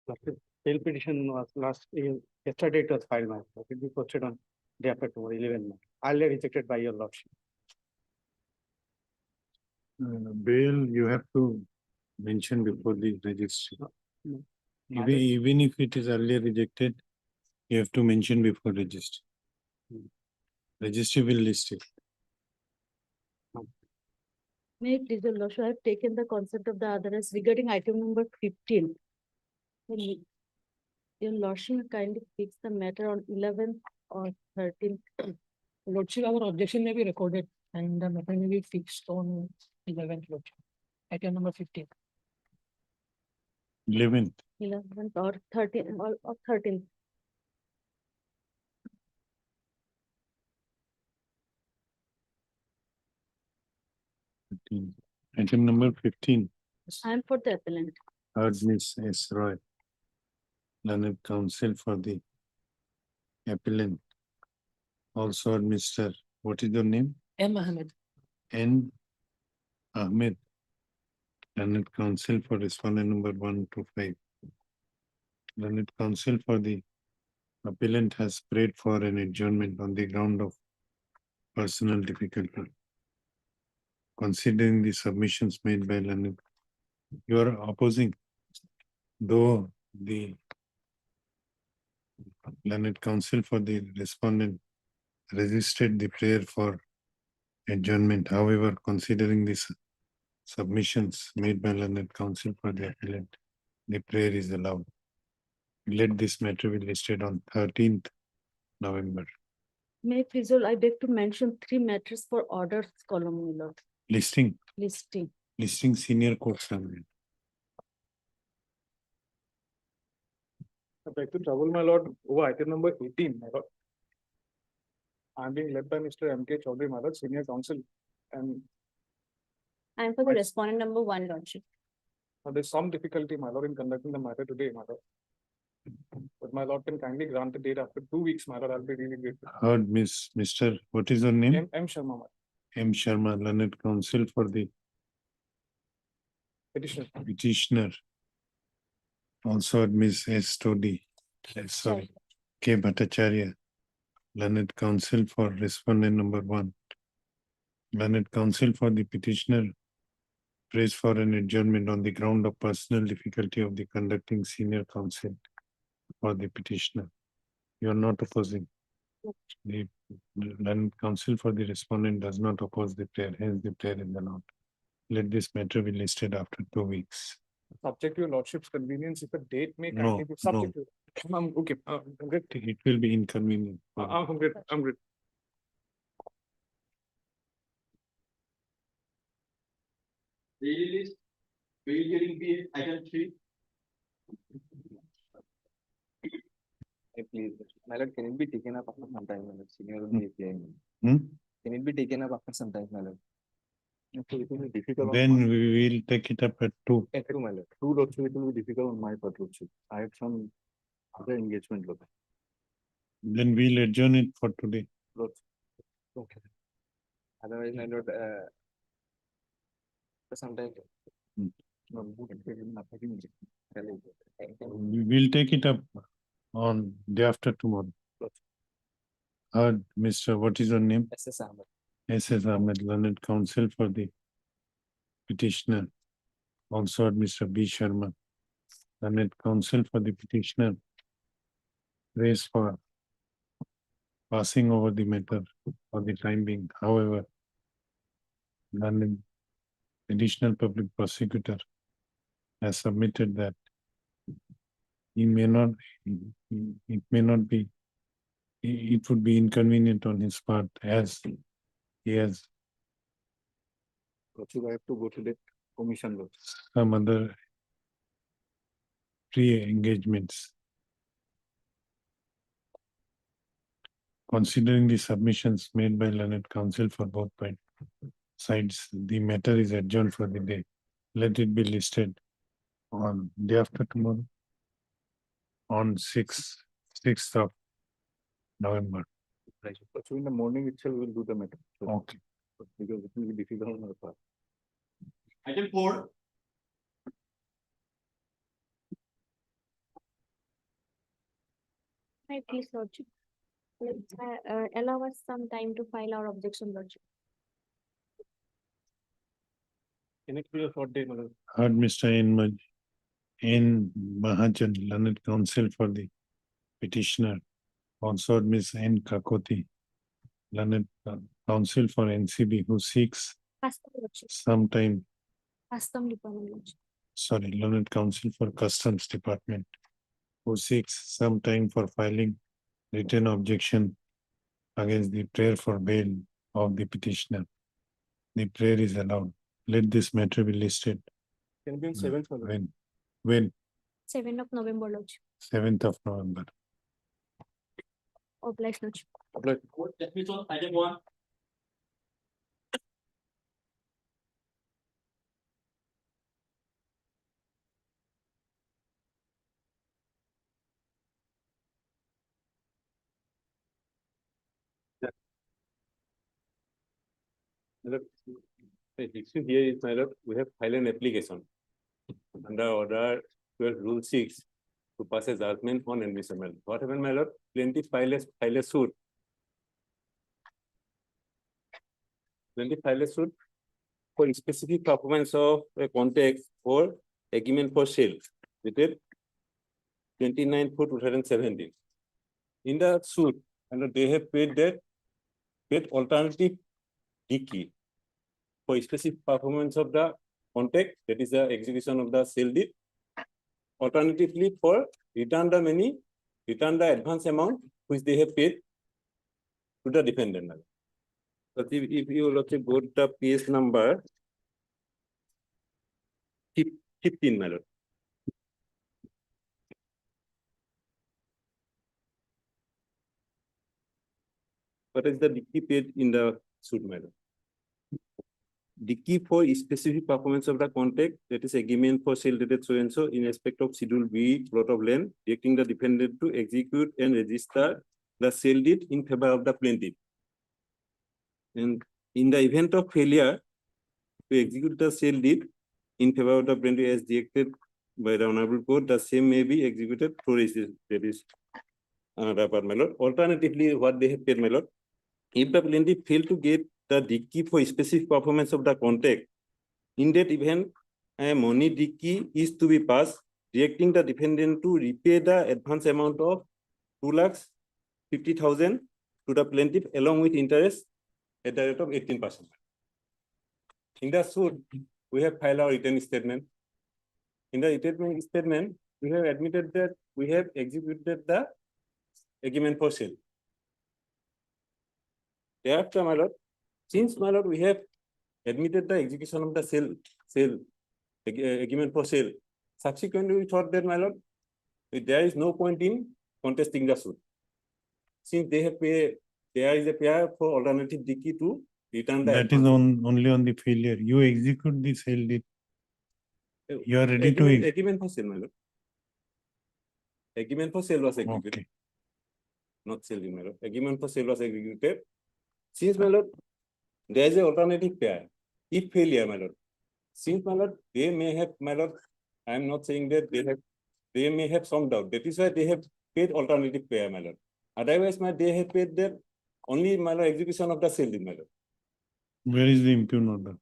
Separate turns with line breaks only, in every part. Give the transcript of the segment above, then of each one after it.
Bail petition was yesterday it was filed, my lord. It will be posted on day after tomorrow, 11 May. Earlier rejected by your lordship.
Bail you have to mention before the registry.
No.
Even if it is earlier rejected, you have to mention before registry. Registry will list it.
May it please your lordship, I have taken the concept of the others regarding item number 15. Your lordship may kindly fix the matter on 11th or 13th.
Lordship, our objection may be recorded and the matter may be fixed on 11th, Lordship. Item number 15.
11th.
11th or 13th or 13th.
Item number 15.
I am for the appellant.
Heard Miss S. Roy, learned counsel for the appellant. Also heard Mr. What is your name?
M. Ahmed.
N. Ahmed, learned counsel for respondent number 1 to 5. Learned counsel for the appellant has prayed for an adjournment on the ground of personal difficulty. Considering the submissions made by learned, you are opposing, though the learned counsel for the respondent resisted the prayer for adjournment. However, considering these submissions made by learned counsel for the appellant, the prayer is allowed. Let this matter be listed on 13th November.
May it please your, I beg to mention 3 matters for orders column, my lord.
Listing
Listing.
senior court summary.
I beg to trouble, my lord, over item number 18, my lord. I am being led by Mr. M.K. Chaudhary, my lord, senior counsel, and
I am for the respondent number 1, lordship.
there's some difficulty, my lord, in conducting the matter today, my lord. But my lord can kindly grant the date after 2 weeks, my lord, I'll be really grateful.
Heard Mr. What is your name?
M. Sharma, my lord.
M. Sharma, learned counsel for the
Petitioner.
petitioner. Also heard Ms. S. Todi, sorry, K. Bhattacharya, learned counsel for respondent number 1. Learned counsel for the petitioner prays for an adjournment on the ground of personal difficulty of the conducting senior counsel for the petitioner. You are not opposing. The learned counsel for the respondent does not oppose the prayer, hence the prayer is allowed. Let this matter be listed after 2 weeks.
Subject to your lordship's convenience, if a date may
No,
kindly be subject to. Okay, I'm great.
It will be inconvenient.
I'm great, I'm great.
Daily list, bail hearing be item 3.
Please, my lord, can it be taken up after some time, my lord? Senior will be appearing. Can it be taken up after some time, my lord?
So it will be difficult.
Then we will take it up at 2.
At 2, my lord. 2, lordship, it will be difficult on my part, lordship. I have some other engagement, lord.
Then we'll adjourn it for today.
Lordship. Okay.
Otherwise, my lord, for some time.
We will take it up on day after tomorrow. Heard Mr. What is your name?
S.S. Ahmed.
S.S. Ahmed, learned counsel for the petitioner. Also heard Mr. B. Sharma, learned counsel for the petitioner. Prays for passing over the matter for the time being. However, learned additional public prosecutor has submitted that he may not, it may not be, it would be inconvenient on his part as he has
Lordship, I have to go to the commission, lord.
some other pre-engagements. Considering the submissions made by learned counsel for both sides, the matter is adjourned for the day. Let it be listed on day after tomorrow, on 6th of November.
So in the morning itself, we'll do the matter.
Okay.
Because it will be difficult on our part.
Item 4.
Hi, please, Lordship. Let's allow us some time to file our objection, Lordship.
Can it be a short day, my lord?
Heard Mr. N. Mahajan, learned counsel for the petitioner. Also heard Ms. N. Kakoti, learned counsel for NCB, who seeks
Custom, Lordship.
sometime,
Custom Department, Lordship.
sorry, learned counsel for Customs Department, who seeks some time for filing written objection against the prayer for bail of the petitioner. The prayer is allowed. Let this matter be listed.
Can be on 7th, my lord.
When?
7th of November, Lordship.
7th of November.
Obliged, Lordship.
That means on item one.
My lord, the issue here is, my lord, we have filed an application under order 12 rule 6 to pass a judgment on admissible. What happened, my lord? Plaintiff filed a suit. Plaintiff filed a suit for specific performance of a contract or agreement for sale dated 29/4/2017. In the suit, and they have paid alternative decree for specific performance of the contract, that is the execution of the sale deed. Alternatively, for return the advance amount which they have paid to the defendant. But if you look at both the PS number 15, my lord. What is the decree paid in the suit, my lord? Decree for specific performance of the contract, that is agreement for sale dated so and so in respect of Schedule B plot of land, directing the defendant to execute and register the sale deed in favor of the plaintiff. And in the event of failure to execute the sale deed in favor of the plaintiff as directed by the Honorable Court, the same may be executed for receipt. That is another part, my lord. Alternatively, what they have paid, my lord, if the plaintiff failed to get the decree for specific performance of the contract, in that event, a money decree is to be passed, directing the defendant to repay the advance amount of 2,50,000 to the plaintiff along with interest at the rate of 18%. In the suit, we have filed our written statement. In the written statement, we have admitted that we have executed the agreement for sale. Thereafter, my lord, since, my lord, we have admitted the execution of the sale agreement for sale, subsequently we thought that, my lord, there is no point in contesting the suit. Since they have there is a pair for alternative decree to return the
That is
advance.
only on the failure. You execute the sale deed. You are ready to.
Agreement for sale, my lord. Agreement for sale was executed.
Okay.
Not sale, my lord. Agreement for sale was executed. Since, my lord, there is an alternative pair. If failure, my lord. Since, my lord, they may have, my lord, I am not saying that they may have some doubt. That is why they have paid alternative pair, my lord. Otherwise, they have paid their only, my lord, execution of the sale deed, my lord.
Where is the impugn order?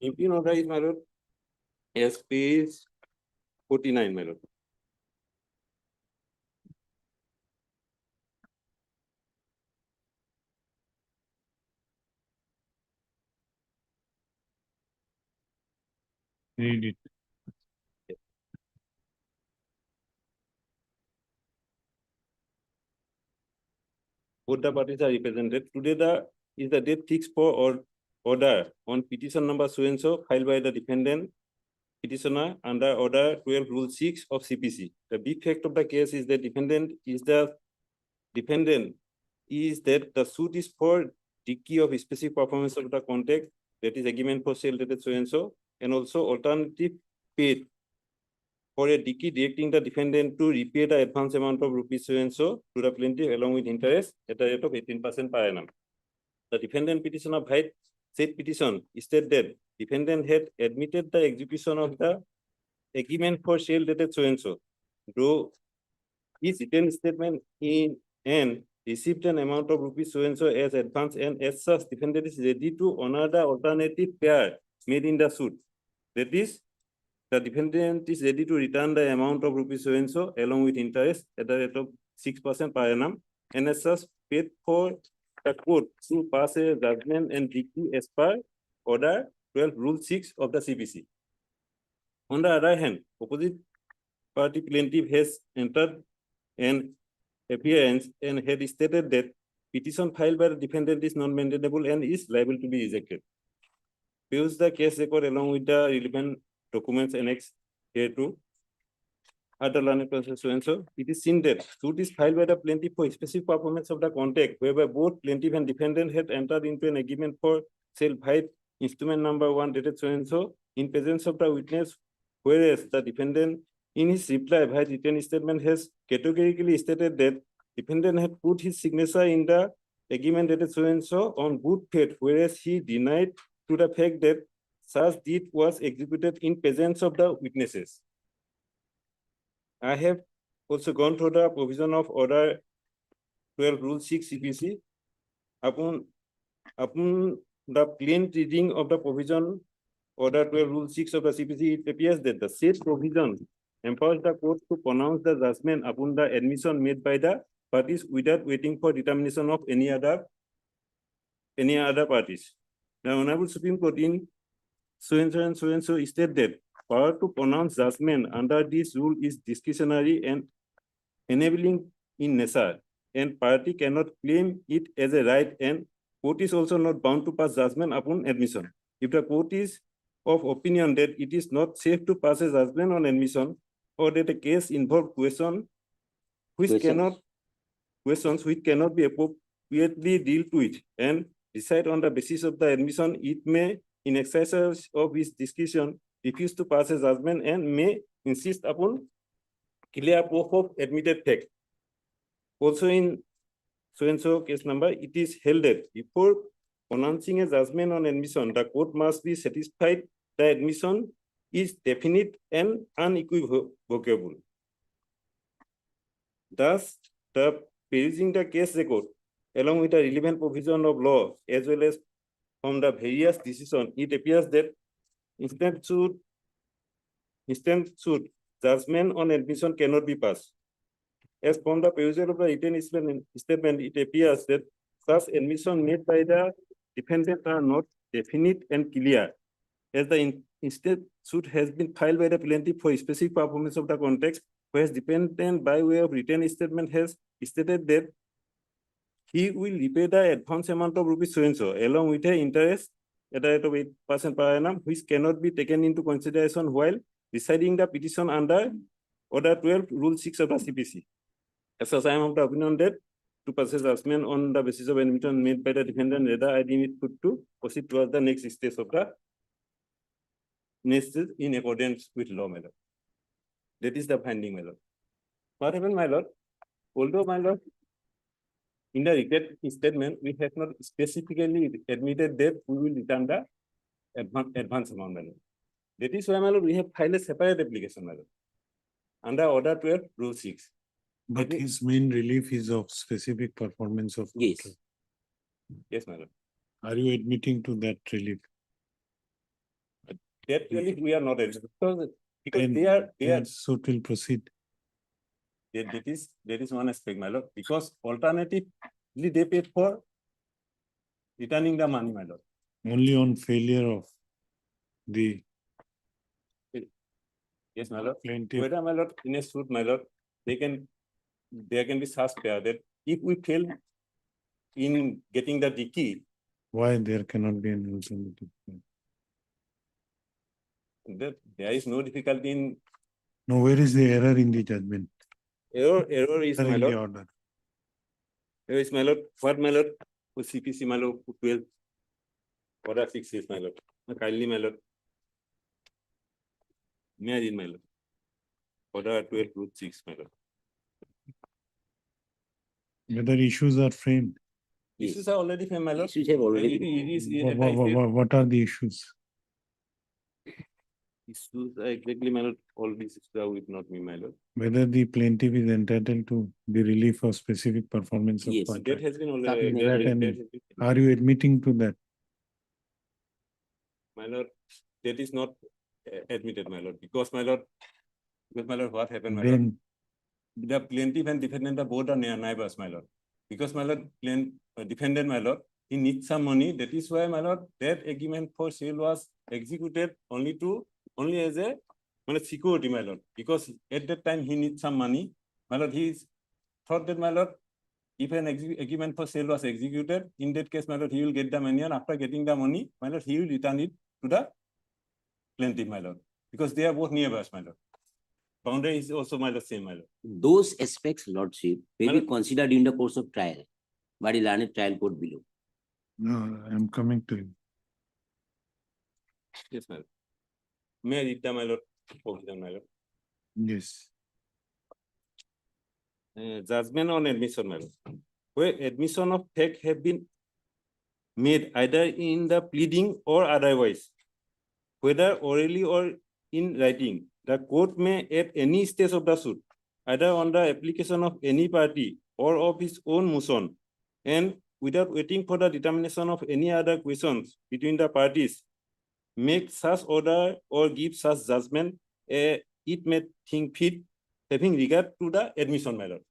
Impugn order is, my lord, as page 49, my lord.
Read it.
Both the parties are represented. Today is the date fixed for order on petition number so and so filed by the defendant petitioner under order 12 rule 6 of CPC. The big fact of the case is the defendant is that the suit is for decree of specific performance of the contract, that is agreement for sale dated so and also alternative paid for a decree directing the defendant to repay the advance amount of rupees so and so to the plaintiff along with interest at the rate of 18% per annum. The defendant petitioner filed said petition stated that defendant had admitted the execution of the agreement for sale dated so and so, though is written statement in and received an amount of rupees so and so as advance, and as such defendant is ready to honor the alternative pair made in the suit. That is, the defendant is ready to return the amount of rupees so and so along with interest at the rate of 6% per annum, and as such paid for the court to pass a judgment and decree as per order 12 rule 6 of the CPC. On the other hand, opposite party plaintiff has entered an appearance and had stated that petition filed by the defendant is non-maintainable and is liable to be rejected. Use the case record along with the relevant documents annexed hereto. Other learning process so and so, it is seen that suit is filed by the plaintiff for specific performance of the contract, whereby both plaintiff and defendant had entered into an agreement for sale by instrument number 1 dated so and so in presence of the witness, whereas the defendant in his reply by written statement has categorically stated that defendant had put his signature in the agreement dated so and so on good faith, whereas he denied to the fact that such deed was executed in presence of the witnesses. I have also gone through the provision of order 12 rule 6 CPC. Upon the plain reading of the provision order 12 rule 6 of the CPC, it appears that the said provision empowers the court to pronounce the judgment upon the admission made by the parties without waiting for determination of any other parties. The Honorable Supreme Court in so and so state that power to pronounce judgment under this rule is discretionary and enabling in nature, and party cannot claim it as a right, and court is also not bound to pass judgment upon admission. If the court is of opinion that it is not safe to pass a judgment on admission, or that a case involves questions which cannot be appropriately dealt with and decide on the basis of the admission, it may, in exercise of its discretion, refuse to pass a judgment and may insist upon clear proof of admitted fact. Also in so and so case number, it is held that before pronouncing a judgment on admission, the court must be satisfied the admission is definite and unequivocal. Thus, the perusing the case record along with the relevant provision of law as well as from the various decisions, it appears that instant suit judgment on admission cannot be passed. As from the perusal of the written statement, it appears that such admission made by the defendant are not definite and clear, as the instant suit has been filed by the plaintiff for specific performance of the contract, whereas defendant by way of written statement has stated that he will repay the advance amount of rupees so and so along with the interest at the rate of 8% per annum, which cannot be taken into consideration while deciding the petition under order 12 rule 6 of the CPC. As such, I am of the opinion that to pass judgment on the basis of admission made by the defendant, rather I deem it good to proceed towards the next stage of the next in accordance with law, my lord. That is the finding, my lord. What happened, my lord? Although, my lord, in the written statement, we have not specifically admitted that we will return the advance amount, my lord. That is why, my lord, we have filed a separate application, my lord, under order 12 rule 6.
But his main relief is of specific performance of.
Yes.
contract.
Yes, my lord.
Are you admitting to that relief?
That really we are not eligible because
Then-
they are
Then suit will proceed.
that is one aspect, my lord, because alternatively they paid for returning the money, my lord.
Only on failure of the
Yes, my lord.
plaintiff.
Whether, my lord, in a suit, my lord, there can be such pair that if we fail in getting the decree,
Why there cannot be an alternative?
that there is no difficulty in
No, where is the error in the judgment?
error is,
Error
my
in the
lord,
order.
error is, my lord, what, my lord, for CPC, my lord, 12, order 6 is, my lord, kindly, my lord. May I read, my lord? Order 12 root 6, my lord.
Whether issues are framed.
Issues are already framed, my lord.
Issues have already
It is,
What are the issues?
issues are exactly, my lord, all these issues are with not me, my lord.
Whether the plaintiff is entitled to the relief of specific performance of
Yes, that
contract.
has been
Is
already.
that Are you admitting to that?
My lord, that is not admitted, my lord, because my lord, what happened, my lord?
Then,
The plaintiff and defendant are both are neighbors, my lord. Because my lord, defendant, my lord, he needs some money. That is why, my lord, that agreement for sale was executed only as a security, my lord. Because at that time he needs some money. My lord, thought that, my lord, if an agreement for sale was executed, in that case, my lord, he will get the money, and after getting the money, my lord, he will return it to the plaintiff, my lord. Because they are both neighbors, my lord. Boundary is also, my lord, same, my lord.
Those aspects, Lordship, may be
Madam-
considered in the course of trial by the learned trial court below.
no, I'm coming to you.
Yes, my lord. May I read the, my lord, provision, my lord?
Yes.
Judgment on admission, my lord. Where admission of fact have been made either in the pleading or otherwise, whether orally or in writing, the court may at any stage of the suit, either on the application of any party or of its own motion, and without waiting for the determination of any other questions between the parties, make such order or give such judgment, it may think fit, having regard to the admission, my lord.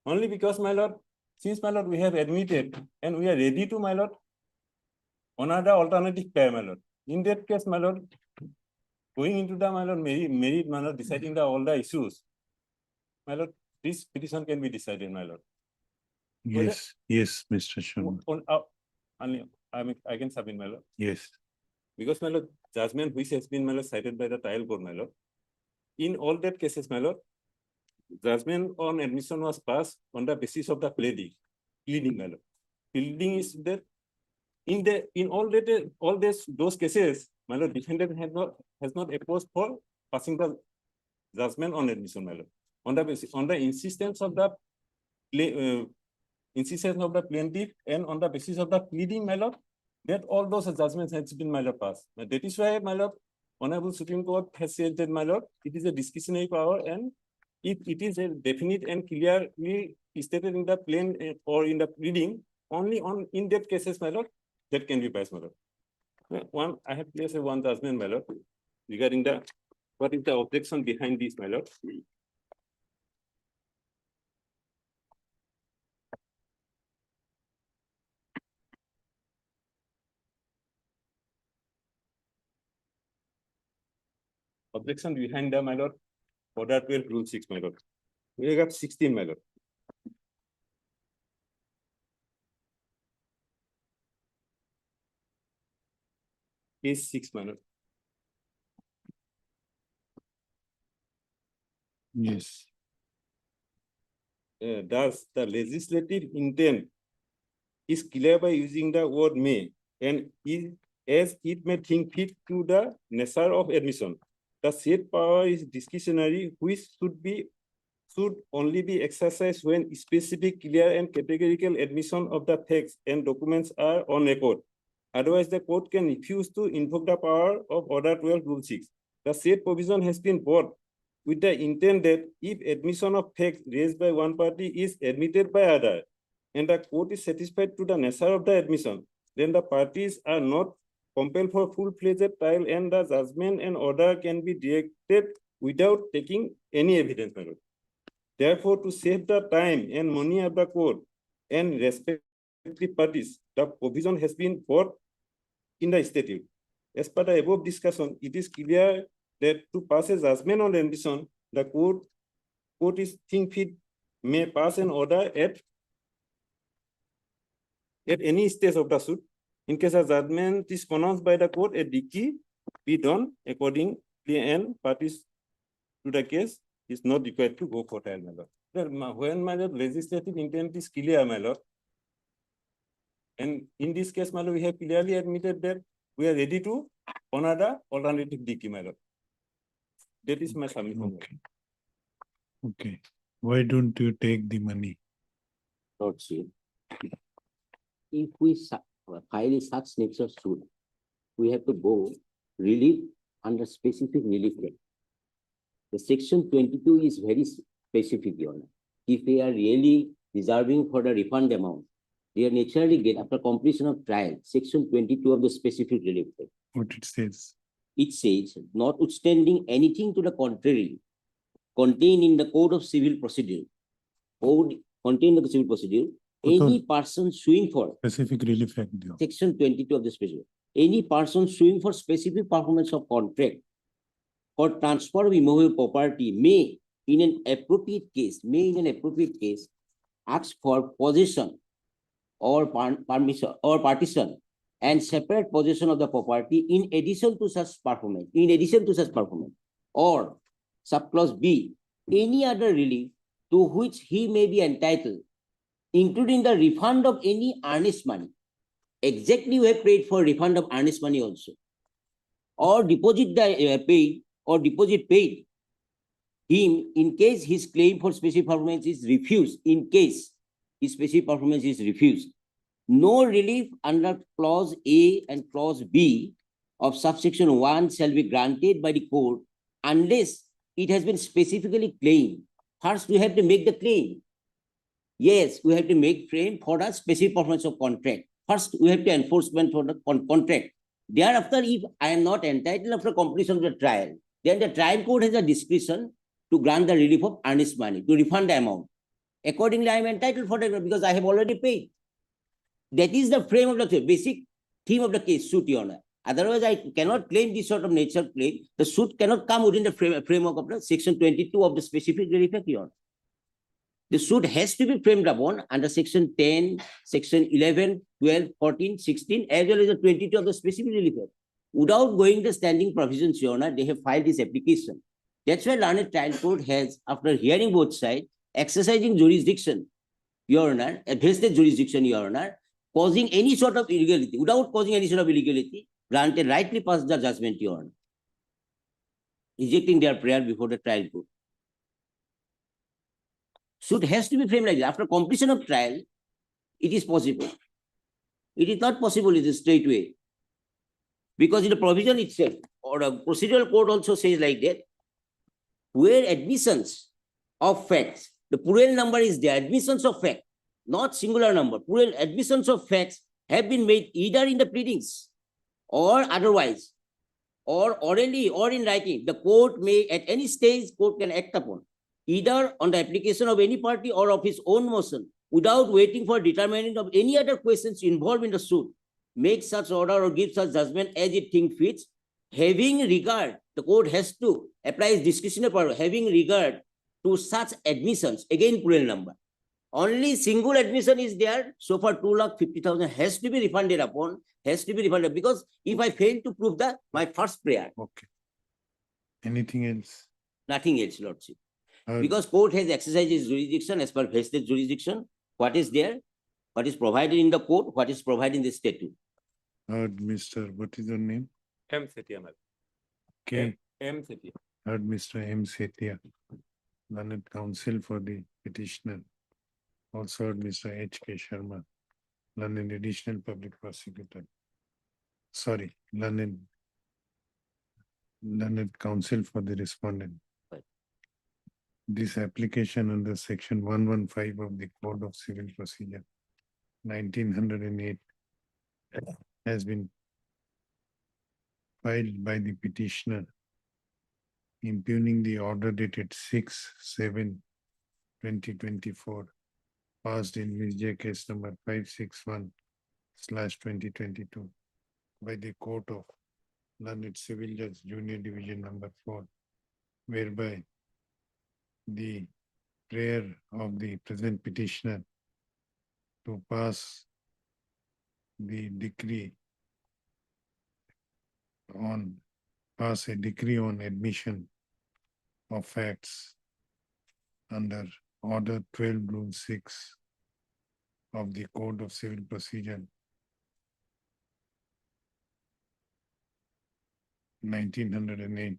Only because, my lord, since, my lord, we have admitted and we are ready to, my lord, honor the alternative pair, my lord. In that case, my lord, going into the, my lord, merit, my lord, deciding all the issues, my lord, this petition can be decided, my lord.
Yes, yes, Mr. Sharma.
I can submit, my lord.
Yes.
Because, my lord, judgment which has been, my lord, cited by the trial court, my lord. In all that cases, my lord, judgment on admission was passed on the basis of the pleading, my lord. Pleading is that in all those cases, my lord, defendant has not opposed for passing the judgment on admission, my lord. On the insistence of the plaintiff and on the basis of the pleading, my lord, that all those judgments has been, my lord, passed. That is why, my lord, Honorable Supreme Court has said that, my lord, it is a discretionary power, and if it is a definite and clearly stated in the plain or in the pleading, only in that cases, my lord, that can be passed, my lord. I have placed one judgment, my lord, regarding what is the objection behind this, my lord. Objection behind the, my lord, order 12 rule 6, my lord. We got 16, my lord. Case 6, my lord.
Yes.
Thus, the legislative intent is clear by using the word may, and as it may think fit to the nature of admission. The said power is discretionary, which should only be exercised when specific, clear, and categorical admission of the facts and documents are on record. Otherwise, the court can refuse to invoke the power of Order 12, Rule 6. The said provision has been brought with the intent that if admission of facts raised by one party is admitted by other, and the court is satisfied to the nature of the admission, then the parties are not compelled for full-fledged trial, and the judgment and order can be directed without taking any evidence. Therefore, to save the time and money of the court and respective parties, the provision has been brought in the statute. As per the above discussion, it is clear that to pass a judgment on admission, the court is think fit may pass an order at any stage of the suit. In case a judgment is pronounced by the court, a decree be done accordingly, and parties to the case is not required to go for trial, my lord. When, my lord, legislative intent is clear, my lord, and in this case, my lord, we have clearly admitted that we are ready to honor the alternative decree, my lord. That is my submission.
Okay. Okay. Why don't you take the money?
Lordship, if we file such nature suit, we have to go relief under specific relief claim. The section 22 is very specific, Your Honor. If they are really deserving for the refund amount, they are naturally get after completion of trial, section 22 of the specific relief claim.
What it says?
It says, notwithstanding anything to the contrary contained in the Code of Civil Procedure, contained in the civil procedure, any person suing for
Specific relief act. दियो.
section 22 of the special, any person suing for specific performance of contract or transfer of immovable property may, in an appropriate case, ask for possession or permission or partition and separate possession of the property in addition to such performance, or subclause B, any other relief to which he may be entitled, including the refund of any earnest money. Exactly, we have paid for refund of earnest money also, or deposit paid him in case his claim for specific performance is refused. In case his specific performance is refused, no relief under clause A and clause B of subsection 1 shall be granted by the court unless it has been specifically claimed. First, we have to make the claim. Yes, we have to make claim for the specific performance of contract. First, we have to enforcement for the contract. Thereafter, if I am not entitled after completion of the trial, then the trial court has a discretion to grant the relief of earnest money, to refund the amount. Accordingly, I am entitled for that because I have already paid. That is the frame of the basic theme of the case, suit, Your Honor. Otherwise, I cannot claim this sort of nature claim. The suit cannot come within the framework of the section 22 of the specific relief act, Your Honor. The suit has to be framed upon under section 10, section 11, 12, 14, 16, as well as the 22 of the specific relief act. Without going the standing provisions, Your Honor, they have filed this application. That's why learned trial court has, after hearing both sides, exercising jurisdiction, Your Honor, a vested jurisdiction, Your Honor, causing any sort of illegality, without causing any sort of illegality, granted rightly passed the judgment, Your Honor, rejecting their prayer before the trial court. Suit has to be framed like that. After completion of trial, it is possible. It is not possible, it is straightway. Because in the provision itself, or a procedural code also says like that, where admissions of facts, the plural number is there, admissions of fact, not singular number, plural admissions of facts have been made either in the pleadings or otherwise, or orally or in writing. The court may, at any stage, court can act upon, either on the application of any party or of his own motion, without waiting for determining of any other questions involved in the suit, make such order or give such judgment as it thinks fits, having regard, the court has to apply its discretionary power, having regard to such admissions, again plural number. Only single admission is there, so for 2,50,000 has to be refunded upon, because if I fail to prove that, my first prayer,
Okay. Anything else?
nothing else, Lordship.
Heard.
Because court has exercised its jurisdiction as per vested jurisdiction, what is there, what is provided in the code, what is provided in the statute.
Heard, Mr. What is your name?
M. Setia, madam.
Okay.
M. Setia.
Heard, Mr. M. Setia, learned counsel for the petitioner. Also heard Mr. H.K. Sharma, learned additional public prosecutor. Sorry, learned counsel for the respondent.
Right.
This application under section 115 of the Code of Civil Procedure, 1908, has been filed by the petitioner impugning the order dated 6/7/2024, passed in Vijay case number 561/2022 by the Court of Learned Civil Judge Junior Division number 4, whereby the prayer of the present petitioner to pass a decree on admission of facts under Order 12 Rule 6 of the Code of Civil Procedure 1908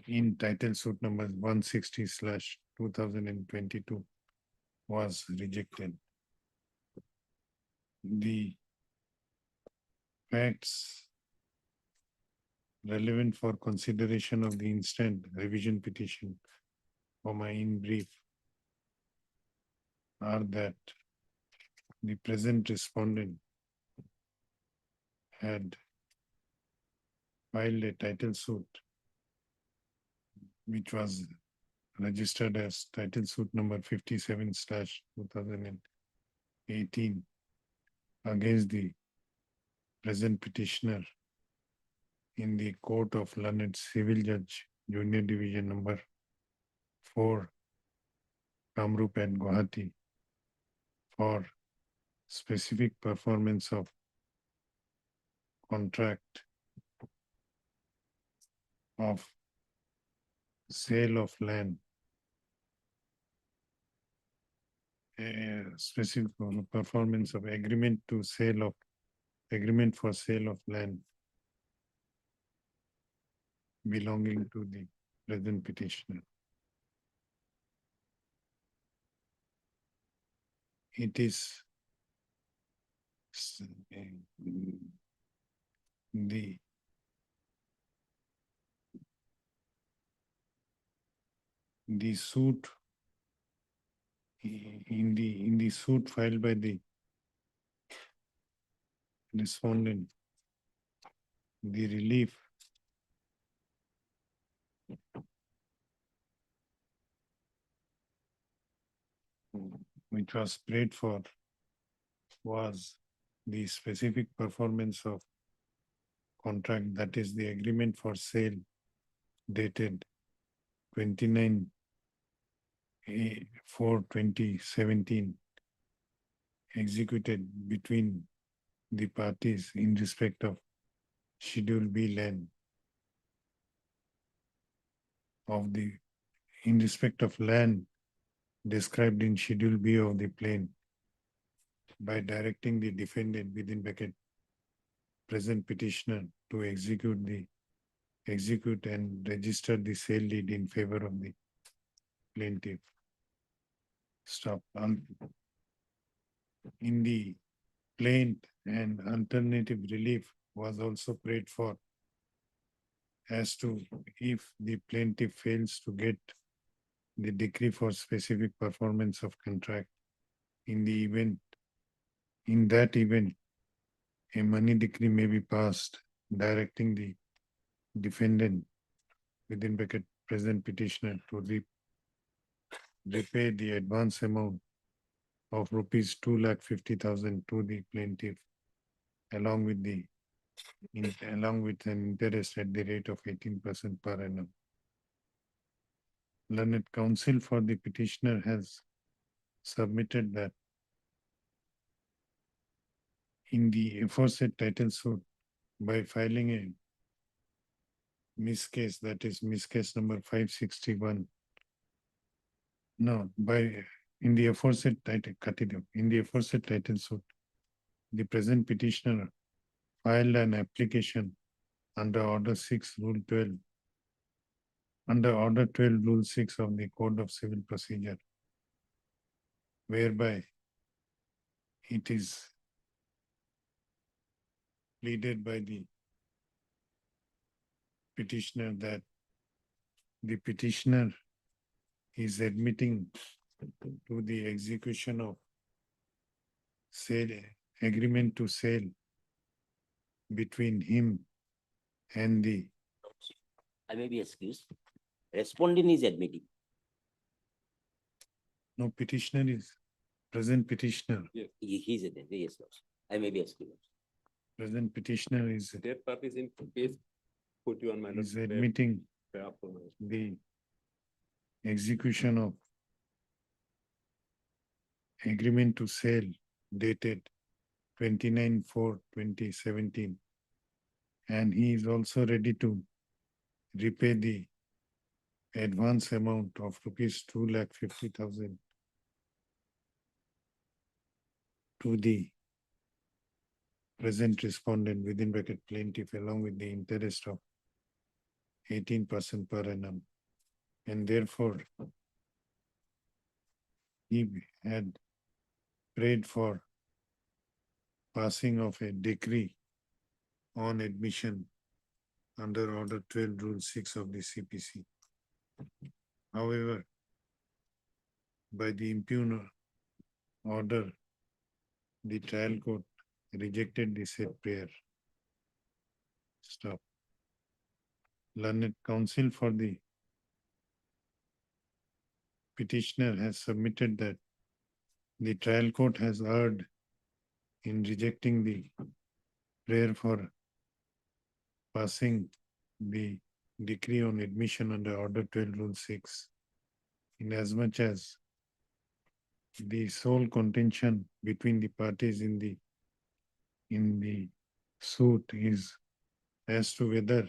in title suit number 160/2022 was rejected. The facts relevant for consideration of the instant revision petition for my in brief are that the present respondent had filed a title suit which was registered as title suit number 57/2018 against the present petitioner in the Court of Learned Civil Judge Junior Division number 4, Kamrup and Guwahati, for specific performance of contract of sale of land, specific performance of agreement for sale of land belonging to the present petitioner. It is the suit in the suit filed by the respondent, the relief which was prayed for was the specific performance of contract, that is the agreement for sale dated 29/4/2017, executed between the parties in respect of Schedule B land in respect of land described in Schedule B of the plan, by directing the defendant within bracket present petitioner to execute and register the sale deed in favor of the plaintiff. Stop. In the plaint, and alternative relief was also prayed for as to if the plaintiff fails to get the decree for specific performance of contract, in that event, a money decree may be passed directing the defendant within bracket present petitioner to repay the advance amount of rupees 2,50,000 to the plaintiff, along with an interest at the rate of 18% per annum. Learned counsel for the petitioner has submitted that in the aforesaid title suit, by filing a miscase, that is miscase number 561. No, in the aforesaid title suit, the present petitioner filed an application under Order 6, Rule 12, under Order 12, Rule 6 of the Code of Civil Procedure, whereby it is pleaded by the petitioner that the petitioner is admitting to the execution of agreement to sale between him and the
I may be excused. Respondent is admitting.
no petitioner is present petitioner.
He is admitting, yes, Lord. I may be excused.
Present petitioner is
That part is in case 41 minus.
is admitting the execution of agreement to sale dated 29/4/2017, and he is also ready to repay the advance amount of rupees 2,50,000 to the present respondent within bracket plaintiff, along with the interest of 18% per annum. And therefore, he had prayed for passing of a decree on admission under Order 12, Rule 6 of the CPC. However, by the impugned order, the trial court rejected the said prayer. Stop. Learned counsel for the petitioner has submitted that the trial court has erred in rejecting the prayer for passing the decree on admission under Order 12, Rule 6, inasmuch as the sole contention between the parties in the suit is as to whether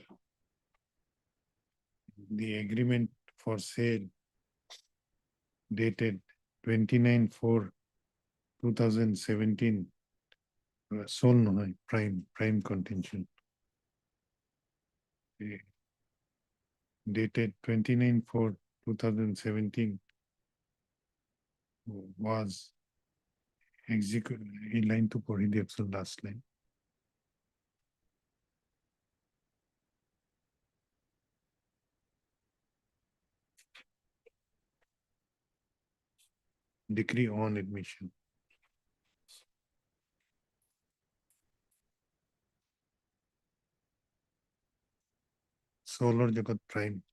the agreement for sale dated 29/4/2017 sole no, prime contention. Dated 29/4/2017 was executed in line to the absolute last line. Decree on admission. Solar Jagat Prime.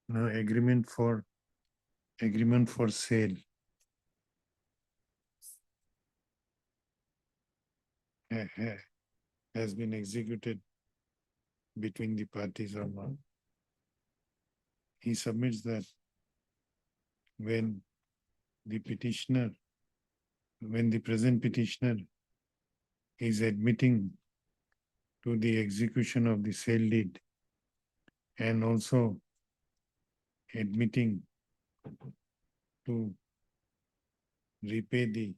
Now agreement for sale. Has been executed between the parties or not. He submits that when the present petitioner is admitting to the execution of the sale deed and also admitting to repay the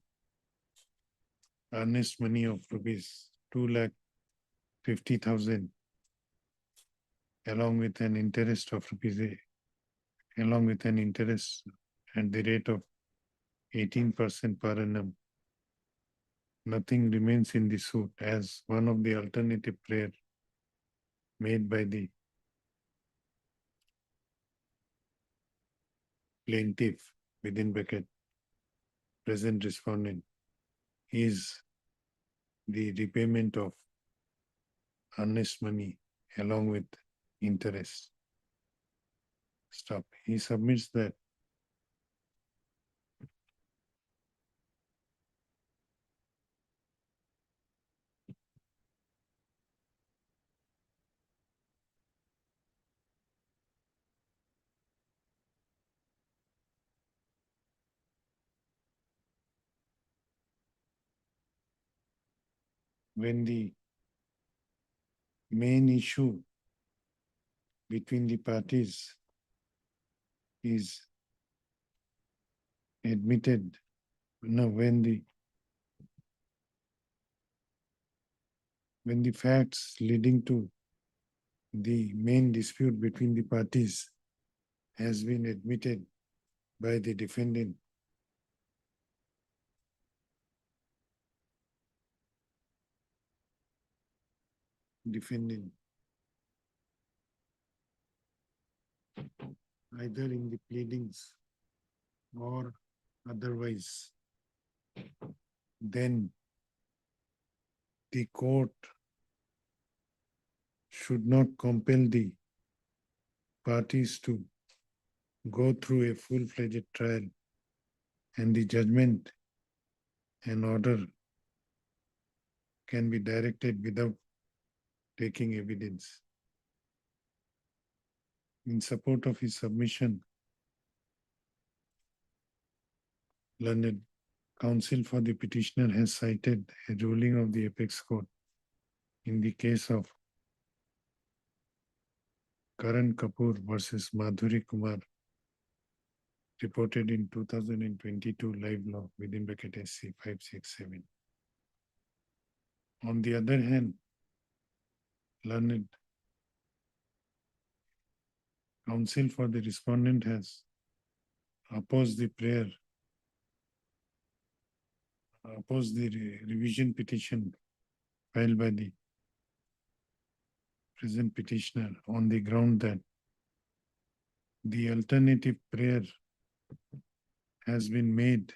earnest money of rupees 2,50,000 along with an interest of along with an interest at the rate of 18% per annum. Nothing remains in the suit as one of the alternative prayer made by the plaintiff within bracket present respondent is the repayment of earnest money along with interest. Stop. He submits that when the main issue between the parties is admitted, when the facts leading to the main dispute between the parties has been admitted by the defendant, either in the pleadings or otherwise, then the court should not compel the parties to go through a full-fledged trial, and the judgment and order can be directed without taking evidence. In support of his submission, learned counsel for the petitioner has cited a ruling of the apex court in the case of Karan Kapoor versus Madhuri Kumar, reported in 2022 live law within bracket SC 567. On the other hand, learned counsel for the respondent has opposed the prayer oppose the revision petition filed by the present petitioner on the ground that the alternative prayer has been made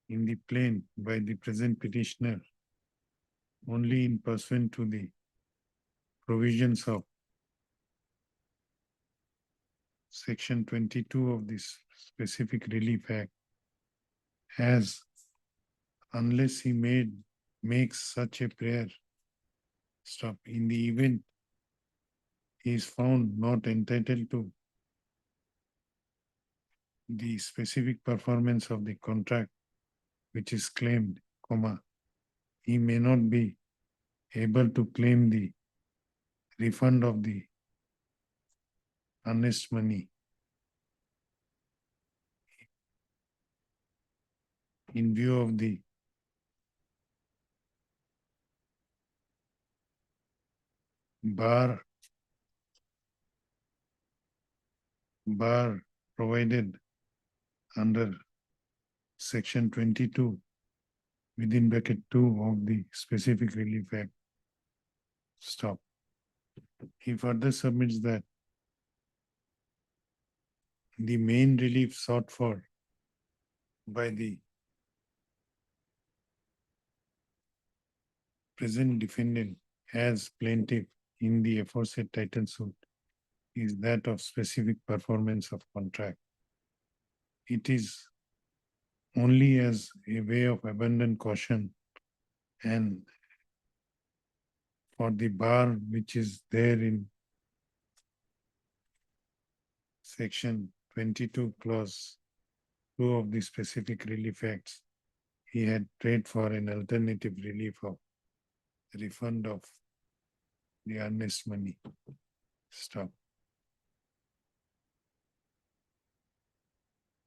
in the plain by the present petitioner only in pursuant to the provisions of Section 22 of this specific relief act, as unless he makes such a prayer, in the event he is found not entitled to the specific performance of the contract which is claimed, he may not be able to claim the refund of the earnest money in view of the bar provided under Section 22 within bracket 2 of the specific relief act. He further submits that the main relief sought for by the present defendant as plaintiff in the aforesaid title suit is that of specific performance of contract. It is only as a way of abundant caution and for the bar which is there in Section 22 clause 2 of the specific relief acts, he had prayed for an alternative relief of refund of the earnest money.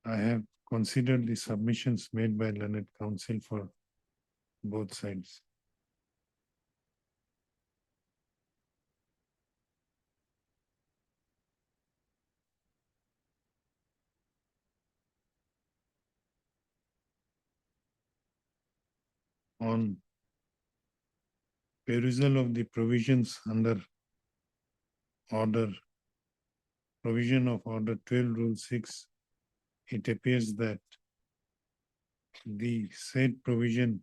I have considered the submissions made by learned counsel for both sides. On perusal of the provisions under provision of Order 12 Rule 6, it appears that the said provision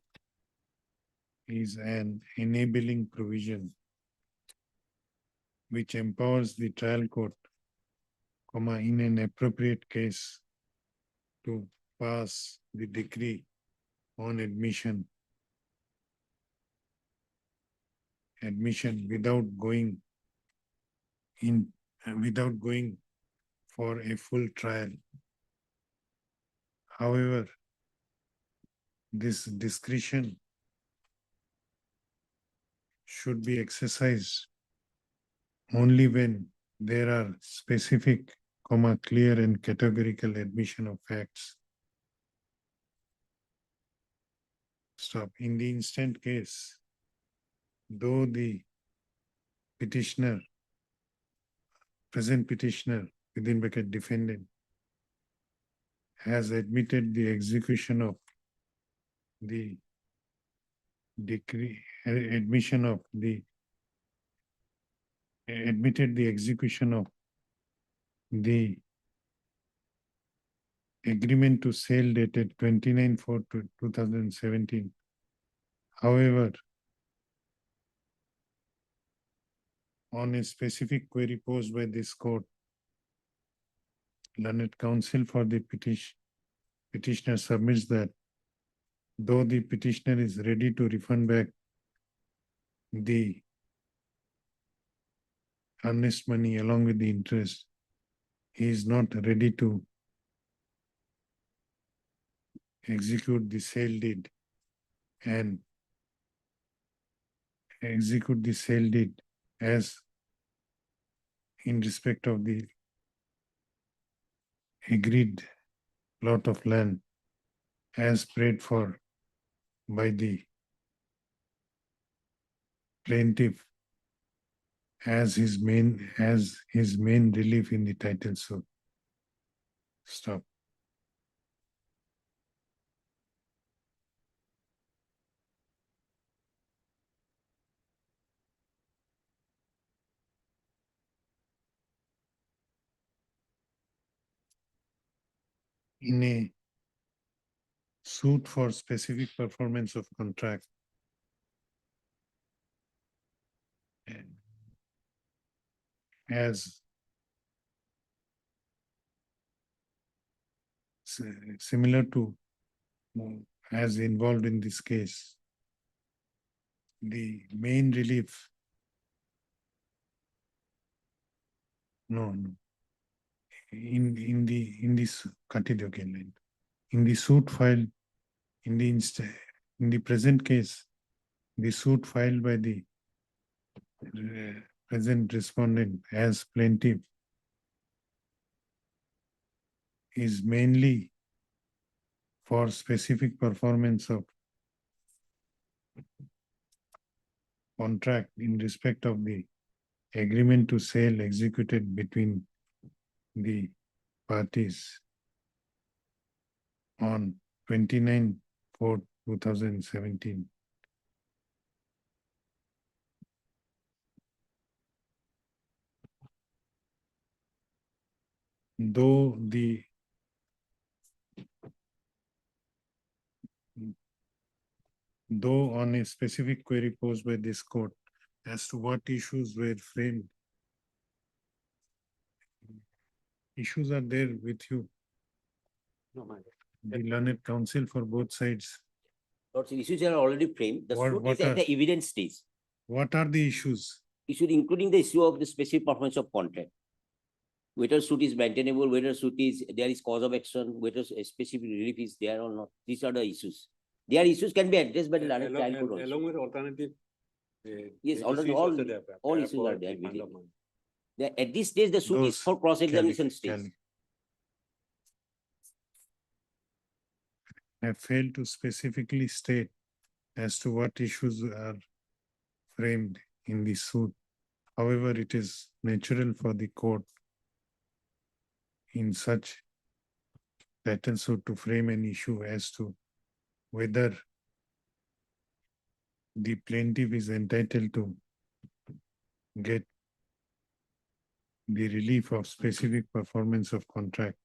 is an enabling provision which empowers the trial court, in an appropriate case to pass the decree on admission without going for a full trial. However, this discretion should be exercised only when there are specific, clear and categorical admission of facts. In the instant case, though the present petitioner, within bracket defendant, has admitted the execution of the decree, admitted the execution of the agreement to sale dated 29/4/2017. However, on a specific query posed by this court, learned counsel for the petitioner submits that though the petitioner is ready to refund back the earnest money along with the interest, he is not ready to execute the sale deed and execute the sale deed as in respect of the agreed plot of land as prayed for by the plaintiff as his main relief in the title suit. in a suit for specific performance of contract. As similar to as involved in this case, the main relief. No. In this continue again. In the suit filed in the present case, the suit filed by the present respondent as plaintiff is mainly for specific performance of contract in respect of the agreement to sale executed between the parties on 29/4/2017. Though on a specific query posed by this court as to what issues were framed. Issues are there with you,
No, my lord.
the learned counsel for both sides.
Lord's issues are already framed. The
What-
suit
what
is at
are-
the evidence stage.
What are the issues?
Issue including the issue of the specific performance of contract. Whether suit is maintainable, whether suit is, there is cause of action, whether a specific relief is there or not. These are the issues. Their issues can be addressed by the learned trial court also.
Along with alternative.
Yes, already
issues also
all-
there,
all
there
issues
for
are there
refund of
within.
money.
At this stage, the suit is
Those
for cross-examination stage.
Have failed to specifically state as to what issues are framed in the suit. However, it is natural for the court in such pattern suit to frame an issue as to whether the plaintiff is entitled to get the relief of specific performance of contract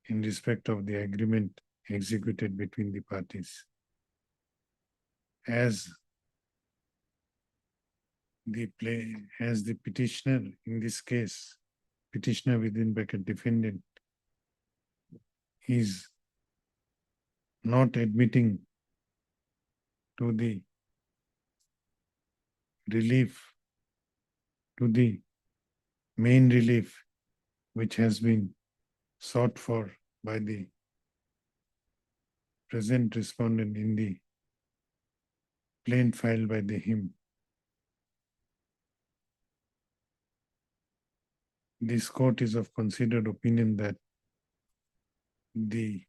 in respect of the agreement executed between the parties. As the petitioner in this case, petitioner within bracket defendant is not admitting to the relief, to the main relief which has been sought for by the present respondent in the plaint filed by him. This court is of considered opinion that the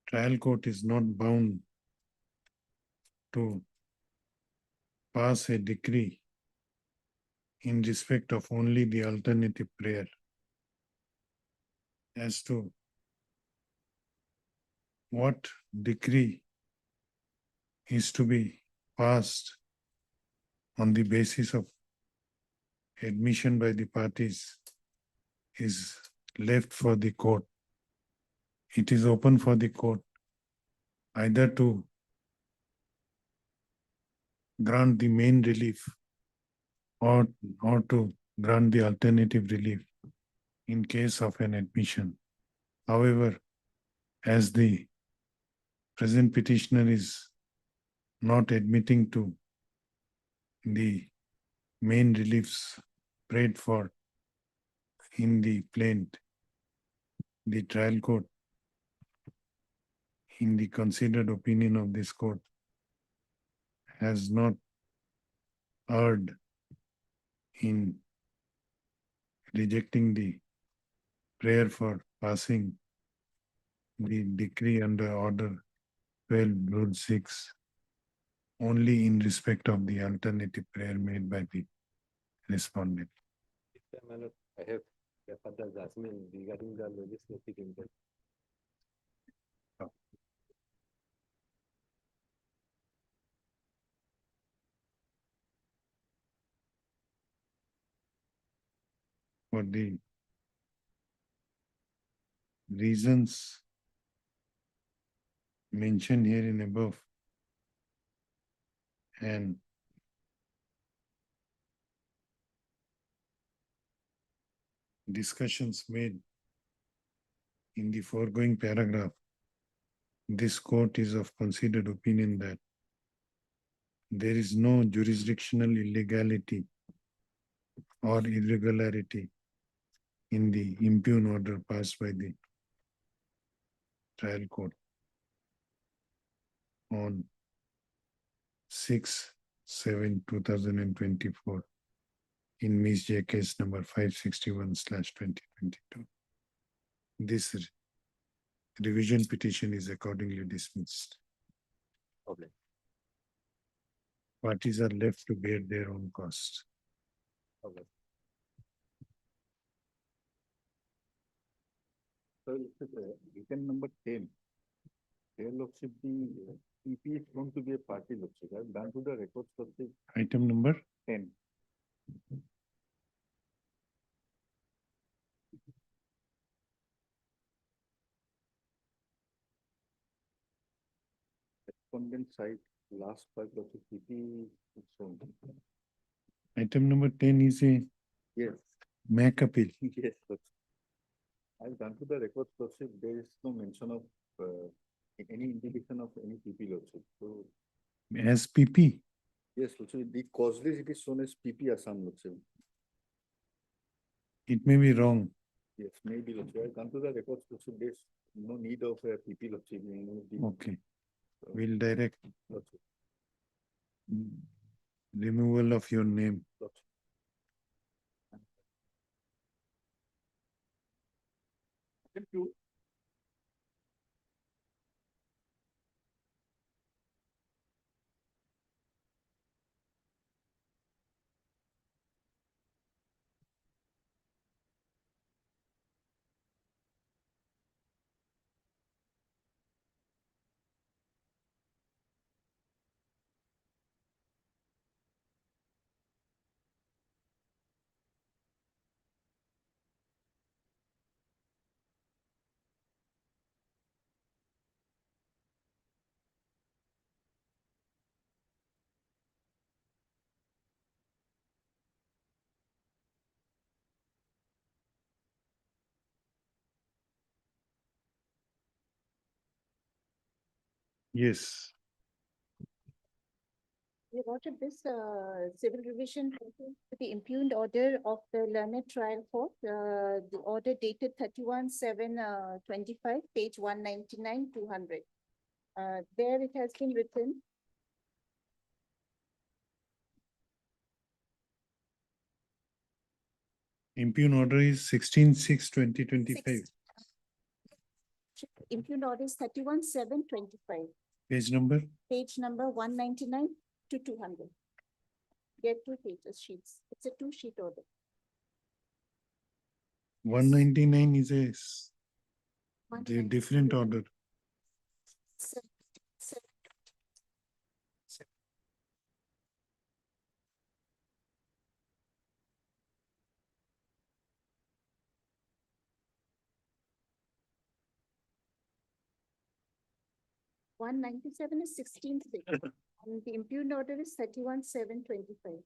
trial court is not bound to pass a decree in respect of only the alternative prayer as to what decree is to be passed on the basis of admission by the parties is left for the court. It is open for the court either to grant the main relief or to grant the alternative relief in case of an admission. However, as the present petitioner is not admitting to the main reliefs prayed for in the plaint, the trial court, in the considered opinion of this court, has not erred in rejecting the prayer for passing the decree under order 12 rule 6 only in respect of the alternative prayer made by the respondent.
My lord, I have a further judgment regarding the legislative intent.
For the reasons mentioned here in above and discussions made in the foregoing paragraph, this court is of considered opinion that there is no jurisdictional illegality or irregularity in the impugn order passed by the trial court on 6/7/2024 in Ms. J case number 561/2022. This revision petition is accordingly dismissed.
Problem.
Parties are left to bear their own costs.
Okay.
So item number 10. There lordship the EP is going to be a party lordship. I've done to the records lordship
Item number
10. Respondent side, last part of the PP is shown.
Item number 10 is a
Yes,
MAC appeal.
yes. I've done to the records lordship, there is no mention of any indication of any PP lordship. So,
As PP.
yes, also the causeless it is shown as PP Assam lordship.
It may be wrong.
Yes, maybe lordship. I've done to the records lordship, there's no need of a PP lordship.
Okay. We'll direct
Lordship,
removal of your name.
lordship. Thank you.
Yes.
Your Lordship, this civil revision pertains to the impugned order of the learned trial court, the order dated 31/7/25, page 199, 200. There it has been written,
Impugn order is 16/6/2025.
impugned order is 31/7/25,
Page number
page number 199 to 200. Get 2 pages sheets. It's a 2-sheet order.
199 is a
One
different order.
seven- 197 is 16th day, and the impugned order is 31/7/25.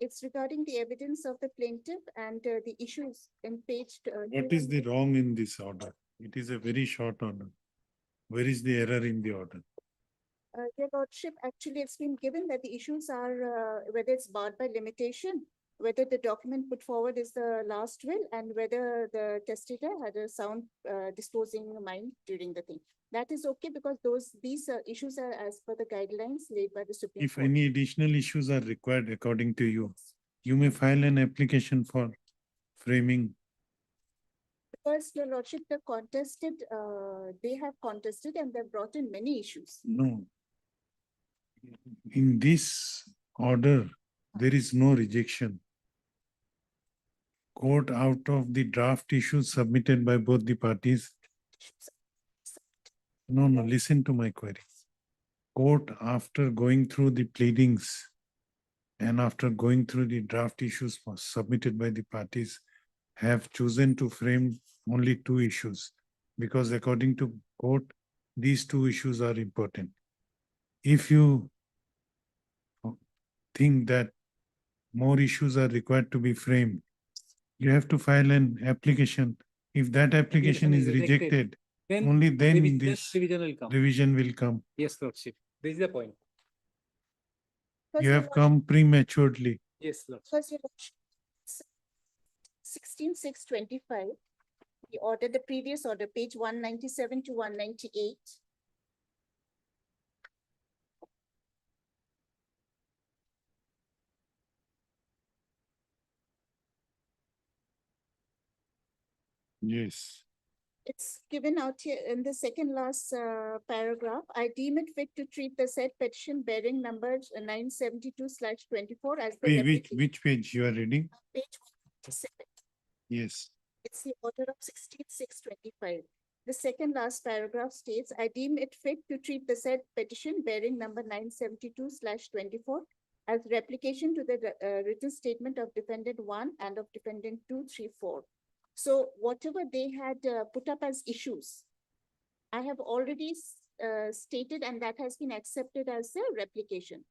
It's regarding the evidence of the plaintiff and the issues in page.
What is the wrong in this order? It is a very short order. Where is the error in the order?
Your Lordship, actually, it's been given that the issues are whether it's barred by limitation, whether the document put forward is the last will, and whether the testator had a sound disposing mind during the thing. That is okay because these issues are as per the guidelines laid by the Supreme
If
Court.
any additional issues are required according to you, you may file an application for framing.
Because, Your Lordship, the contested, they have contested and they've brought in many issues.
No. In this order, there is no rejection. Court, out of the draft issues submitted by both the parties. No, listen to my query. Court, after going through the pleadings and after going through the draft issues submitted by the parties, have chosen to frame only two issues, because according to court, these two issues are important. If you think that more issues are required to be framed, you have to file an application. If that application is rejected, only then this
Revision will come.
revision will come.
Yes, Lordship. This is the point.
Because
You
Your
have
Lordship-
come prematurely.
Yes, Lordship.
Because your Lordship, 16/6/25, the order, the previous order, page 197 to 198.
Yes.
It's given out here in the second last paragraph. I deem it fit to treat the said petition bearing number 972/24 as the replication.
Which page you are reading?
Page 197.
Yes.
It's the order of 16/6/25. The second last paragraph states, I deem it fit to treat the said petition bearing number 972/24 as replication to the written statement of defendant 1 and of defendant 2, 3, 4. So whatever they had put up as issues, I have already stated, and that has been accepted as a replication.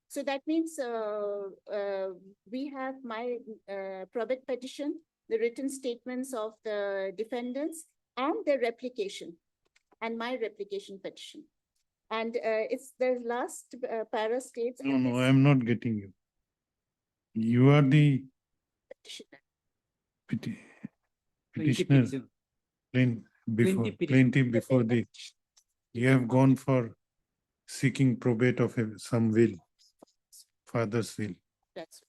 So that means we have my probate petition, the written statements of the defendants, and the replication, and my replication petition. And it's the last para states.
No,
and
no,
this
I'm not getting you. You are the
petitioner.
petitioner, plaintiff before the, you have gone for seeking probate of some will, father's will.
That's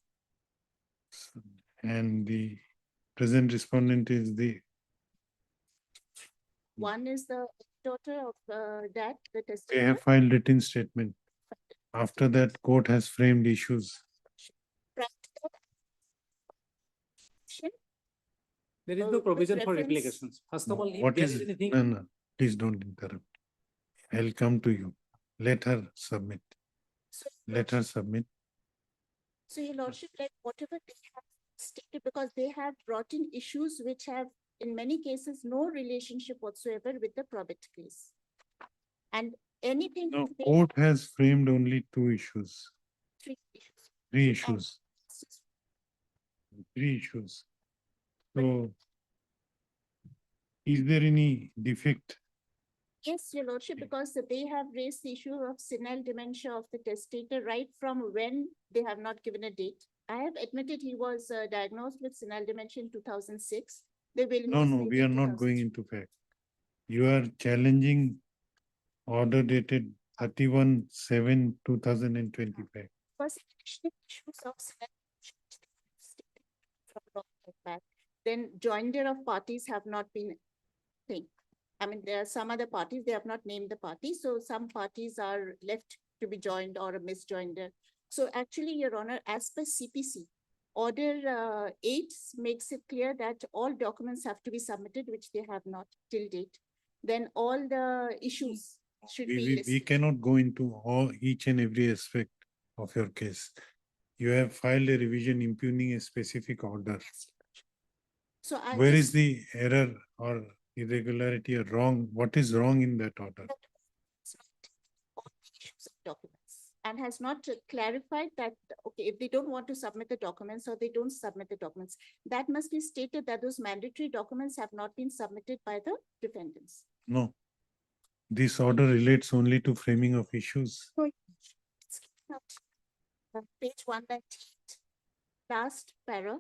And the present respondent is the,
one is the daughter of dad, the
they
testator.
have filed written statement. After that, court has framed issues.
Practical action.
There is
Oh,
no
with
provision for
reference-
replications. First of all, if
What
there
is,
is anything.
no, no, please don't interrupt. I'll come to you. Let her submit.
So,
Let her submit.
so your lordship, like whatever they have stated, because they have brought in issues which have, in many cases, no relationship whatsoever with the probate case. And anything.
No,
they
court has framed only two issues,
have three issues.
three
And
issues,
this is
three issues. So is there any defect?
Yes, your lordship, because they have raised the issue of senile dementia of the testator right from when they have not given a date. I have admitted he was diagnosed with senile dementia in 2006. They will.
No, no, we are not going into fact. You are challenging order dated 31/7/2025.
Was additional issues of senile dementia which they have stated from long time back. Then joinder of parties have not been thing. I mean, there are some other parties, they have not named the party, so some parties are left to be joined or a misjoinder. So actually, Your Honor, as per CPC, Order 8 makes it clear that all documents have to be submitted, which they have not till date. Then all the issues should be
We
listed.
cannot go into each and every aspect of your case. You have filed a revision impugning a specific order.
So I
Where is
just-
the error or irregularity or wrong? What is wrong in that order?
it's not all the issues of documents and has not clarified that, okay, if they don't want to submit the documents or they don't submit the documents, that must be stated that those mandatory documents have not been submitted by the defendants.
No. This order relates only to framing of issues.
It's given out, page 198, last para.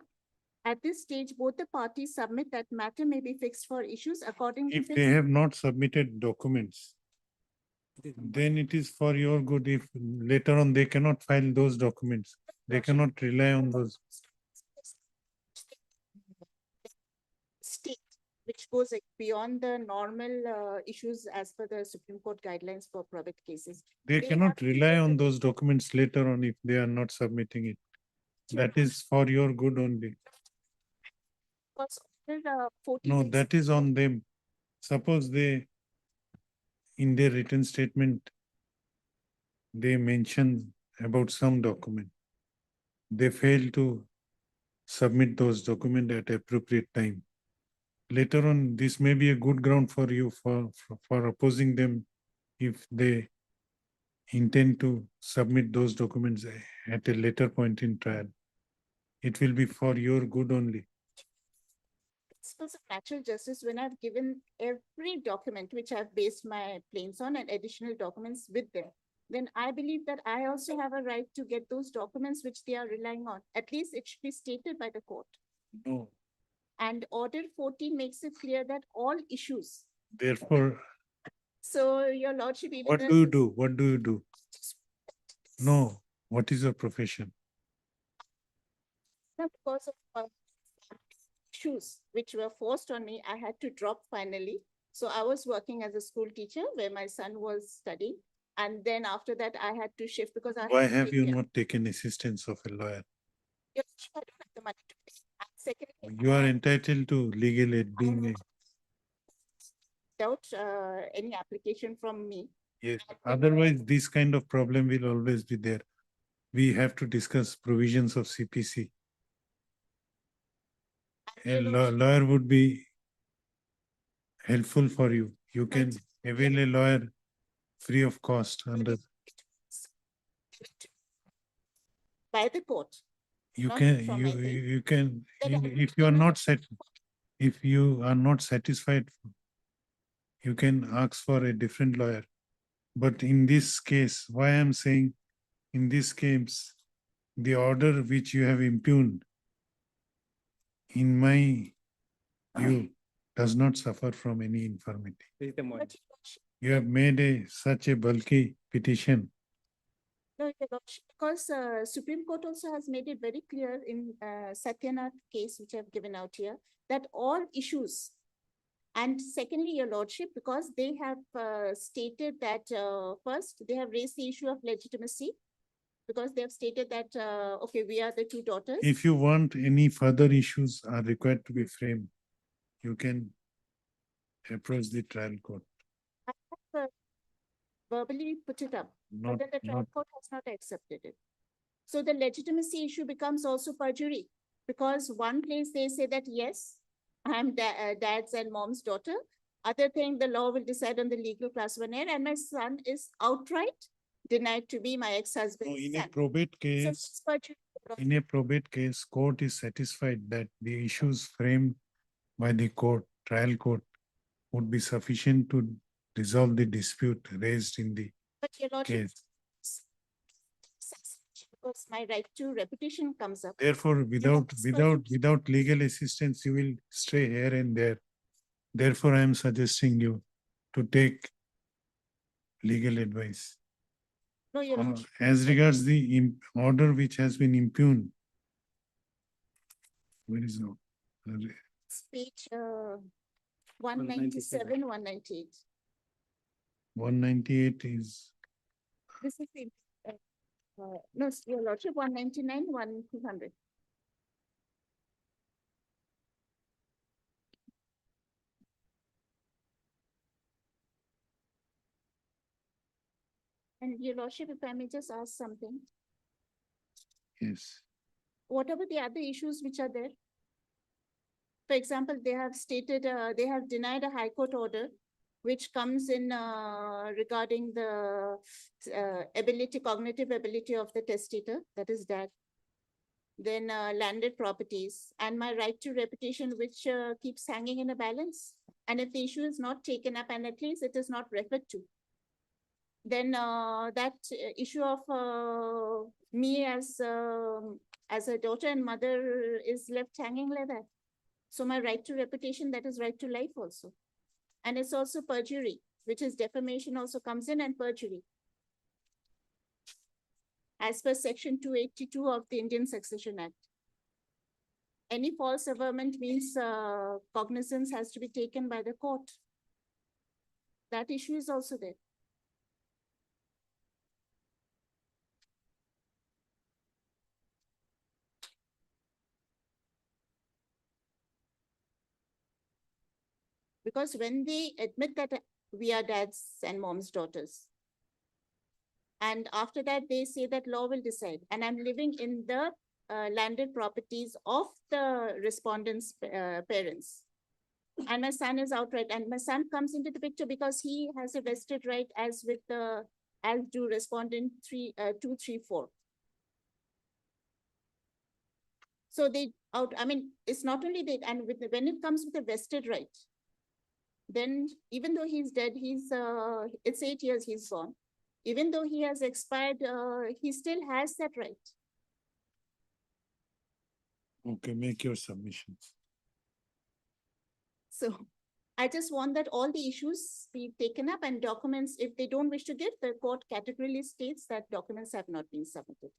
At this stage, both the parties submit that matter may be fixed for issues according to
If
the.
they have not submitted documents, then it is for your good if later on they cannot file those documents. They cannot rely on those.
State, which goes like beyond the normal issues as per the Supreme Court guidelines for probate cases.
They
They
cannot
have to
rely
get
on
the-
those documents later on if they are not submitting it. That is for your good only.
Because order 40
No,
days-
that is on them. Suppose they, in their written statement, they mention about some document. they fail to submit those documents at appropriate time. Later on, this may be a good ground for you for opposing them if they intend to submit those documents at a later point in trial. It will be for your good only.
Principles of natural justice, when I've given every document which I've based my claims on and additional documents with them, then I believe that I also have a right to get those documents which they are relying on. At least it should be stated by the court.
No,
And Order 14 makes it clear that all issues.
therefore,
So your lordship, even
what
the-
do you do? What do you do? No, what is your profession?
Not because of issues which were forced on me, I had to drop finally. So I was working as a school teacher where my son was studying. And then after that, I had to shift because I.
Why
had to
have
take
you
care-
not taken assistance of a lawyer?
Your lordship, I don't have the money to pay. And secondly,
You are
I
entitled to legal aid being a,
without any application from me.
yes, otherwise this kind of problem will always be there. We have to discuss provisions of CPC. A
Your lordship,
lawyer would be helpful for you. You can avail a lawyer free of cost under,
by the court.
you
not
can,
from
you,
my bank.
you can,
Then I
if you are not if you are not satisfied, you can ask for a different lawyer. But in this case, why I'm saying, in this case, the order which you have impugned, in my view, does not suffer from any infirmity.
This is the point.
But your lordship,
You have made such a bulky petition.
no, your lordship, because Supreme Court also has made it very clear in Satyanath case, which I've given out here, that all issues. And secondly, your lordship, because they have stated that first, they have raised the issue of legitimacy. Because they have stated that, okay, we are the two daughters.
If you want any further issues are required to be framed, you can approach the trial court.
I have verbally put it up, but
Not,
then the trial
not,
court has not accepted it. So the legitimacy issue becomes also perjury, because one place they say that, yes, I'm dad's and mom's daughter. Other thing, the law will decide on the legal class 1 heir, and my son is outright denied to be my
no,
ex-husband's
in a
son.
probate
So
case,
it's perjury.
in a probate case, court is satisfied that the issues framed by the court, trial court, would be sufficient to resolve the dispute raised in the
But your lordship,
case.
because my right to reputation comes up.
Therefore, without legal assistance, you will stray here and there. Therefore, I am suggesting you to take legal advice.
No, your lordship.
As regards the order which has been impugned. Where is the?
Speech 197, 198.
198 is,
This is the, no, your lordship, 199, 200. And your lordship, if I may just ask something,
yes.
what about the other issues which are there? For example, they have stated, they have denied a high court order, which comes in regarding the ability, cognitive ability of the testator, that is dad. Then landed properties and my right to reputation, which keeps hanging in a balance. And if the issue is not taken up and at least it is not referred to, then that issue of me as a daughter and mother is left hanging like that. So my right to reputation, that is right to life also. And it's also perjury, which is defamation also comes in, and perjury. As per section 282 of the Indian Succession Act. Any false averment means cognizance has to be taken by the court. That issue is also there. Because when they admit that we are dads and mom's daughters, and after that they say that law will decide, and I'm living in the landed properties of the respondents' parents. And my son is outright, and my son comes into the picture because he has a vested right as with the, as do respondent 2, 3, 4. So they out, I mean, it's not only that, and with, when it comes with a vested right, then even though he's dead, he's, it's 8 years he's gone. Even though he has expired, he still has that right.
Okay, make your submissions.
So I just want that all the issues be taken up and documents, if they don't wish to give, the court categorically states that documents have not been submitted.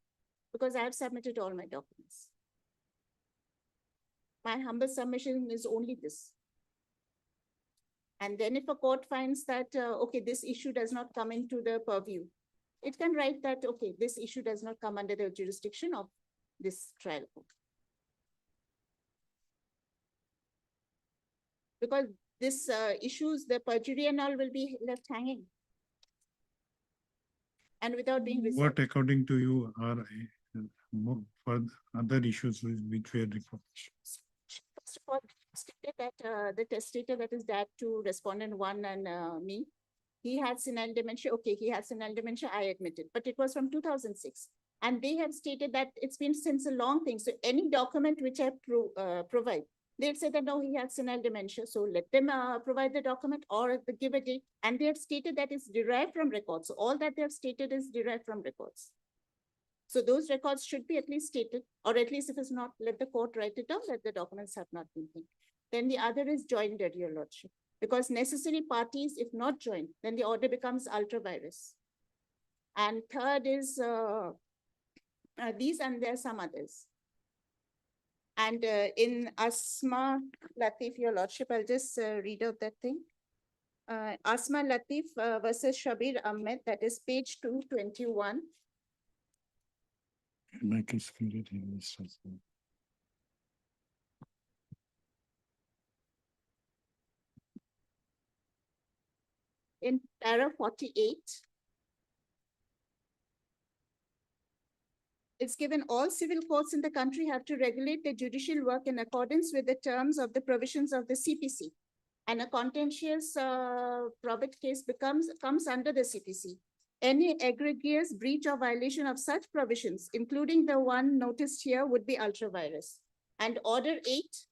Because I have submitted all my documents. My humble submission is only this. And then if a court finds that, okay, this issue does not come into the purview, it can write that, okay, this issue does not come under the jurisdiction of this trial court. Because this issues, the perjury and all will be left hanging. And without being resolved.
What according to you are more for other issues which were reported?
First of all, stated that the testator, that is dad to respondent 1 and me, he had senile dementia. Okay, he had senile dementia, I admit it, but it was from 2006. And they have stated that it's been since a long thing. So any document which I provide, they'll say that no, he has senile dementia. So let them provide the document or give a date. And they have stated that it's derived from records. So all that they have stated is derived from records. So those records should be at least stated, or at least if it's not, let the court write it down that the documents have not been made. Then the other is joinder, your lordship, because necessary parties, if not joined, then the order becomes ultra vires. And third is these, and there are some others. And in Asma Latif, your lordship, I'll just read out that thing. Asma Latif versus Shabir Ahmed, that is page 221.
Michael Spirit in this.
In para 48, it's given all civil courts in the country have to regulate their judicial work in accordance with the terms of the provisions of the CPC. And a contentious probate case comes under the CPC. Any egregious breach or violation of such provisions, including the one noticed here, would be ultra vires. And order 8,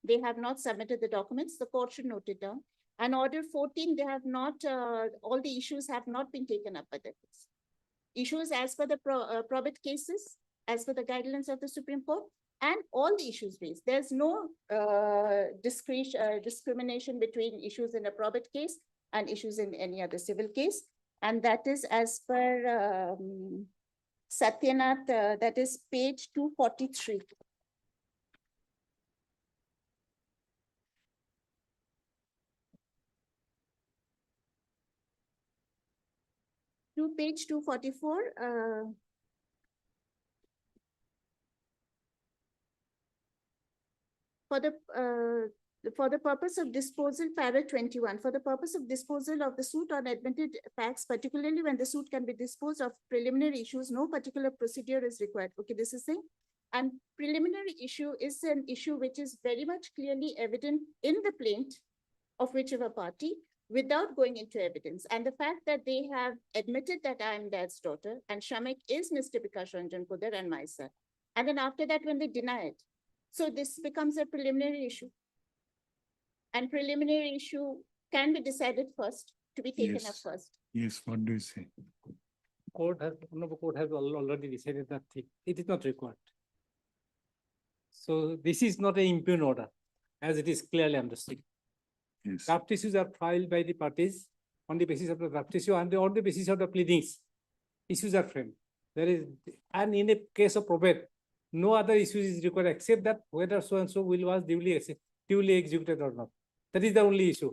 they have not submitted the documents. The court should note it down. And order 14, they have not, all the issues have not been taken up by the case. Issues as per the probate cases, as per the guidelines of the Supreme Court, and all the issues raised. There's no discrimination between issues in a probate case and issues in any other civil case. And that is as per Satyanath, that is page 243. To page 244. For the purpose of disposal, para 21, for the purpose of disposal of the suit on admitted facts, particularly when the suit can be disposed of preliminary issues, no particular procedure is required. Okay, this is thing. And preliminary issue is an issue which is very much clearly evident in the plaint of whichever party without going into evidence. And the fact that they have admitted that I am dad's daughter and Shamik is Mr. Bikash Ranjan Kudar and my son. And then after that, when they deny it, so this becomes a preliminary issue. And preliminary issue can be decided first, to be taken up
Yes.
first.
Yes, what do you say?
Court has, Honorable Court has already decided that it is not required. So this is not an impugn order, as it is clearly understood.
Yes.
Draft issues are filed by the parties on the basis of the draft issue and on the basis of the pleadings. Issues are framed. There is, and in a case of probate, no other issues is required except that whether so and so will was duly executed or not. That is the only issue.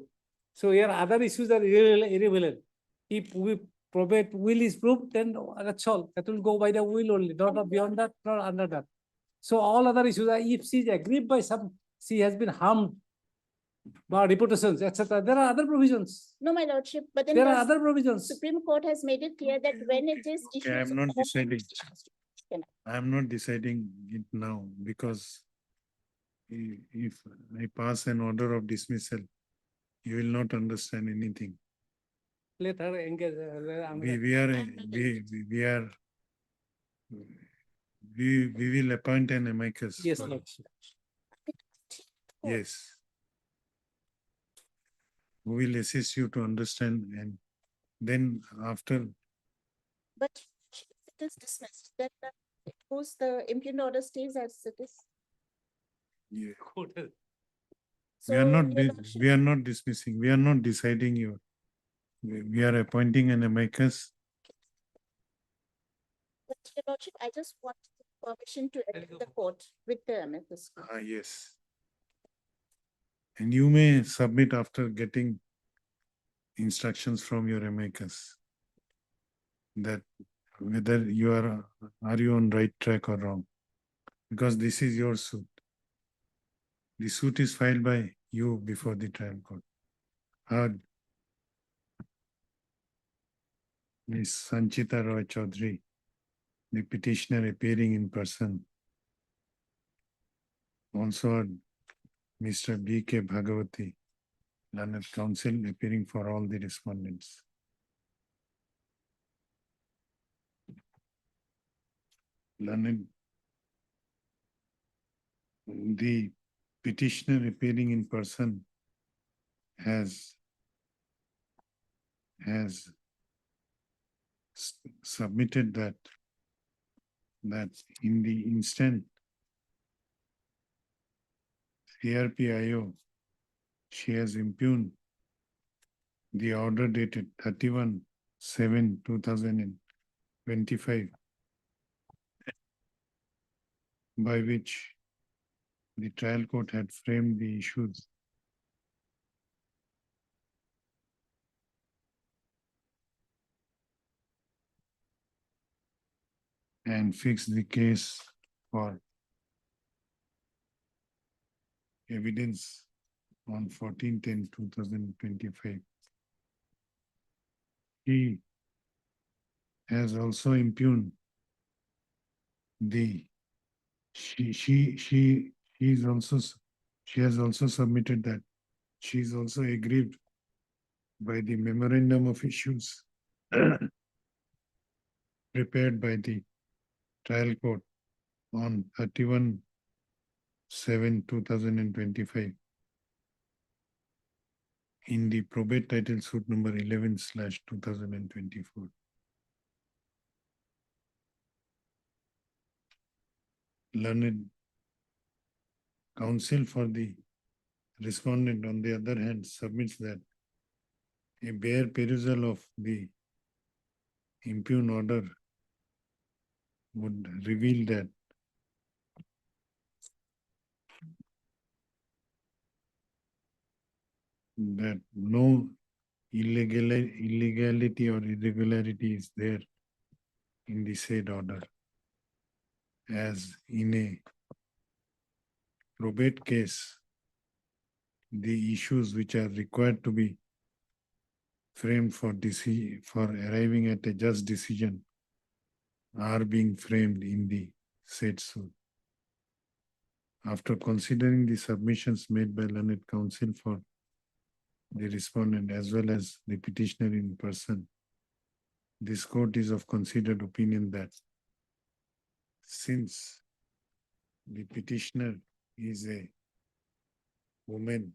So here other issues are irrelevant. If we probate will is proved, then that's all. That will go by the will only, not beyond that, not under that. So all other issues are, if she is aggrieved by some, she has been harmed by reputations, etc. There are other provisions.
No, my lordship, but then
There are
the
other provisions.
Supreme Court has made it clear that when it is
Okay, I
issues
am not
of-
deciding. I am not deciding it now because if I pass an order of dismissal, you will not understand anything.
Let her engage.
We are, we will appoint an amicus.
Yes,
for-
Lord.
Yes. We will assist you to understand and then after,
But if it is dismissed, then it goes, the impugned order stays as it is.
yeah,
Court has-
we are
So,
not,
Your Lordship,
we are not dismissing, we are not deciding you. We are appointing an amicus.
but Your Lordship, I just want permission to enter the court with the amicus.
Yes. And you may submit after getting instructions from your amicus. That whether you are you on right track or wrong? Because this is your suit. The suit is filed by you before the trial court. Heard. Ms. Sanchita Roy Chaudhary, the petitioner appearing in person. Also heard Mr. B.K. Bhagavati, learned counsel appearing for all the respondents. Learned the petitioner appearing in person has submitted that in the instant CRPIO, she has impugned the order dated 31/7/2025, by which the trial court had framed the issues and fixed the case for evidence on 14/10/2025. He has also impugned the, she is also, she has also submitted that she is also aggrieved by the memorandum of issues prepared by the trial court on 31/7/2025 in the probate title suit number 11/2024. Learned counsel for the respondent, on the other hand, submits that a bare perusal of the impugned order would reveal that no illegality or irregularity is there in the said order. As in a probate case, the issues which are required to be framed for arriving at a just decision are being framed in the said suit. After considering the submissions made by learned counsel for the respondent as well as the petitioner in person, this court is of considered opinion that since the petitioner is a woman,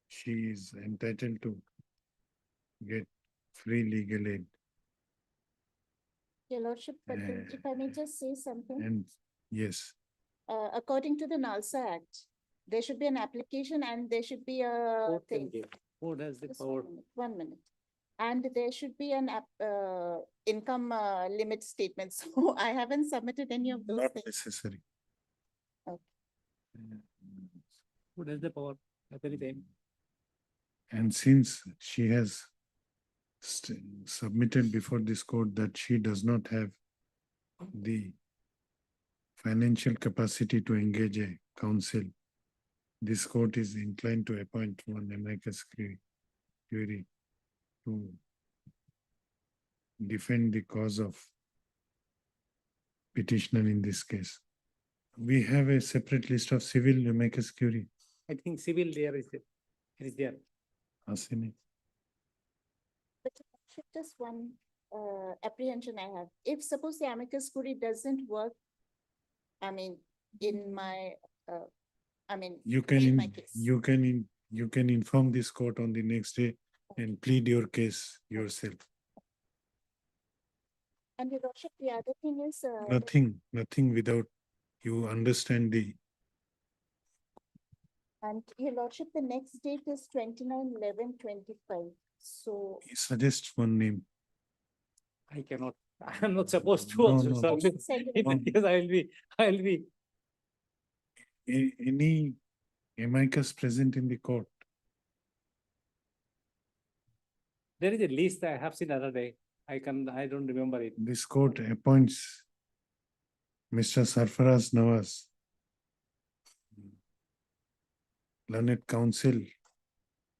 she is entitled to get free legal aid.
Your Lordship, but if I may just say something,
And yes,
according to the NALSA Act, there should be an application and there should be a
Court can
thing.
give. Court has the
Just
power.
1 minute. And there should be an income limit statement. So I haven't submitted any of those
not
things.
necessary.
Okay.
Court has the power at any time.
And since she has submitted before this court that she does not have the financial capacity to engage a counsel, this court is inclined to appoint one amicus curiae to defend the cause of petitioner in this case. We have a separate list of civil amicus curiae.
I think civil there is, it is there.
Asini.
But Your Lordship, just one apprehension I have. If suppose the amicus curiae doesn't work, I mean, in my, I mean,
You
in my
can,
case.
you can inform this court on the next day and plead your case yourself.
And Your Lordship, the other thing is,
Nothing without you understand the,
and Your Lordship, the next date is 29/11/25. So
suggest one name.
I cannot, I am not supposed to
No,
also
no.
solve it.
Second.
In that case, I'll be,
Any amicus present in the court.
there is a list I have seen other day. I don't remember it.
This court appoints Mr. Sarfaraz Nawaz, learned counsel,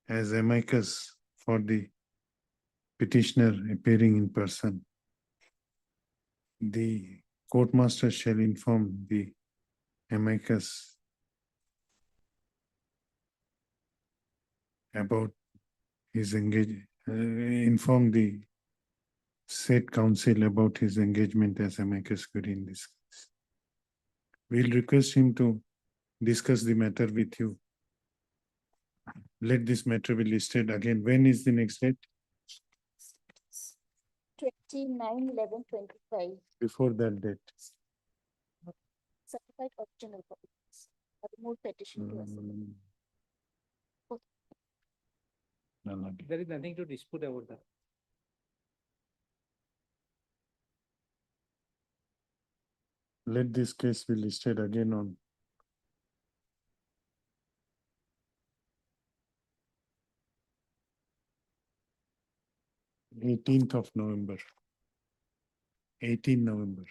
as amicus for the petitioner appearing in person. The courtmaster shall inform the amicus about his inform the said counsel about his engagement as amicus curiae in this case. We'll request him to discuss the matter with you. Let this matter be listed again. When is the next date?
29/11/25,
Before that date.
certified original copies. I will move petition to us.
Mm.
Okay.
No, okay.
There is nothing to dispute about that.
Let this case be listed again on eighteenth of November. 18 November.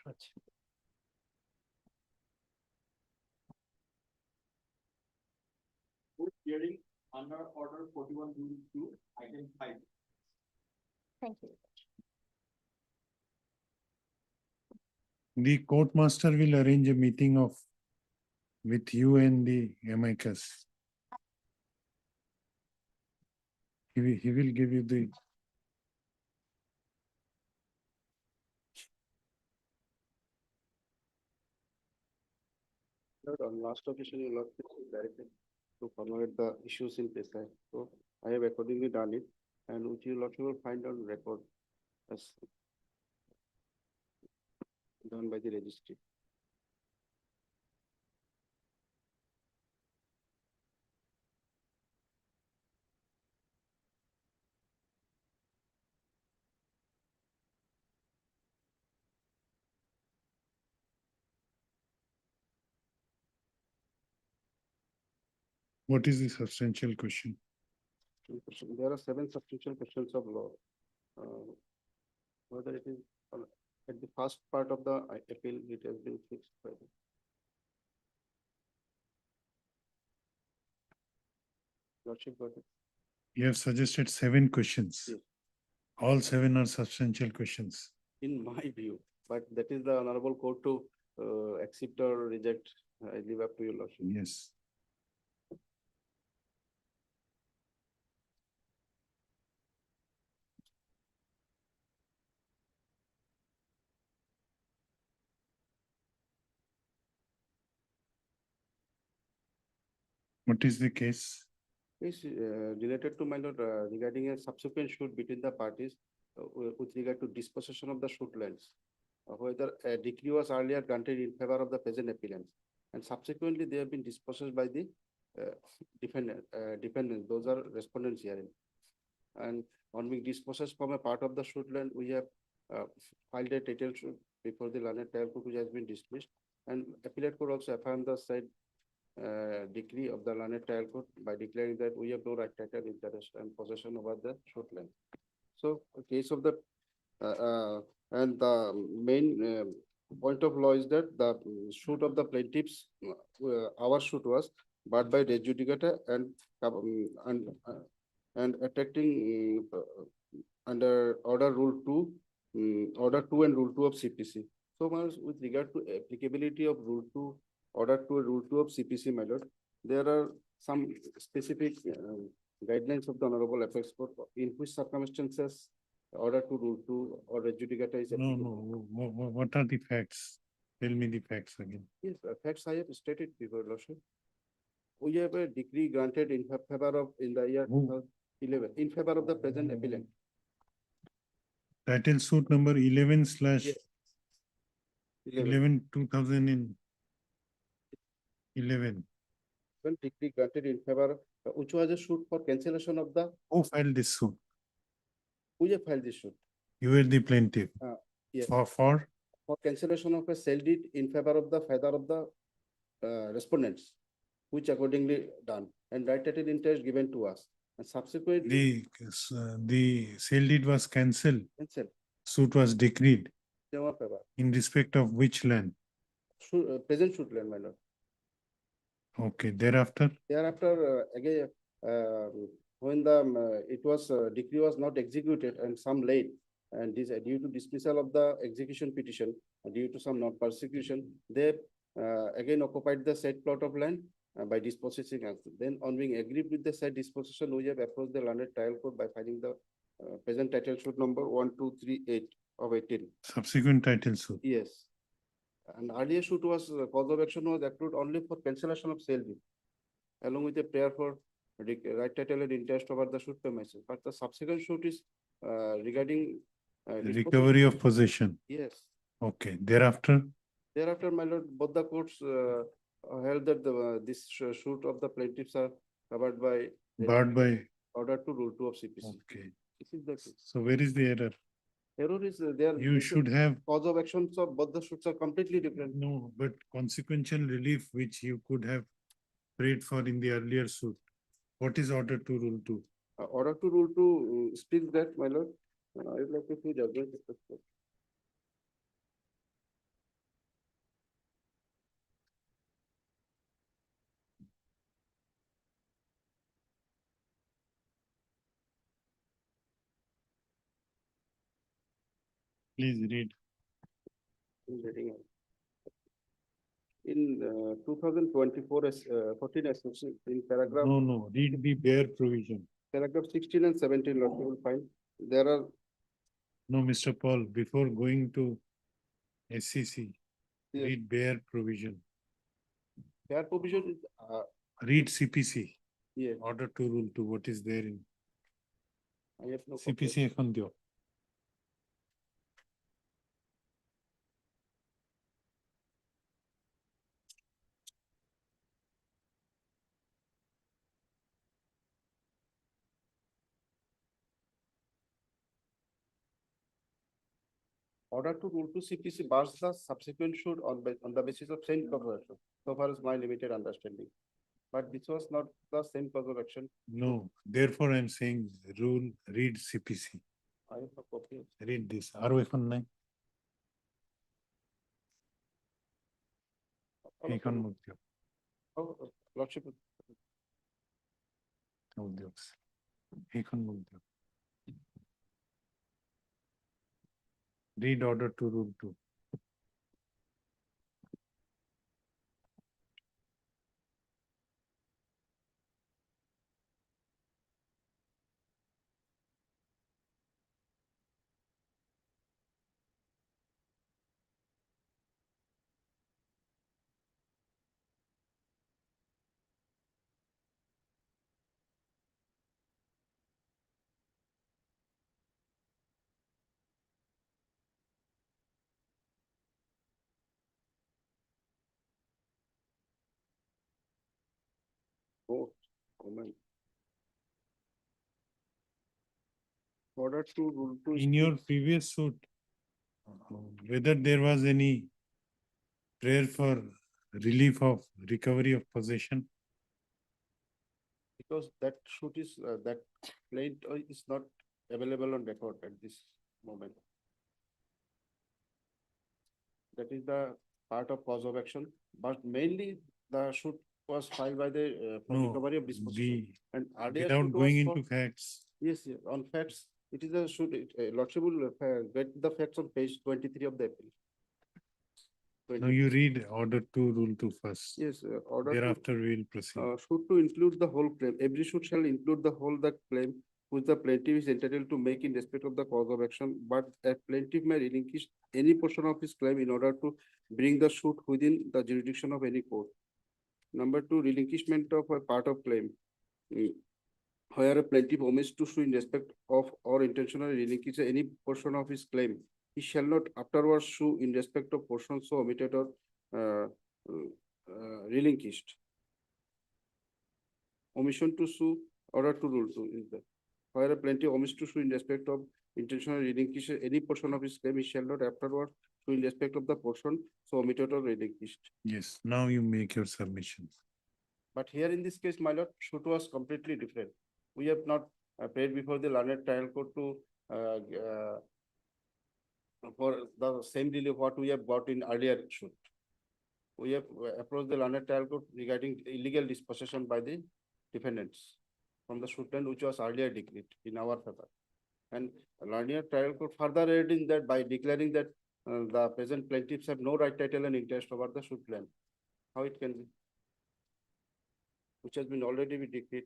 Hearing under order 41/2, item 5.
Thank you.
The court master will arrange a meeting with you and the amicus. He will give you the.
On last occasion, you lost directed to formulate the issues in PESI. So I have accordingly done it, and which you will find on record as done by the registry.
What is the substantial question?
There are 7 substantial questions of law. Whether it is at the first part of the appeal, it has been fixed by the. Lordship got it.
You have suggested 7 questions.
Yes.
All 7 are substantial questions.
In my view, but that is the honorable court to accept or reject. I leave up to your lordship.
Yes. What is the case?
Is related to my lord regarding a subsequent suit between the parties with regard to dispossession of the shoot lands. Whether a decree was earlier granted in favor of the present appellants, and subsequently they have been dispossessed by the defendants. Those are respondents herein. And on being dispossessed from a part of the shoot land, we have filed a title suit before the learned trial court, which has been dismissed. And appellate court also affirmed the said decree of the learned trial court by declaring that we have no right title, interest and possession over the shoot land. So a case of the and the main point of law is that the suit of the plaintiffs, our suit was barred by res judicata and attracting under order rule 2, order 2 and rule 2 of CPC. So much with regard to applicability of rule two, order to rule two of CPC, my lord, there are some specific guidelines of the Honorable Apex Court in which circumstances order to rule two or adjudicata is
No,
applicable.
no, what are the facts? Tell me the facts again.
Yes, facts I have stated before, Lordship. We have a decree granted in favor of, in the year
Who?
2011, in favor of the present appellant.
Title suit number 11 slash
Yes.
11 2011.
One decree granted in favor, which was a suit for cancellation of the,
Who filed this suit?
we have filed this suit.
You were the plaintiff.
Yes.
For
For cancellation of a sale deed in favor of the father of the respondents, which accordingly done, and right title interest given to us. And subsequently,
the sale deed was cancelled.
cancel,
Suit was decreed
their favor.
in respect of which land?
Present suit land, my lord.
Okay, thereafter,
Thereafter, again, when the, it was, decree was not executed and some late, and this, due to dismissal of the execution petition, due to some non-persecution, they, again occupied the said plot of land by dispossessing us. Then on being agreed with the said disposition, we have approached the landed trial court by filing the, present title suit number 1238 of 18.
subsequent title suit.
Yes. And earlier suit was, cause of action was accrued only for cancellation of sale deed, along with a prayer for right title and interest over the suit premises. But the subsequent suit is regarding
Recovery of possession.
Yes.
Okay, thereafter,
Thereafter, my lord, both the courts held that the this suit of the plaintiffs are covered by
barred by,
order to rule two of CPC.
okay.
This is the case.
So where is the error?
Error is there.
You should have,
Cause of actions of both the suits are completely different.
no, but consequential relief which you could have prayed for in the earlier suit. What is order to rule two?
Order to rule two speaks that, my lord. I would like to see judgment.
Please read.
In 2024, 14 association, in paragraph,
No, read the bare provision.
paragraph 16 and 17, Lord, you will find there are,
No, Mr. Paul, before going to SCC,
Yes.
read bare provision.
fair provision is,
Read CPC,
yes,
order to rule two, what is there in
I have no. copy.
CPC এখন দিও।
Order to rule to CPC bars the subsequent shoot on the basis of same cause of action, so far as my limited understanding. But this was not the same cause of action.
No, therefore I am saying rule, read CPC,
I have a copy.
read this, আরো এখন নাই, এইখন মুখ দিও,
Oh, Lordship,
মুখ দিও, এইখন মুখ দিও। Read order to rule two.
oh, comment. Order to rule to.
In your previous suit, whether there was any prayer for relief of recovery of possession,
Because that shoot is, that plaint is not available on record at this moment. That is the part of cause of action, but mainly the shoot was filed by the, for
No,
recovery of disposition.
the,
And earlier
without
shoot
going
was for-
into facts,
Yes, yes, on facts, it is a shoot, Lordship will get the facts on page 23 of the appeal.
Now you read order two, rule two first.
Yes, order to,
Thereafter we will proceed.
should to include the whole claim. Every suit shall include the whole the claim which the plaintiff is entitled to make in respect of the cause of action, but a plaintiff may relinquish any portion of his claim in order to bring the suit within the jurisdiction of any court. Number two, relinquishment of a part of claim. Where a plaintiff omits to sue in respect of or intentionally relinquish any portion of his claim, he shall not afterwards sue in respect of portions so omitted or uh, relinquished. Omission to sue, order to rule two is that. Where a plaintiff omits to sue in respect of intentionally relinquish any portion of his claim, he shall not afterwards sue in respect of the portion so omitted or relinquished.
Yes, now you make your submission.
But here in this case, my lord, suit was completely different. We have not paid before the learned trial court to for the same relief what we have got in earlier suit. We have approached the learned trial court regarding illegal dispossession by the defendants from the suit land which was earlier decreed in our favor. And learned trial court further added in that by declaring that the present plaintiffs have no right, title and interest over the suit land. How it can be? Which has been already be decreed,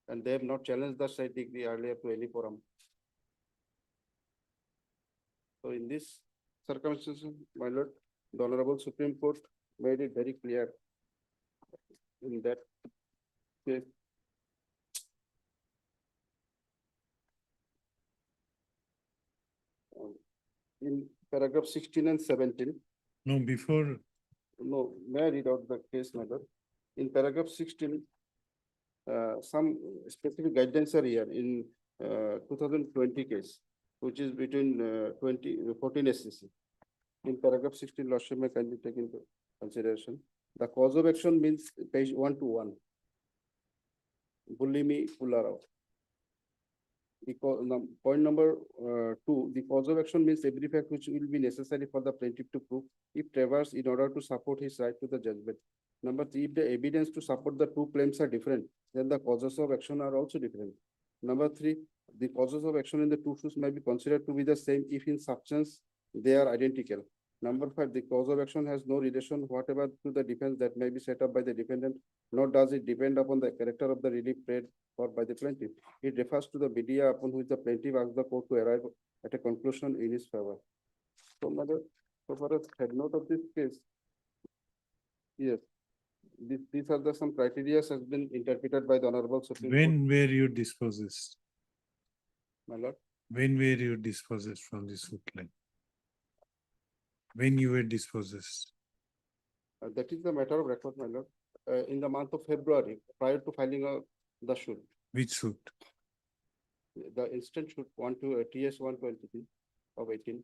and they have not challenged the said decree earlier to any forum. So in this circumstances, my lord, the Honorable Supreme Court made it very clear in that case. In paragraph 16 and 17,
No, before,
no, may I read out the case, my lord? In paragraph 16, some specific guidelines are here in 2020 case, which is between 14 SCC. In paragraph 16, Lordship may kindly take into consideration. The cause of action means page 121. Bullimi Pularao. Point number 2, the cause of action means every fact which will be necessary for the plaintiff to prove if traversed in order to support his right to the judgment. Number 3, if the evidence to support the two claims are different, then the causes of action are also different. Number 3, the causes of action in the two suits may be considered to be the same if in substance they are identical. Number 5, the cause of action has no relation whatever to the defense that may be set up by the defendant, nor does it depend upon the character of the relief paid for by the plaintiff. It refers to the media upon which the plaintiff asks the court to arrive at a conclusion in his favor. So, mother, so far as head note of this case, yes, these are the some criteria has been interpreted by the Honorable Supreme Court,
when were you dispossessed?
my lord.
When were you dispossessed from the suit line? When you were dispossessed?
That is the matter of record, my lord. In the month of February, prior to filing the suit,
Which suit?
the instant suit TS 123 of 18.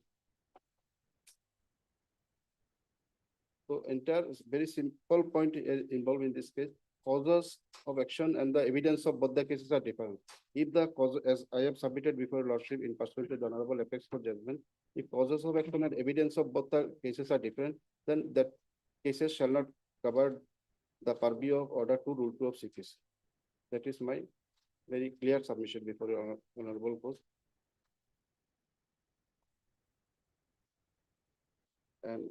So entire very simple point involved in this case, causes of action and the evidence of both the cases are different. If the cause, as I have submitted before Lordship in pursuant to the Honorable Apex Court judgment, if causes of action and evidence of both the cases are different, then that cases shall not cover the purview of order to rule 2 of CPC. That is my very clear submission before your Honorable Court. And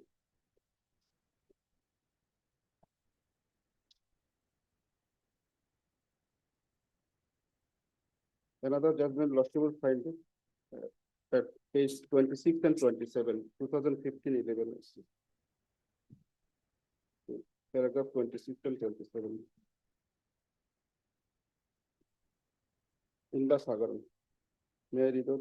another judgment Lordship will find at page 26 and 27, 2015-11. Paragraph 26 and 27. Inda Sagaran. May I read out?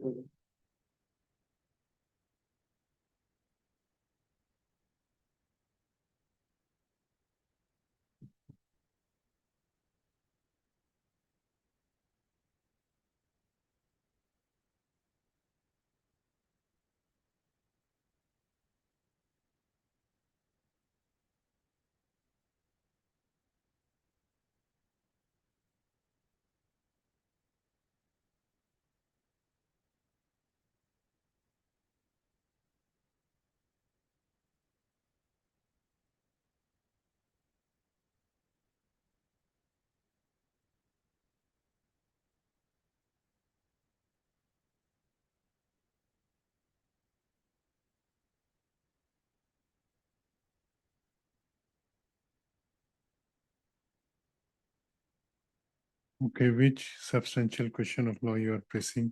Okay, which substantial question of law you are pressing?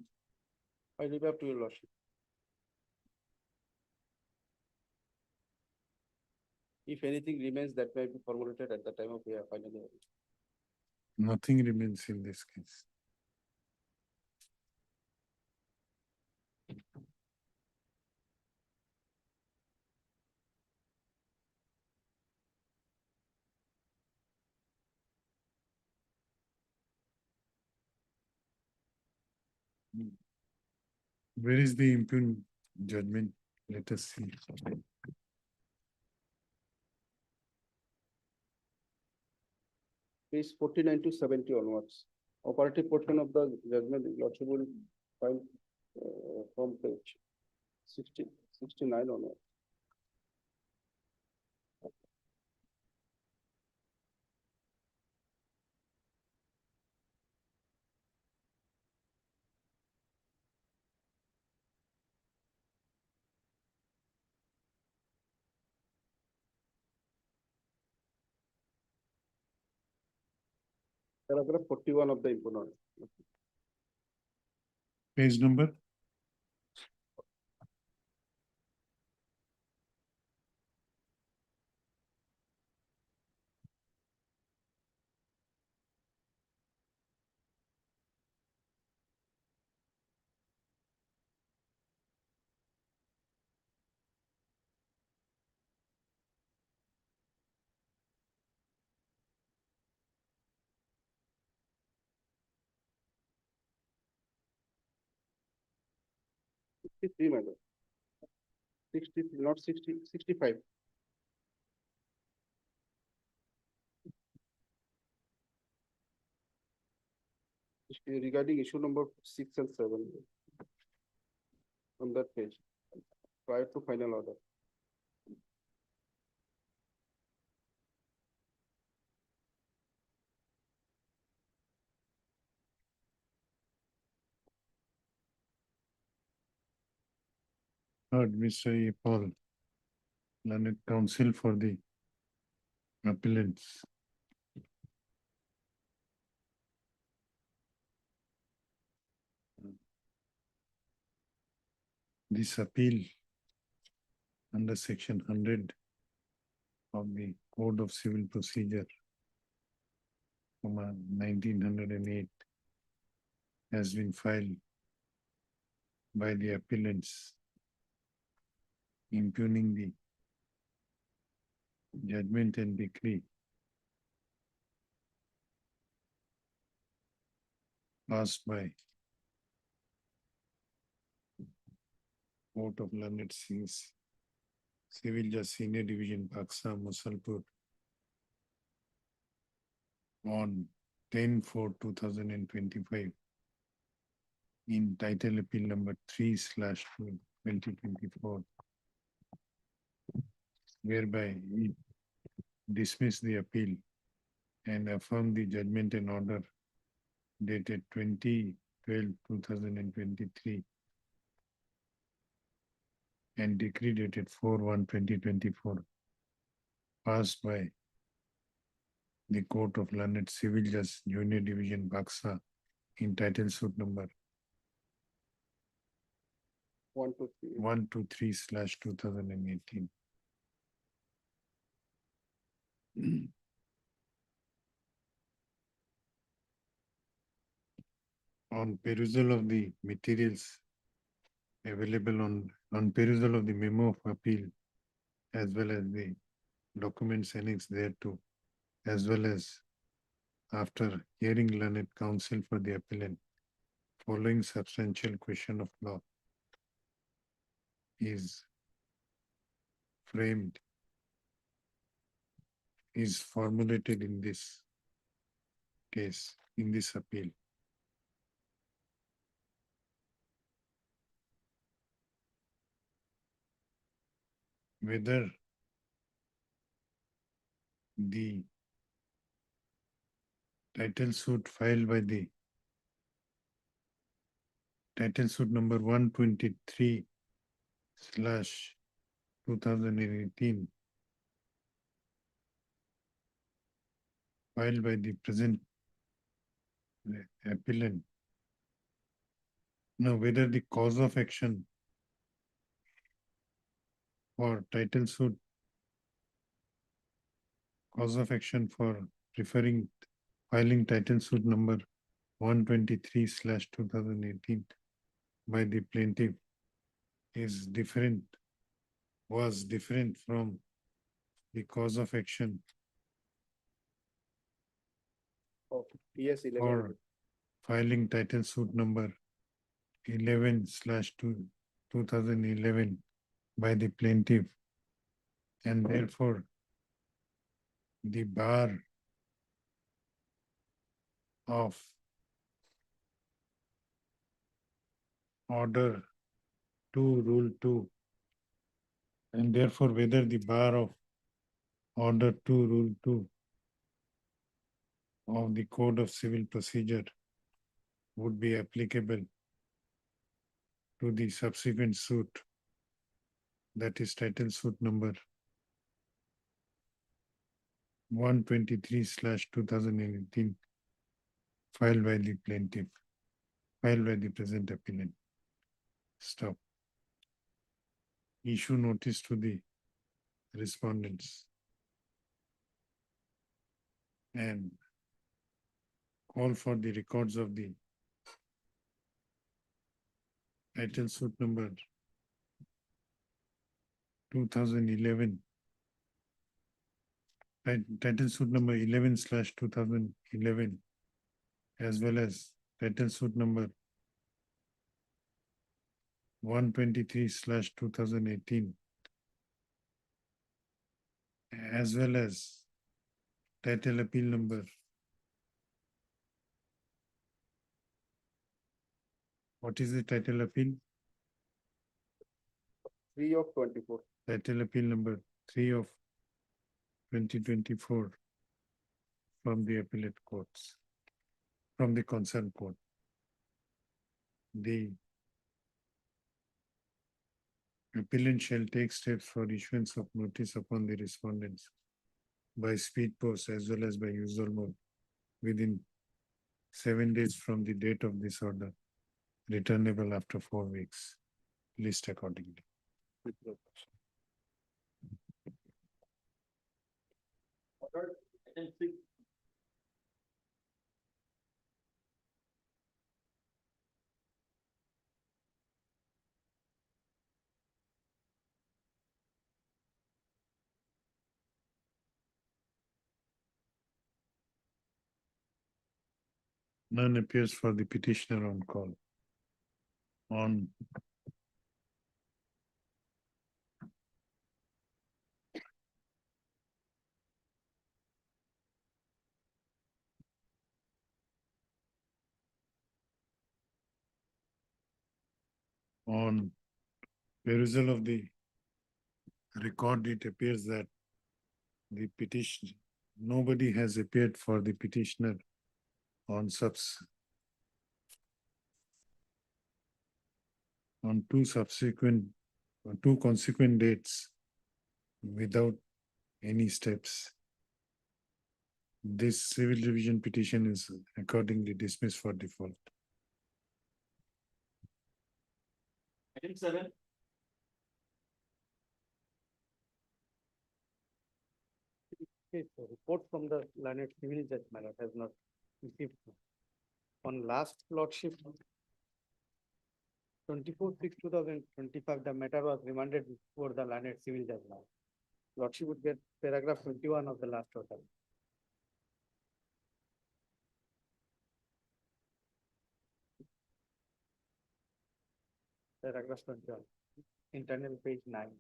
I leave up to your lordship. If anything remains, that may be formulated at the time of your final hearing.
Nothing remains in this case. Where is the impugned judgment? Let us see.
Page 49 to 70 onwards. Operative portion of the judgment, lordship will find from page 69 onwards. Paragraph 41 of the impugned.
Page number?
Sixty-three, madam. 63, not 60, 65. Regarding issue number 6 and 7 on that page, prior to final order.
Heard Mr. A. Paul, learned counsel for the appellants. This appeal under section 100 of the Code of Civil Procedure from 1908 has been filed by the appellants impugning the judgment and decree passed by Court of Learned Sings, Civil Judge Senior Division, Paksa, Musalpur on 10/4/2025 in title appeal number 3/2024, whereby it dismissed the appeal and affirmed the judgment and order dated 20/12/2023 and decree dated 4/1/2024 passed by the Court of Learned Civil Judge Junior Division, Baksa, entitled suit number 123/2018. On perusal of the materials available on perusal of the memo of appeal, as well as the documents annexed thereto, as well as after hearing learned counsel for the appellant, following substantial question of law is framed, is formulated in this case, in this appeal. Whether the title suit filed by the title suit number 123/2018 filed by the present the appellant. Now, whether the cause of action for title suit, cause of action for preferring filing title suit number 123/2018 by the plaintiff is different, was different from the cause of action
Yes, 11.
for filing title suit number 11/2011 by the plaintiff, and therefore the bar of order 2, rule 2, and therefore whether the bar of order 2, rule 2 of the Code of Civil Procedure would be applicable to the subsequent suit, that is title suit number 123/2018 filed by the plaintiff, filed by the present appellant. Stop. Issue notice to the respondents and call for the records of the title suit number 2011, title suit number 11/2011, as well as title suit number 123/2018, as well as title appeal number. What is the title appeal?
3 of 24.
Title appeal number 3 of 2024 from the appellate courts, from the concerned court. The appellant shall take steps for issuance of notice upon the respondents by speed post as well as by usual mode within 7 days from the date of this order, returnable after 4 weeks, list accordingly. None appears for the petitioner on call. On on perusal of the record, it appears that the petition, nobody has appeared for the petitioner on on two consequent dates without any steps. This civil division petition is accordingly dismissed for default.
Item 7.
Okay, so report from the learned civil judge, my lord, has not received. On last lordship, 24/6/2025, the matter was remanded before the learned civil judge now. Lordship would get paragraph 21 of the last order. Paragraph 21, internal page 9.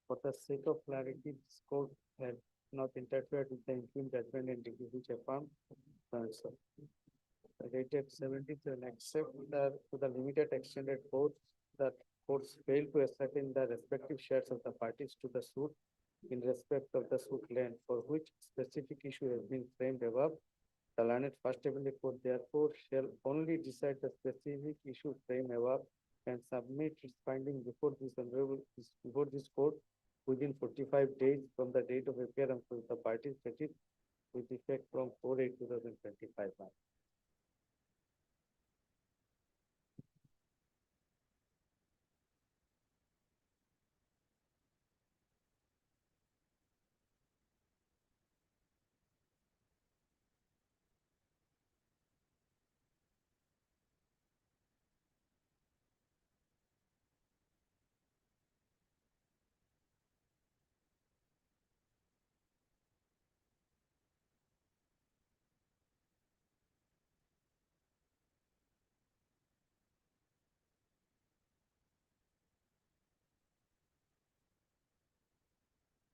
For the sake of clarity, this court has not interfered with the interim judgment and decree which affirm answer. Dated 17th and except to the limited extended court that courts fail to ascertain the respective shares of the parties to the suit in respect of the suit length for which specific issue has been framed above. The learned first appellate court therefore shall only decide the specific issue framed above and submit its finding before this court within 45 days from the date of appearance of the parties, that is with effect from 4/8/2025.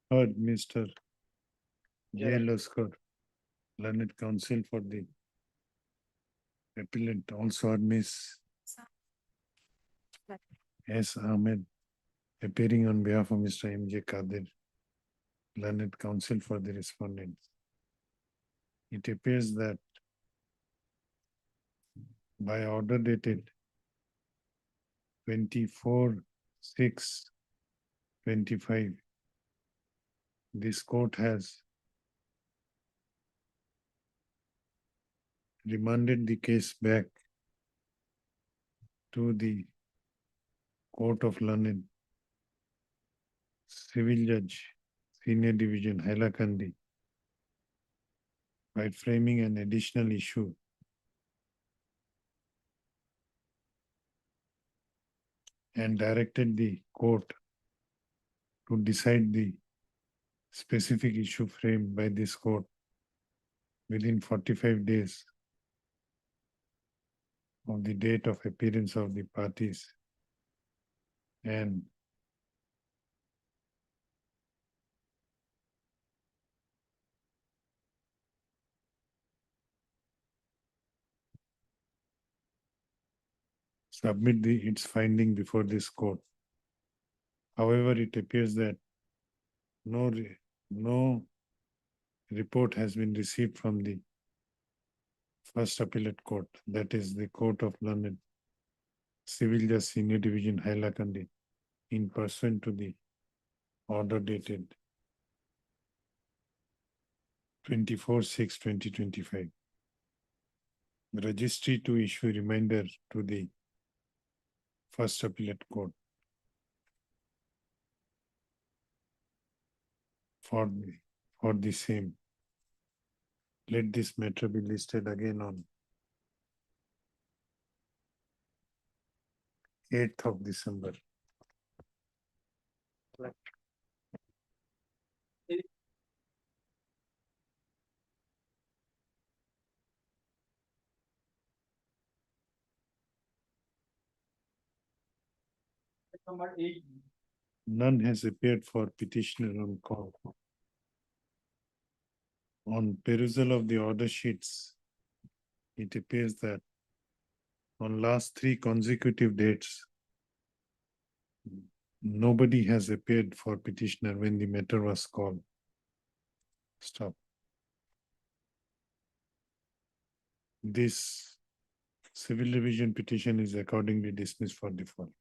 Heard Mr.
Yeah.
J. Lusker, learned counsel for the appellant, also heard Miss S. Ahmed, appearing on behalf of Mr. M. J. Kadir, learned counsel for the respondent. It appears that by order dated 24/6/25, this court has remanded the case back to the Court of Learned, Civil Judge, Senior Division, Hailakandi, by framing an additional issue and directed the court to decide the specific issue framed by this court within 45 days of the date of appearance of the parties and submit its finding before this court. However, it appears that no report has been received from the First Appellate Court, that is the Court of Learned, Civil Judge Senior Division, Hailakandi, in pursuant to the order dated 24/6/2025. The registry to issue reminder to the First Appellate Court for the same. Let this matter be listed again on 8th of December. None has appeared for petitioner on call. On perusal of the order sheets, it appears that on last 3 consecutive dates, nobody has appeared for petitioner when the matter was called. Stop. This civil division petition is accordingly dismissed for default.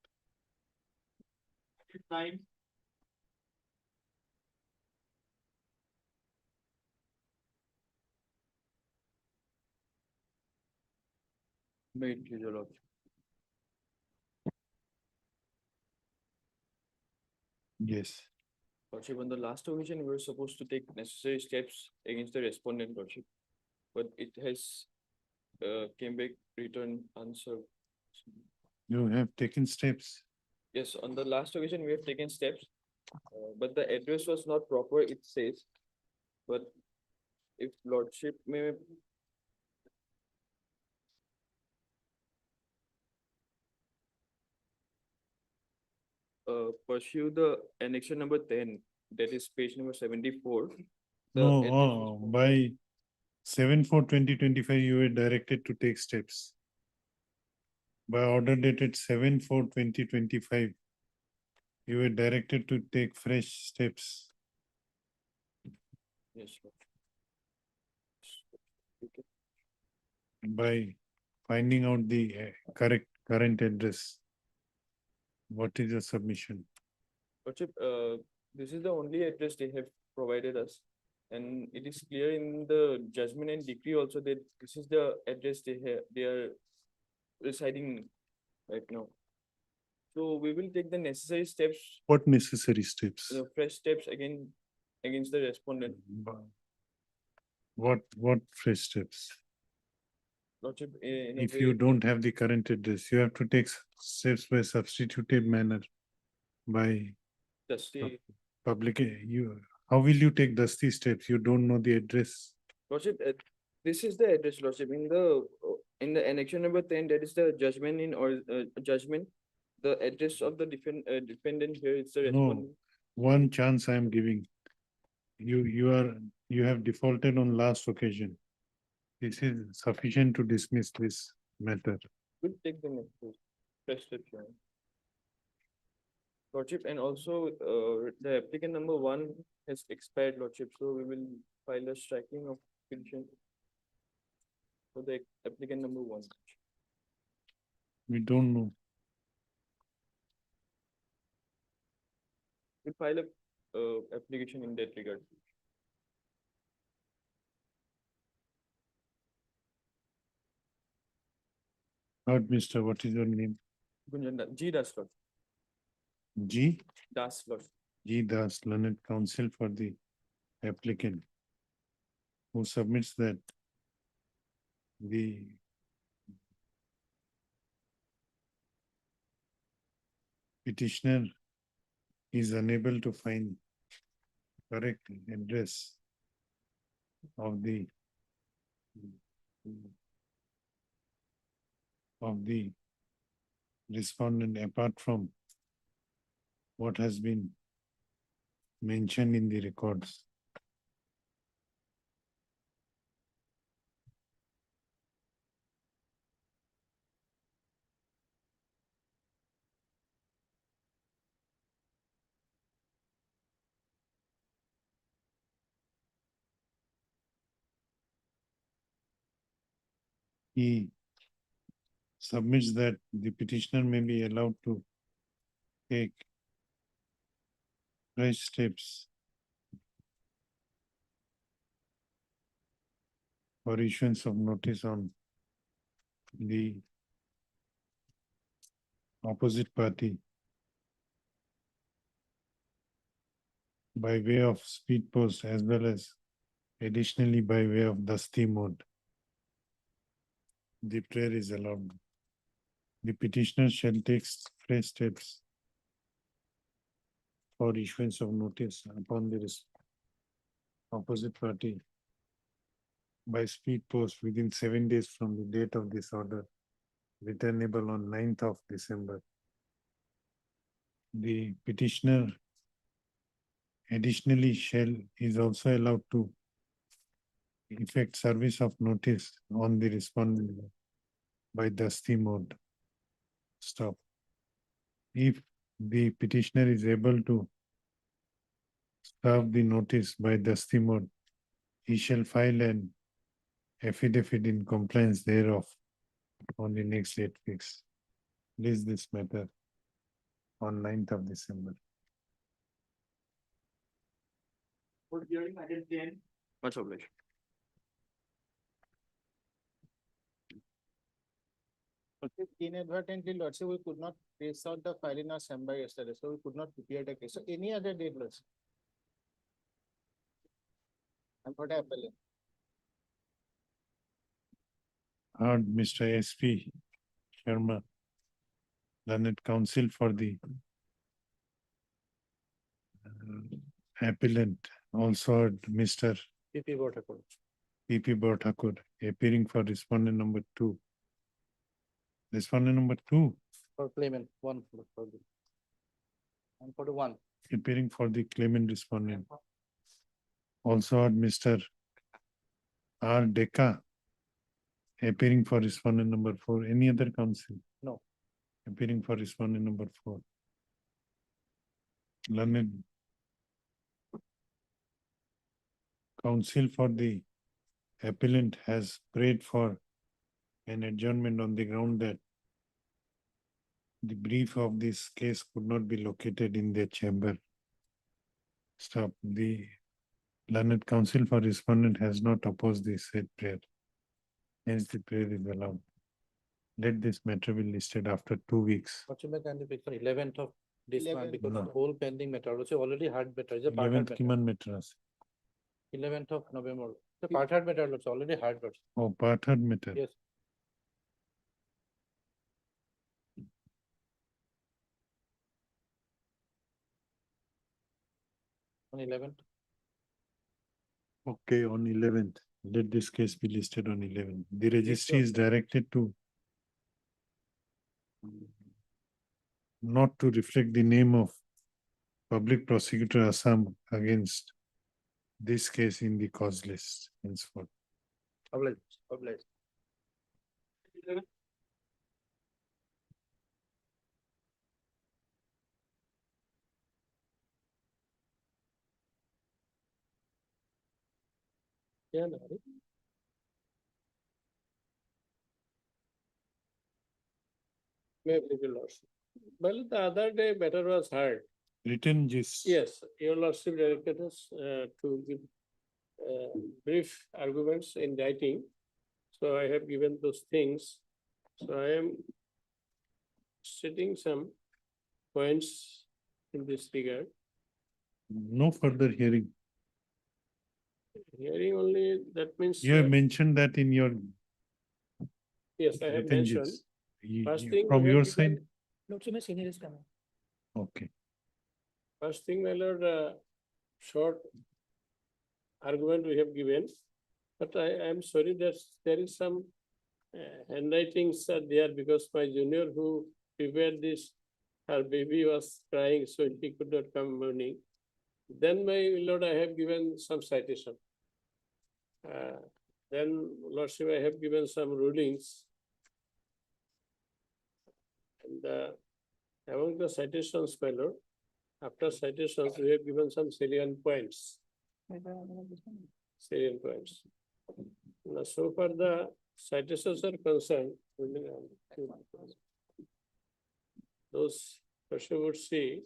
Made your lordship.
Yes.
Lordship, on the last occasion, we were supposed to take necessary steps against the respondent, Lordship. But it has came back returned answer.
You have taken steps.
Yes, on the last occasion, we have taken steps. But the address was not proper, it says. But if Lordship may pursue the annexure number 10, that is page number 74. the
No,
address was proper.
by 7/4/2025, you were directed to take steps. By order dated 7/4/2025, you were directed to take fresh steps.
Yes, Lord. Okay.
By finding out the current address. What is your submission?
Lordship, this is the only address they have provided us. And it is clear in the judgment and decree also that this is the address they are residing right now. So we will take the necessary steps,
What necessary steps?
fresh steps against the respondent.
What fresh steps?
Lordship, in a
If
way,
you don't have the current address, you have to take steps by substituted manner by
Dusty,
public, how will you take dusty steps? You don't know the address.
Lordship, this is the address, Lordship, in the annexion number 10, that is the judgment or judgment. The address of the defendant here is the
No,
respondent.
one chance I am giving. You have defaulted on last occasion. This is sufficient to dismiss this matter.
We'll take the next fresh steps, Your Honor. Lordship, and also, the applicant number 1 has expired, Lordship, so we will file a striking of petition for the applicant number 1.
We don't know.
We'll file a, application in that regard.
Heard, Mister, what is your name?
Gunjan G. Das, Lord.
G.
Das, Lord.
G. Das, learned counsel for the applicant, who submits that the petitioner is unable to find correct address of the respondent apart from what has been mentioned in the records. He submits that the petitioner may be allowed to take fresh steps for issuance of notice on the opposite party by way of speed post as well as additionally by way of dusty mode. The prayer is allowed. The petitioner shall take fresh steps for issuance of notice upon the opposite party by speed post within 7 days from the date of this order, returnable on 9th of December. The petitioner additionally is also allowed to effect service of notice on the respondent by dusty mode. Stop. If the petitioner is able to serve the notice by dusty mode, he shall file an affidavit in compliance thereof on the next date fixed. Please this matter on 9th of December.
Much obliged.
Inadvertently, Lordship, we could not trace out the file in our chamber yesterday, so we could not prepare the case. So any other date, Lordship? And what happened?
Heard Mr. SP Sharma, learned counsel for the appellant, also heard Mr.
PP Botakur.
P.P. Borthakur, appearing for respondent number 2. Respondent number 2,
For claimant, 1 for the. And for the 1.
appearing for the claimant respondent. Also heard Mr. R. Deka, appearing for respondent number 4. Any other counsel?
No.
Appearing for respondent number 4. Learned counsel for the appellant has prayed for an adjournment on the ground that the brief of this case could not be located in their chamber. Stop. The Learned counsel for respondent has not opposed the said prayer. Hence the prayer is allowed. Let this matter be listed after 2 weeks.
Fortunately, can be for 11th of this month
11th.
because
No.
the whole pending matter also already hard matter, is a part
11th
hard
কিমান
matter.
matter আছে?
11th of November. The part hard matter also already hard matter.
Oh, part-heard matter.
Yes. On 11th.
Okay, on 11th, let this case be listed on 11th. The registry
sure.
is directed to not to reflect the name of Public Prosecutor Assam against this case in the cause list henceforth.
Obliged. Yeah, no. Maybe the lordship. Well, the other day matter was heard.
Written gist.
Yes, your lordship directed us to give brief arguments in writing. So I have given those things. So I am stating some points in this regard.
No further hearing.
Hearing only, that means.
You have mentioned that in your
Yes, I have
written
mentioned.
gist.
First thing.
From
we
your
have
side?
given- No, so my senior is coming.
Okay.
First thing, my lord, short argument we have given, but I am sorry that there is some handwritings are there because my junior who prepared this, her baby was crying, so he could not come morning. Then my lord, I have given some citation. Then lordship, I have given some rulings. And among the citations, my lord, after citations, we have given some salient points. Salient points. Now, so far the citations are concerned, those person would see.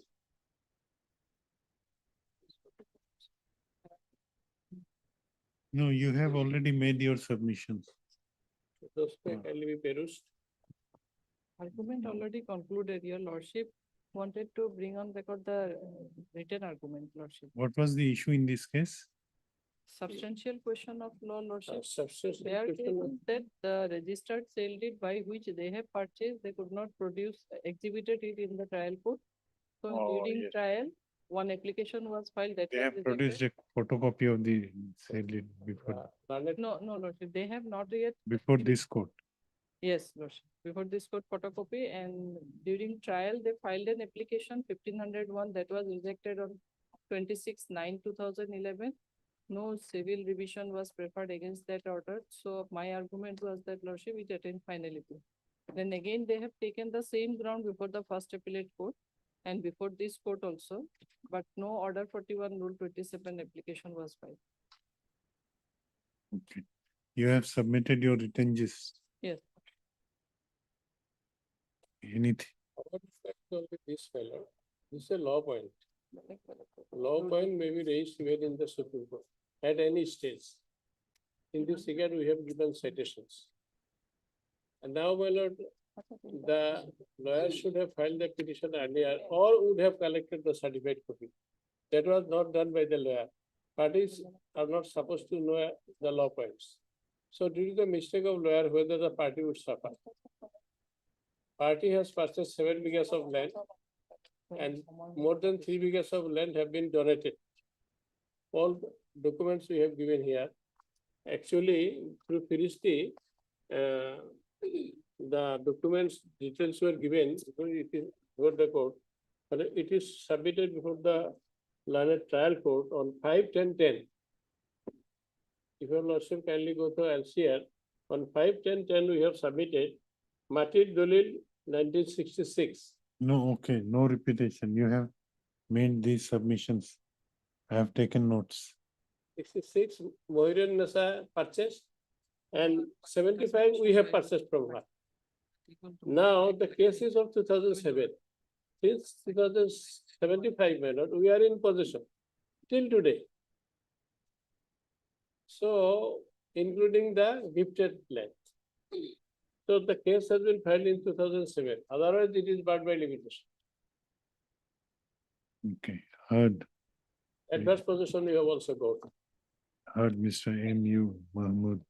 No, you have already made your submissions.
Those may kindly be perused.
Argument already concluded, your lordship wanted to bring on record the written argument, lordship.
What was the issue in this case?
Substantial question of law, lordship.
Substantial
Their case
question of-
is that the registered sale deed by which they have purchased, they could not produce, exhibited it in the trial court. So
Oh,
during
yes.
trial, one application was filed that
They
was
have produced
rejected.
a photocopy of the sale deed before,
Learned
No, lordship, they have not yet.
before this court.
Yes, lordship, before this court photocopy, and during trial, they filed an application 1501 that was rejected on 26/9/2011. No civil revision was preferred against that order, so my argument was that lordship it attained finality. Then again, they have taken the same ground before the first appellate court and before this court also, but no order 41 rule 27 application was filed.
Okay. You have submitted your written gist.
Yes.
Anything?
What effect will be this fellow? This is a law point. Law point may be raised even in the Supreme Court at any stage. In this regard, we have given citations. And now, my lord, the lawyer should have filed the petition earlier or would have collected the certified copy. That was not done by the lawyer. Parties are not supposed to know the law points. So due to the mistake of lawyer, whether the party would suffer. Party has purchased 7 acres of land and more than 3 acres of land have been donated. All documents we have given here. Actually, through Firisti, the documents details were given, so it is before the court. But it is submitted before the learned trial court on 5/10/10. If your lordship kindly go to LCR, on 5/10/10 we have submitted Matir Dolil 1966.
No, okay, no repetition. You have made these submissions. I have taken notes.
66 Mohiran Nasa purchased and 75 we have purchased from her. Now the case is of 2007. Since 2075, my lord, we are in possession till today.
So including the gifted land. So the case has been filed in 2007, otherwise it is barred by limitation.
Okay, heard,
Adverse possession you have also got.
heard Mr. M.U. Mahmood.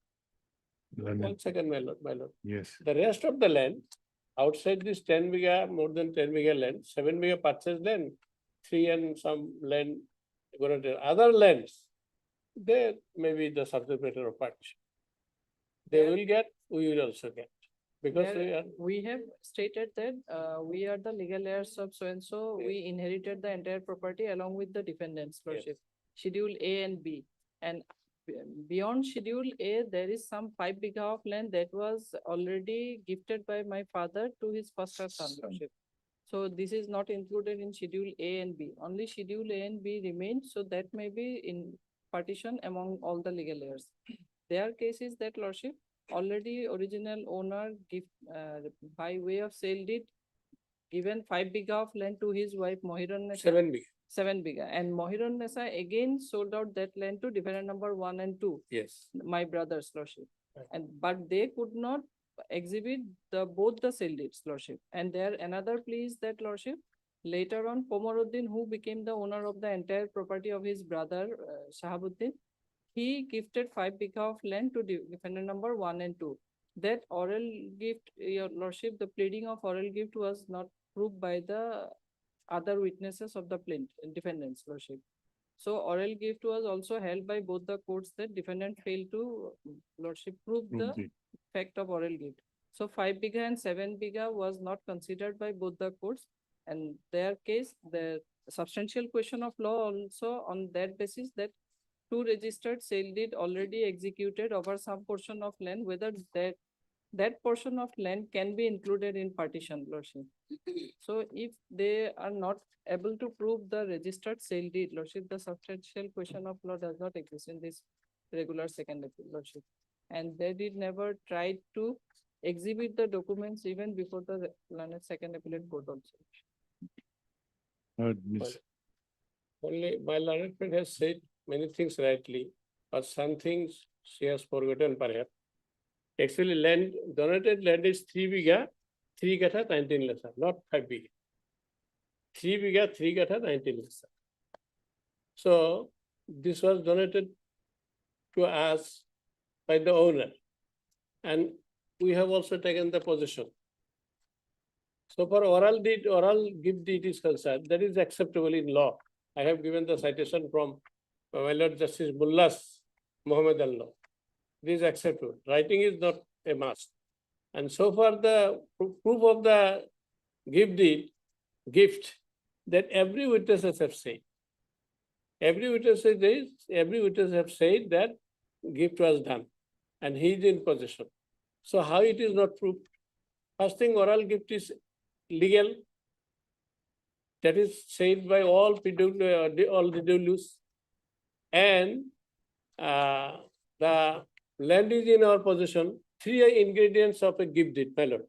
Learned,
1 second, my lord.
yes,
The rest of the land, outside this 10 biga, more than 10 biga land, 7 biga purchased land, 3 and some land, other lands, they may be the subject matter of partition. They
Yeah.
will get, we will also get. Because
There-
we are,
We have stated that we are the legal heirs of so and so. We inherited the entire property along with the defendant's lordship. Schedule A and B. And beyond Schedule A, there is some 5 biga of land that was already gifted by my father to his first son lordship. So this is not included in Schedule A and B. Only Schedule A and B remains, so that may be in partition among all the legal heirs. Their case is that lordship, already original owner give, by way of sale deed, given 5 biga of land to his wife Mohiran Nessa.
7 biga,
7 biga, and Mohiran Nessa again sold out that land to defendant number 1 and 2,
yes.
my brother's lordship.
Right.
And, but they could not exhibit both the sale deeds lordship. And there another plea is that lordship, later on Komaruddin, who became the owner of the entire property of his brother Shahabuddin, he gifted 5 biga of land to defendant number 1 and 2. That oral gift, your lordship, the pleading of oral gift was not proved by the other witnesses of the defendant's lordship. So oral gift was also held by both the courts that defendant failed to lordship prove the
Prove
fact of oral gift. So 5 biga and 7 biga was not considered by both the courts, and their case, the substantial question of law also on that basis that 2 registered sale deed already executed over some portion of land, whether that portion of land can be included in partition lordship. So if they are not able to prove the registered sale deed lordship, the substantial question of law does not exist in this regular second appeal lordship. And they did never try to exhibit the documents even before the learned second appellate court also.
heard Miss,
Only my learned friend has said many things rightly, but some things she has forgotten perhaps. Actually, land, donated land is 3 biga, 3 gatha, 19 lessa, not 5 biga. 3 biga, 3 gatha, 19 lessa. So this was donated to us by the owner, and we have also taken the possession. So for oral deed, oral gift deed is concerned, that is acceptable in law. I have given the citation from my Lord Justice Mullah's Muhammad al-Law. This is acceptable. Writing is not a must. And so far the proof of the gift that every witnesses have said. Every witness have said that gift was done and he is in possession. So how it is not proved? First thing, oral gift is legal. That is said by all PWs. And the land is in our possession. 3 ingredients of a gift deed, my lord.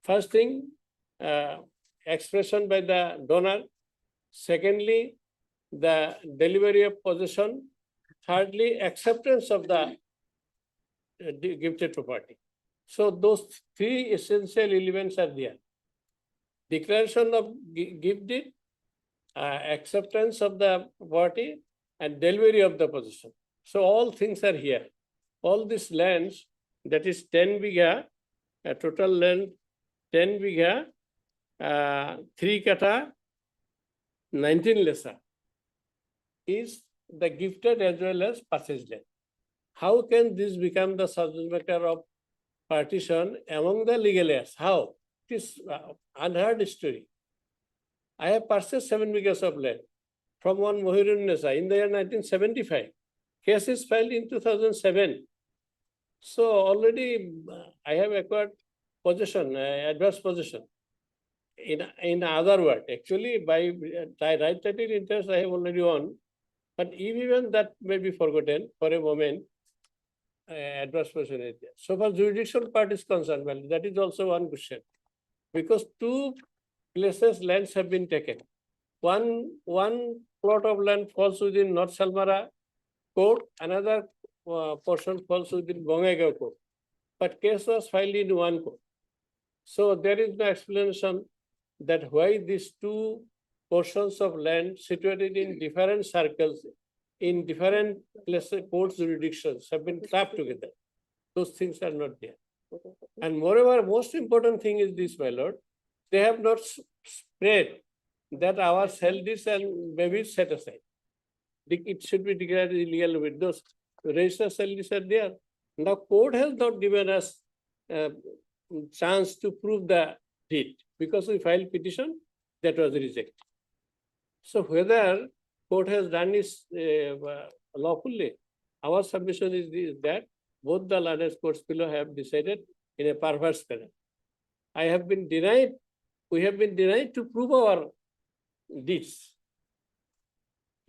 First thing, expression by the donor. Secondly, the delivery of possession. Thirdly, acceptance of the gifted property. So those 3 essential elements are there. Declaration of gift deed, acceptance of the property, and delivery of the possession. So all things are here. All these lands, that is 10 biga, total land 10 biga, 3 kata, 19 lessa, is the gifted as well as purchased land. How can this become the subject matter of partition among the legal heirs? How? It is unheard story. I have purchased 7 bigas of land from one Mohiran Nessa in the year 1975. Case is filed in 2007. So already I have acquired possession, adverse possession. In other words, actually by right title interest I have already won. But even that may be forgotten for a moment, adverse possession is there. So far judicial part is concerned, well, that is also one question. Because 2 places lands have been taken. One plot of land falls within North Salmara court, another portion falls within Bongaigaon court. But case was filed in one court. So there is no explanation that why these two portions of land situated in different circles, in different places, court jurisdictions have been clapped together. Those things are not there. And moreover, most important thing is this, my lord, they have not spread that our sell this and maybe set aside. It should be declared illegal with those registered sell this are there. Now court has not given us chance to prove the deed because we filed petition that was rejected. So whether court has done this lawfully, our submission is that both the learned courts below have decided in a perverse manner. We have been denied to prove our deeds.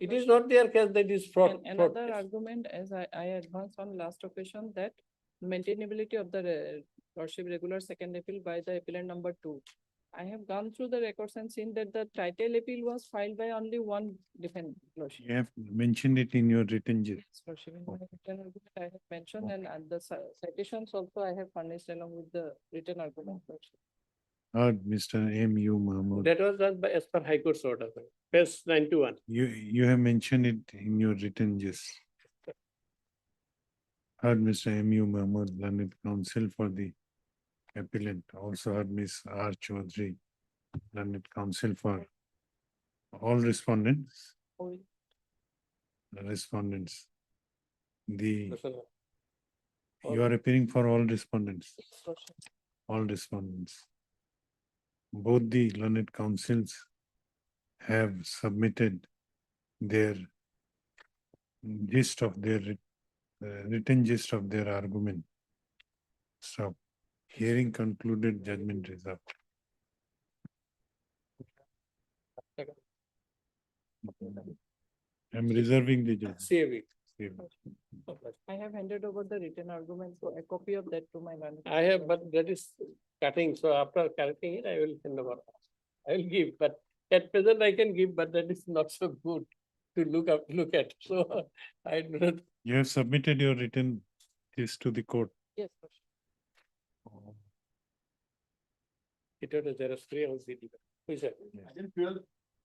It is not their case that is fraud.
And
fraud
another
case.
argument, as I advanced on last occasion, that maintainability of the lordship regular second appeal by the appellant number 2. I have gone through the records and seen that the title appeal was filed by only one defendant. Lordship.
You have mentioned it in your written gist.
Yes, Lordship, in my written argument I have mentioned and the citations also I have furnished along with the written argument. Lordship.
Heard Mr. M.U. Mahmood.
That was done by as per High Court's order, page 91.
You have mentioned it in your written gist. Heard Mr. M.U. Mahmood, learned counsel for the appellant. Also heard Ms. R. Chaudhary, learned counsel for all respondents.
Oh,
Respondents. The,
Yes, sir.
you are appearing for all respondents,
Lordship.
all respondents. Both the learned counsels have submitted their gist of their written gist of their argument. So, hearing concluded, judgment reserved. I'm reserving the judgment.
CAV.
I have handed over the written argument, so a copy of that to my learned.
I have, but that is cutting, so after cutting it, I will send over. I will give, but at present I can give, but that is not so good to look at, so I do not.
You have submitted your written gist to the court.
Yes, Lordship.
It was a Xerox 3 on CD. Who is that?
Yes.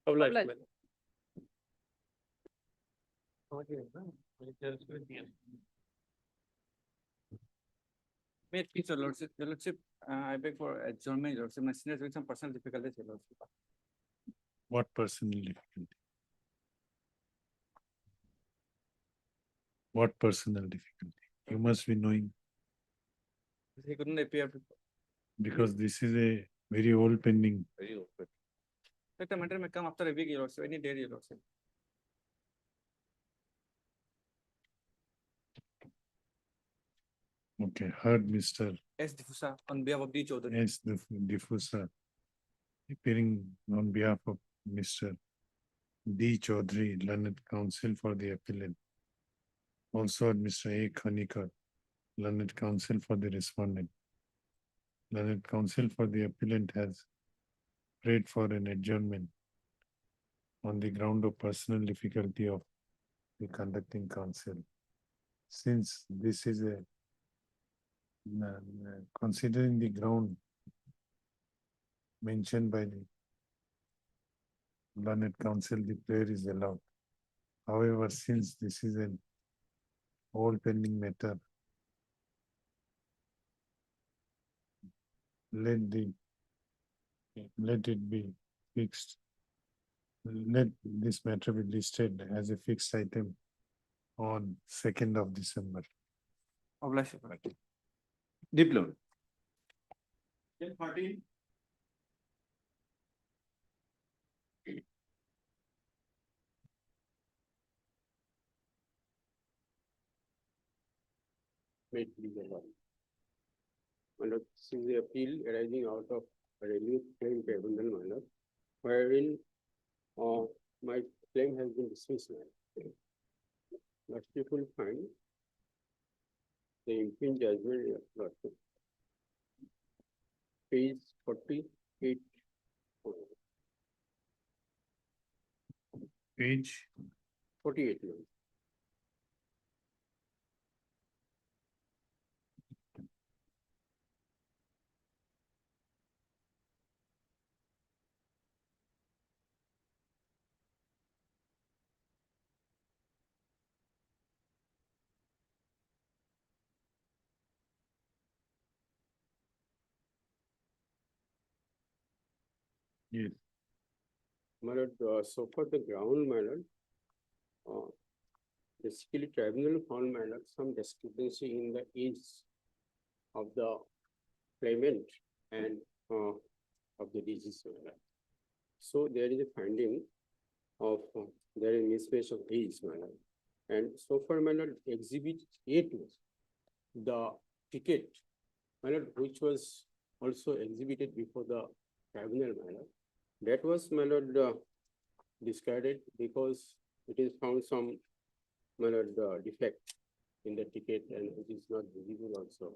Obliged,
Obliged.
madam.
May it please, your lordship, I beg for adjournment, your lordship, my senior is with some personal difficulties, your lordship.
What personal difficulty? What personal difficulty? You must be knowing,
He couldn't appear.
because this is a very old pending.
Very open. The matter may come after a week, your lordship, any day, your lordship.
Okay, heard Mr.
S. Diffusa, on behalf of D. Chaudhary.
S. Diffusa, appearing on behalf of Mr. D. Chaudhary, learned counsel for the appellant. Also heard Mr. A. Khanikar, learned counsel for the respondent. Learned counsel for the appellant has prayed for an adjournment on the ground of personal difficulty of the conducting counsel. Since this is a considering the ground mentioned by the learned counsel, the prayer is allowed. However, since this is an old pending matter, let it be fixed. Let this matter be listed as a fixed item on 2nd of December.
Obliged, your lordship. Diploma.
May it please the Lord. My lord, this is the appeal arising out of a renewed claim tribunal manner, wherein my claim has been dismissed. Lordship will find the impinged judgment, Lordship. Page 48.
Page
48. Lord.
Yes.
My lord, so for the ground, my lord, basically tribunal found, my lord, some discrepancy in the age of the claimant and of the disease. My lord. So there is a finding of there is mismatch of age, my lord. And so far, my lord, exhibit A2, the ticket, my lord, which was also exhibited before the tribunal, my lord. That was, my lord, discarded because it is found some, my lord, defect in the ticket and it is not visible also.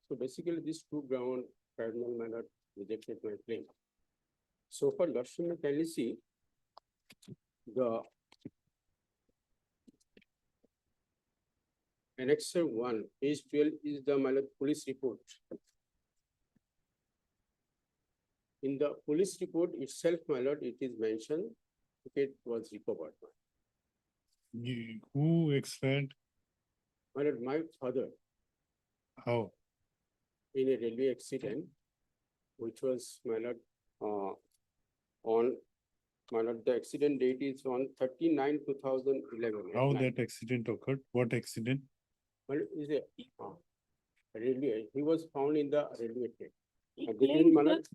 So basically, these two ground tribunal, my lord, rejected my claim. So for Lordship may kindly see the Annexure 1, page 12 is the, my lord, police report. In the police report itself, my lord, it is mentioned, it was recovered.
Who expired?
My lord, my father
How?
in a railway accident, which was, my lord, on, my lord, the accident date is on 39/2011.
How that accident occurred? What accident?
Well, is a railway, he was found in the railway train.
He
And between,
claims
my lord,
that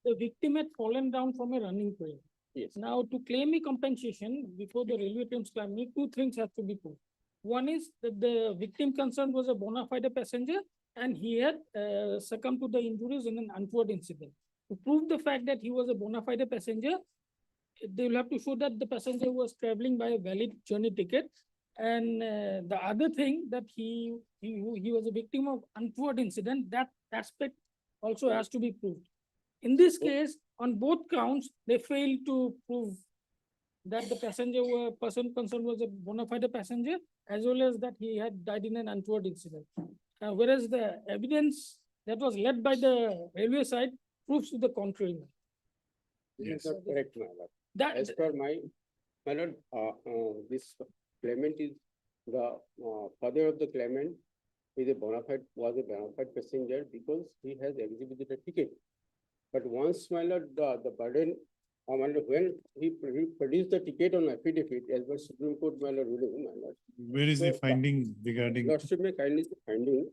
the victim had fallen down from a running train.
yes,
Now, to claim a compensation before the railway trains claim, two things have to be proved. One is that the victim concerned was a bona fide passenger and he had succumbed to the injuries in an untoward incident. To prove the fact that he was a bona fide passenger, they will have to show that the passenger was traveling by a valid journey ticket. And the other thing that he was a victim of untoward incident, that aspect also has to be proved. In this case, on both counts, they failed to prove that the person concerned was a bona fide passenger, as well as that he had died in an untoward incident. Whereas the evidence that was led by the railway side proves to the contrary.
this is not correct, my lord.
That,
As per my lord, this claimant is the father of the claimant is was a bona fide passenger because he has exhibited a ticket. But once, my lord, the burden, my lord, when he produced the ticket on affidavit, as per Supreme Court, my lord, ruling, my lord.
Where is the
So,
finding regarding?
Lordship may kindly see finding.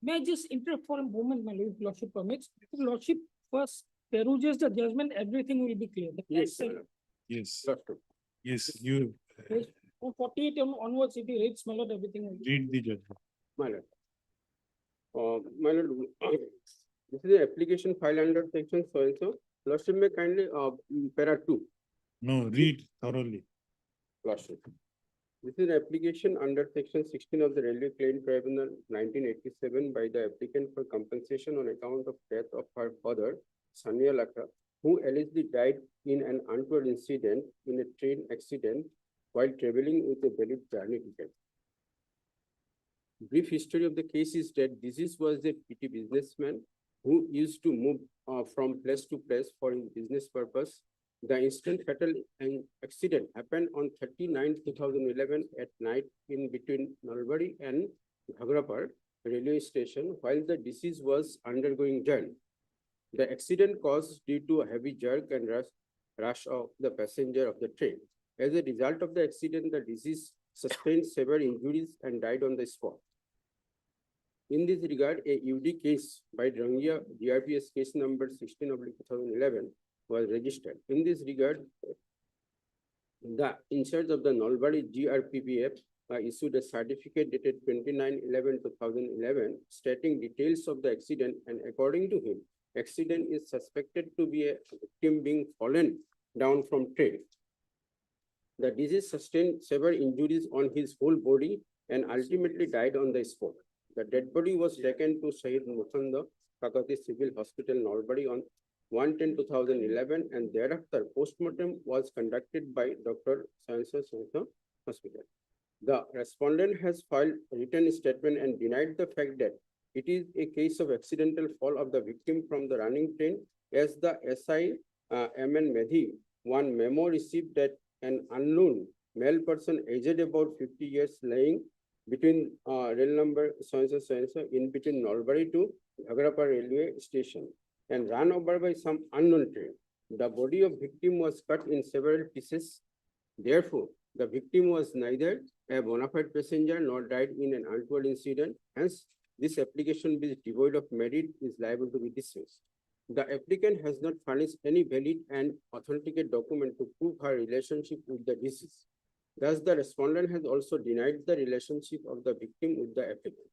may I just interrupt for a moment, my lordship permits? If lordship first peruses the judgment, everything will be clear. The
Yes,
case
my lord.
Yes,
Lordship.
yes, you
from 48 onwards, if he reads, my lord, everything will be.
read the judgment.
My lord. My lord, this is the application file under section so and so. Lordship may kindly, para 2.
No, read thoroughly.
Lordship. This is an application under section 16 of the Railway Claim Tribunal 1987 by the applicant for compensation on account of death of her father, Sania Lakra, who allegedly died in an untoward incident in a train accident while traveling with a valid journey ticket. Brief history of the case is that this was a PT businessman who used to move from place to place for his business purpose. The instant fatal accident happened on 39/2011 at night in between Nalbari and Ghagrapar railway station while the deceased was undergoing journey. The accident caused due to a heavy jerk and rush of the passenger of the train. As a result of the accident, the deceased sustained severe injuries and died on the spot. In this regard, a UD case by Drangia DRPS case number 16/2011 was registered. In this regard, the in charge of the Nalbari GRPPF issued a certificate dated 29/11/2011 stating details of the accident, and according to him, accident is suspected to be a victim being fallen down from train. The deceased sustained severe injuries on his whole body and ultimately died on the spot. The dead body was taken to Shahid Mukhanda Kakati Civil Hospital, Nalbari on 1/10/2011, and thereafter postmortem was conducted by Dr. Sciences Hospital. The respondent has filed a written statement and denied the fact that it is a case of accidental fall of the victim from the running train, as the SI MN Medhi one memo received that an unknown male person aged about 50 years lying between rail number so in between Nalbari to Ghagrapar railway station and run over by some unknown train. The body of victim was cut in several pieces. Therefore, the victim was neither a bona fide passenger nor died in an untoward incident. Hence, this application which is devoid of merit is liable to be dismissed. The applicant has not furnished any valid and authenticated document to prove her relationship with the deceased. Thus, the respondent has also denied the relationship of the victim with the applicant.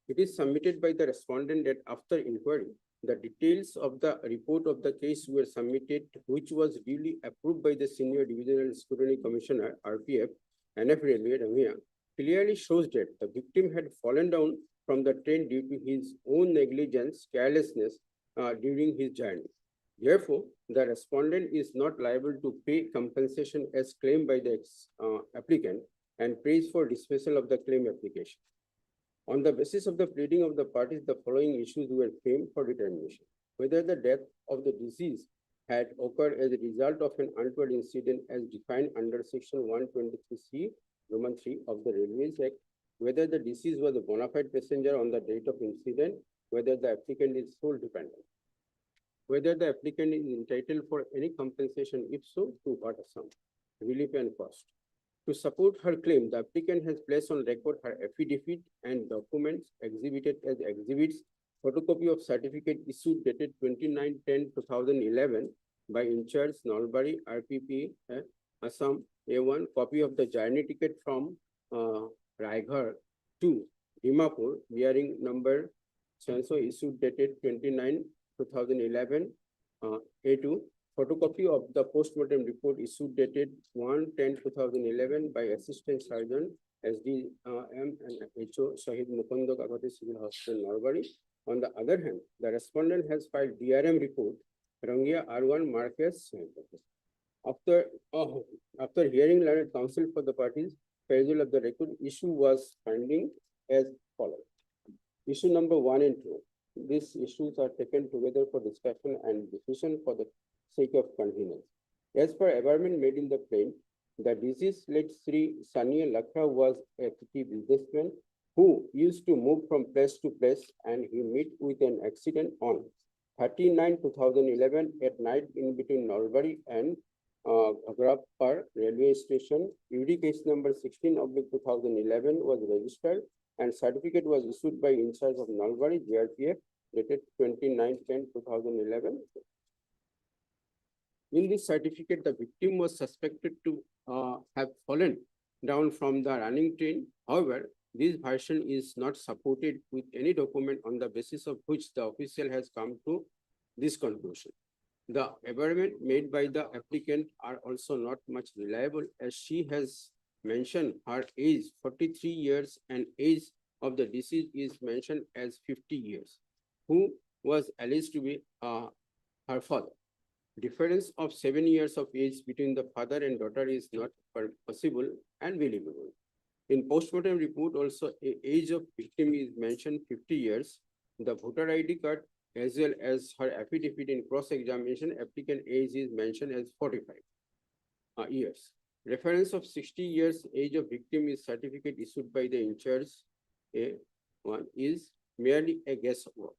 It is submitted by the respondent that after inquiry, the details of the report of the case were submitted, which was duly approved by the Senior Divisional Scrutiny Commissioner, RPF, NF Railway, Ramia, clearly shows that the victim had fallen down from the train due to his own negligence, carelessness during his journey. Therefore, the respondent is not liable to pay compensation as claimed by the applicant and prays for dismissal of the claim application. On the basis of the pleading of the parties, the following issues were framed for determination: whether the death of the deceased had occurred as a result of an untoward incident as defined under Section 123C, Roman 3 of the Railways Act, whether the deceased was a bona fide passenger on the date of incident, whether the applicant is sole dependent, whether the applicant is entitled for any compensation, if so, to what sum, relief and cost. To support her claim, the applicant has placed on record her affidavit and documents exhibited as exhibits, photocopy of certificate issued dated 29/10/2011 by in charge Nalbari RPP Assam A1, copy of the journey ticket from Raighar to Dimapur bearing number so issued dated 29/2011 A2, photocopy of the postmortem report issued dated 1/10/2011 by Assistant Surgeon SDM and HO Shahid Mukund Kagati Civil Hospital, Nalbari. On the other hand, the respondent has filed DRM report, Rangia R1 Marquez. After hearing learned counsel for the parties, perusal of the record, issue was finding as follows. Issue number 1 and 2. These issues are taken together for discussion and decision for the sake of convenience. As per averment made in the plaint, the deceased late Sri Sania Lakra was a petty businessman who used to move from place to place, and he met with an accident on 30/9/2011 at night in between Nalbari and Agrapar railway station. UD case number 16/2011 was registered and certificate was issued by in charge of Nalbari GRPF dated 29/10/2011. In this certificate, the victim was suspected to have fallen down from the running train. However, this version is not supported with any document on the basis of which the official has come to this conclusion. The averment made by the applicant are also not much reliable, as she has mentioned her age 43 years and age of the deceased is mentioned as 50 years, who was alleged to be her father. Difference of 7 years of age between the father and daughter is not possible and believable. In postmortem report also, age of victim is mentioned 50 years. The voter ID card as well as her affidavit in cross-examination, applicant age is mentioned as 45 years. Reference of 60 years age of victim is certificate issued by the in charge A1 is merely a guesswork.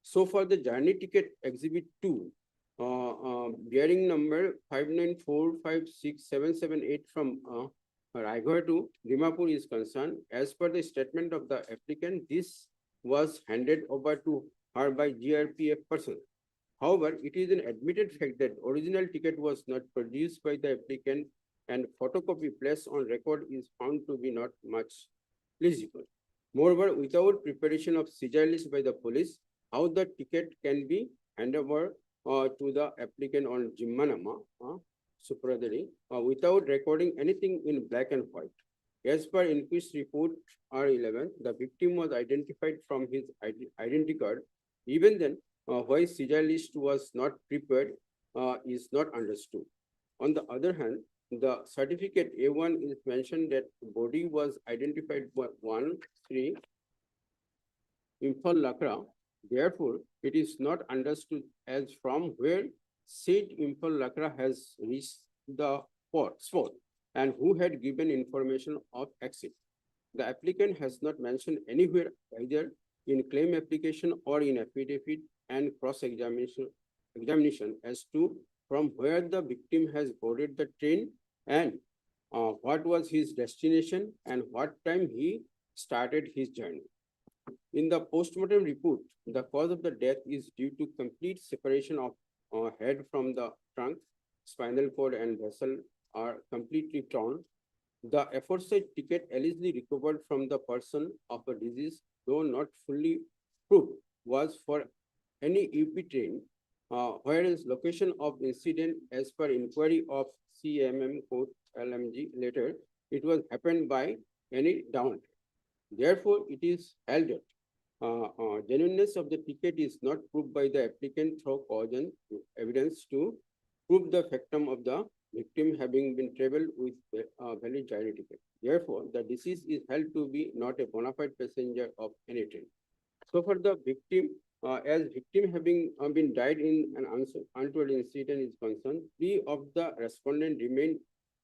So for the journey ticket exhibit 2, bearing number 594567778 from Raighar to Dimapur is concerned, as per the statement of the applicant, this was handed over to her by GRPF person. However, it is an admitted fact that original ticket was not produced by the applicant and photocopy placed on record is found to be not much legible. Moreover, without preparation of seizure list by the police, how the ticket can be handed over to the applicant on Jimmanama, Supradari, without recording anything in black and white. As per inquest report R11, the victim was identified from his identity card. Even then, why seizure list was not prepared is not understood. On the other hand, the certificate A1 is mentioned that the body was identified by 1-3 Imphal Lakra. Therefore, it is not understood as from where said Imphal Lakra has reached the spot and who had given information of exit. The applicant has not mentioned anywhere either in claim application or in affidavit and cross-examination examination as to from where the victim has boarded the train and what was his destination and what time he started his journey. In the postmortem report, the cause of the death is due to complete separation of head from the trunk, spinal cord and vessel are completely torn. The aforesaid ticket allegedly recovered from the person of a disease, though not fully proved, was for any UP train, whereas location of incident as per inquiry of CMM code LMG later, it was happened by any down. Therefore, it is held that genuineness of the ticket is not proved by the applicant through causal evidence to prove the factum of the victim having been traveled with a valid journey ticket. Therefore, the deceased is held to be not a bona fide passenger of any train. So for the victim, as victim having been died in an untoward incident is concerned, three of the respondents remain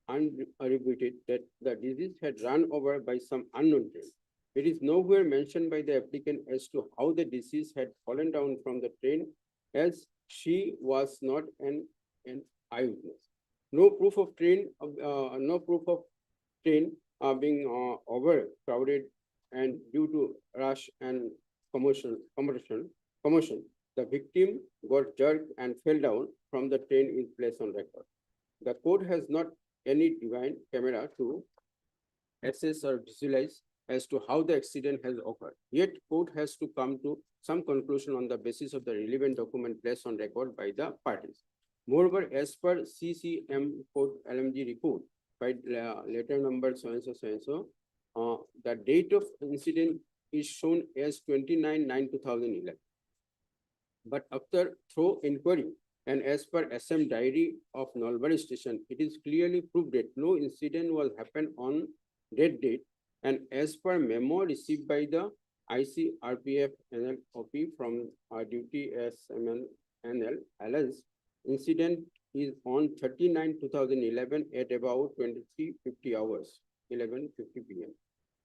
unrebutted that the disease had run over by some unknown train. It is nowhere mentioned by the applicant as to how the deceased had fallen down from the train, as she was not an eyewitness. No proof of train being overcrowded and due to rush and commotion, the victim got jerked and fell down from the train is placed on record. The court has not any divine camera to assess or visualize as to how the accident has occurred. Yet, court has to come to some conclusion on the basis of the relevant document placed on record by the parties. Moreover, as per CCM code LMG report by letter number so, the date of incident is shown as 29/9/2011. But after thorough inquiry and as per SM diary of Nalbari station, it is clearly proved that no incident was happened on that date. And as per memo received by the ICRPF NLOP from our duty SMNL Alliance, incident is on 30/9/2011 at about 23:50 hours, 11:50 PM.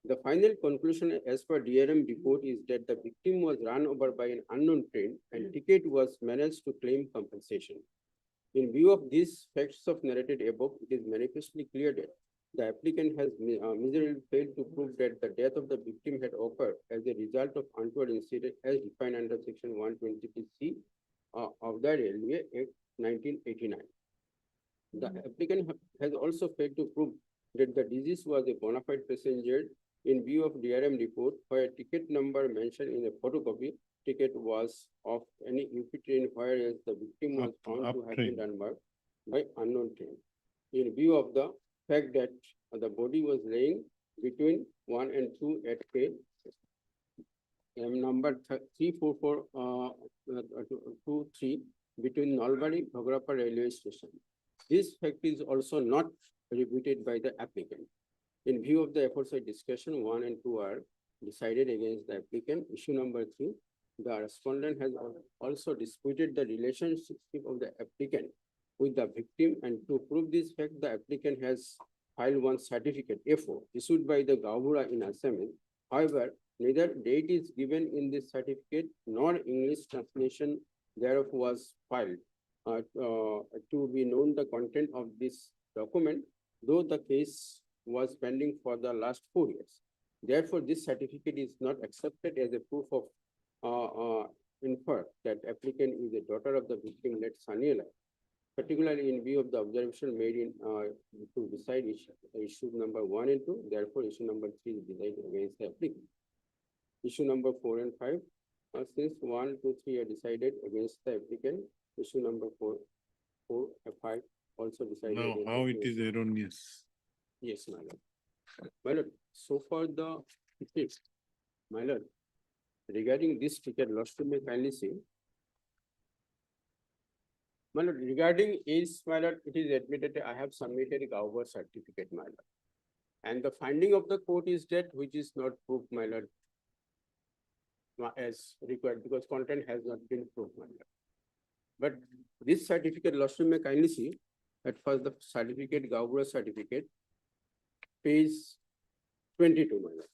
The final conclusion as per DRM report is that the victim was run over by an unknown train and ticket was managed to claim compensation. In view of these facts of narrated above, it is manifestly clear that the applicant has miserably failed to prove that the death of the victim had occurred as a result of untoward incident as defined under section 123C of the Railway Act 1989. The applicant has also failed to prove that the deceased was a bona fide passenger in view of DRM report, where ticket number mentioned in a photocopy ticket was of any UP train, whereas the victim was found to have been done by unknown train. In view of the fact that the body was laying between 1 and 2 at K, number 34423 between Nalbari Bhograppa railway station. This fact is also not rebutted by the applicant. In view of the aforesaid discussion, 1 and 2 are decided against the applicant. Issue number 3, the respondent has also disputed the relationship of the applicant with the victim, and to prove this fact, the applicant has filed one certificate, A4, issued by the Gavura in Assam. However, neither date is given in this certificate nor English translation thereof was filed. To be known the content of this document, though the case was pending for the last 4 years. Therefore, this certificate is not accepted as a proof of infer that applicant is a daughter of the victim, late Saniela, particularly in view of the observation made in to decide issue number 1 and 2. Therefore, issue number 3 is decided against the applicant. Issue number 4 and 5, since 1, 2, 3 are decided against the applicant, issue number 4 and 5 also decided.
Now,
against
how
the
it is
applicant.
erroneous?
Yes, my lord. My lord, so far the ticket, my lord, regarding this ticket, lost to may kindly see. My lord, regarding is, my lord, it is admitted I have submitted a Gauber certificate, my lord. And the finding of the court is that which is not proved, my lord, as required, because content has not been proved, my lord. But this certificate, lost to may kindly see, at first the certificate, Gauber certificate, page 22, my lord.